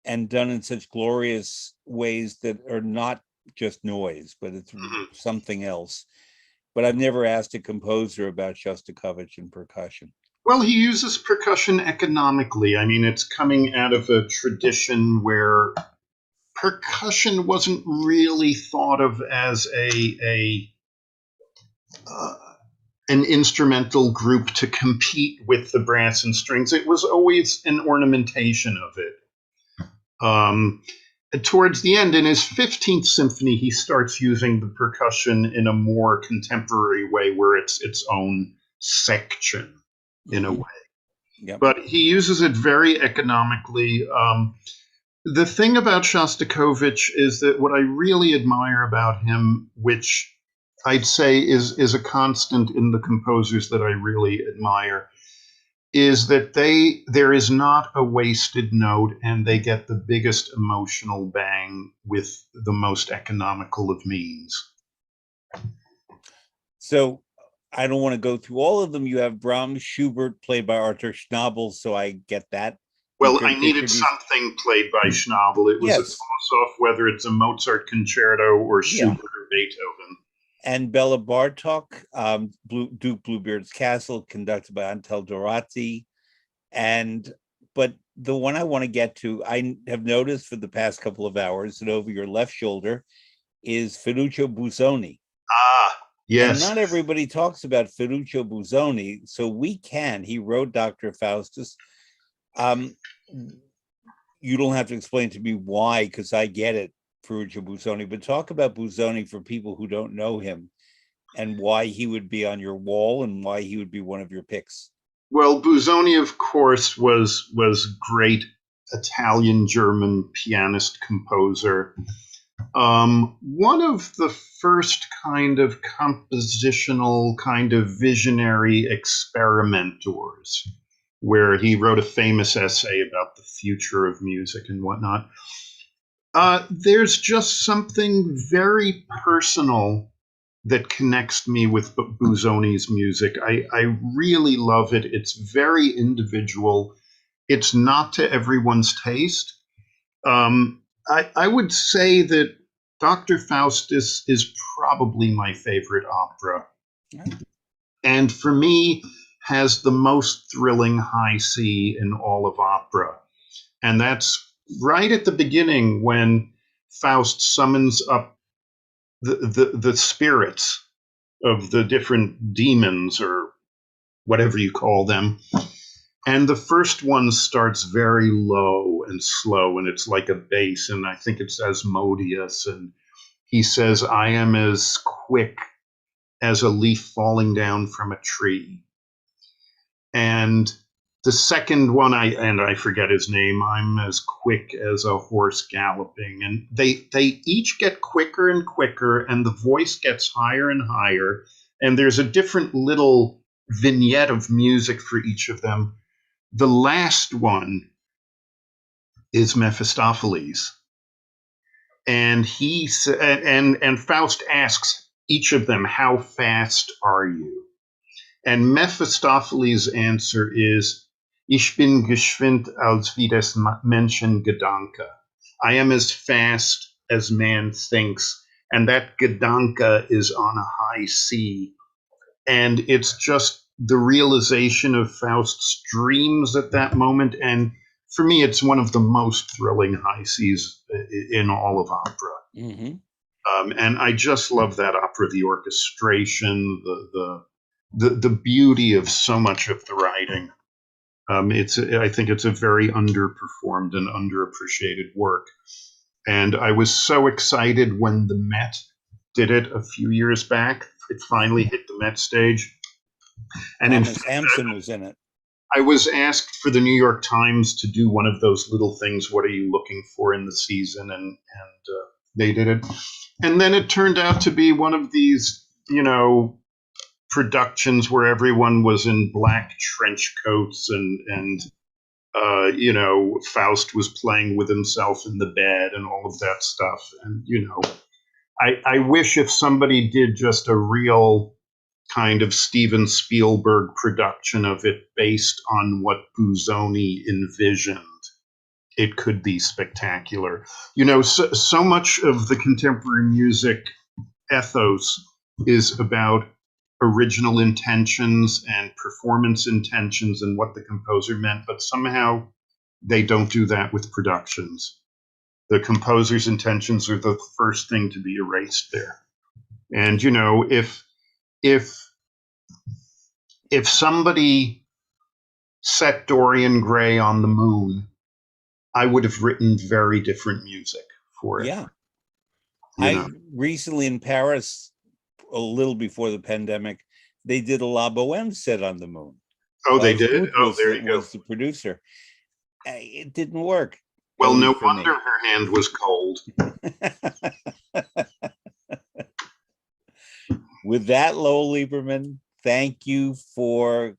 Speaker 1: and done in such glorious ways that are not just noise, but it's
Speaker 2: Mhm.
Speaker 1: something else. But I've never asked a composer about Shostakovich and percussion.
Speaker 2: Well, he uses percussion economically. I mean, it's coming out of a tradition where percussion wasn't really thought of as a uh, an instrumental group to compete with the brass and strings. It was always an ornamentation of it. Um, Towards the end, in his 15th symphony, he starts using the percussion in a more contemporary way, where it's its own section in a way.
Speaker 1: Yep.
Speaker 2: But he uses it very economically. The thing about Shostakovich is that what I really admire about him, which I'd say is a constant in the composers that I really admire, is that there is not a wasted note, and they get the biggest emotional bang with the most economical of means.
Speaker 1: So I don't want to go through all of them. You have Brahms, Schubert, played by Arthur Schnabel, so I get that.
Speaker 2: Well, I
Speaker 1: They
Speaker 2: needed
Speaker 1: produced,
Speaker 2: something played by Schnabel. It was a
Speaker 1: yes,
Speaker 2: toss-off whether it's a Mozart concerto or
Speaker 1: yeah.
Speaker 2: Schubert or Beethoven.
Speaker 1: And Bela Bartok, Duke Bluebeard's Castle, conducted by Antel Dorati. And but the one I want to get to, I have noticed for the past couple of hours that over your left shoulder is Ferruccio Busoni.
Speaker 2: Ah,
Speaker 1: And
Speaker 2: yes.
Speaker 1: not everybody talks about Ferruccio Busoni, so we can. He wrote Dr. Faustus. Um, you don't have to explain to me why, because I get it, Ferruccio Busoni, but talk about Busoni for people who don't know him and why he would be on your wall and why he would be one of your picks.
Speaker 2: Well, Busoni, of course, was great Italian German pianist composer. One of the first kind of compositional, kind of visionary experimentors, where he wrote a famous essay about the future of music and whatnot. There's just something very personal that connects me with Busoni's music. I really love it. It's very individual. It's not to everyone's taste. I would say that Dr. Faustus is probably my favorite opera. And for me, has the most thrilling high C in all of opera. And that's right at the beginning when Faust summons up the spirits of the different demons or whatever you call them. And the first one starts very low and slow, and it's like a bass, and I think it's Asmodeus. And he says, I am as quick as a leaf falling down from a tree. And the second one, I forget his name, I'm as quick as a horse galloping. And they each get quicker and quicker, and the voice gets higher and higher. And there's a different little vignette of music for each of them. The last one is Mephistopheles, and and Faust asks each of them, "How fast are you?" And Mephistopheles' answer is, "Ich bin geschwind als wie des Menschen Gedanke." I am as fast as man thinks, and that Gedanke is on a high C, and it's just the realization of Faust's dreams at that moment. And for me, it's one of the most thrilling high Cs in all of opera.
Speaker 1: Mm-hmm.
Speaker 2: And I just love that opera, the orchestration, the beauty of so much of the writing. I think it's a very underperformed and underappreciated work. And I was so excited when the Met did it a few years back. It finally hit the Met stage. And in
Speaker 1: Thomas
Speaker 2: fact,
Speaker 1: Hampson was in it.
Speaker 2: I was asked for the New York Times to do one of those little things. What are you looking for in the season? And they did it. And then it turned out to be one of these, productions where everyone was in black trench coats and Faust was playing with himself in the bed and all of that stuff. And I wish if somebody did just a real kind of Steven Spielberg production of it based on what Busoni envisioned, it could be spectacular. You know, so much of the contemporary music ethos is about original intentions and performance intentions and what the composer meant, but somehow they don't do that with productions. The composer's intentions are the first thing to be erased there. And you know, if somebody set Dorian Gray on the moon, I would have written very different music for it.
Speaker 1: Yeah.
Speaker 2: You know.
Speaker 1: I recently in Paris, a little before the pandemic, they did a La Boheme set on the moon.
Speaker 2: Oh, they did? Oh, there you go.
Speaker 1: Was the producer. It didn't work.
Speaker 2: Well, no wonder her hand was cold.
Speaker 1: With that, Lowell Liebermann, thank you for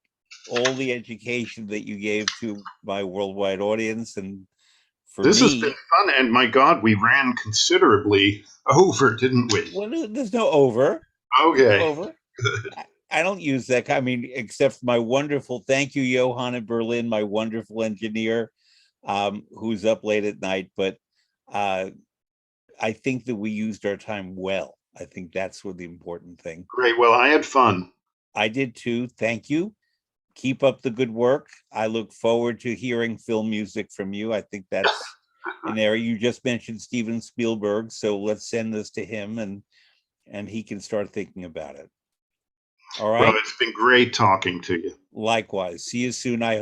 Speaker 1: all the education that you gave to my worldwide audience. And for
Speaker 2: this
Speaker 1: me,
Speaker 2: has been fun. And my God, we ran considerably over, didn't we?
Speaker 1: Well, there's no over.
Speaker 2: Okay.
Speaker 1: No over. I don't use that. I mean, except for my wonderful, thank you, Johan in Berlin, my wonderful engineer, who's up late at night. But I think that we used our time well. I think that's what the important thing.
Speaker 2: Great. Well, I had fun.
Speaker 1: I did too. Thank you. Keep up the good work. I look forward to hearing film music from you. I think that's an area. You just mentioned Steven Spielberg, so let's send this to him and he can start thinking about it. All right.
Speaker 2: Well, it's been great talking to you.
Speaker 1: Likewise. See you soon, I hope.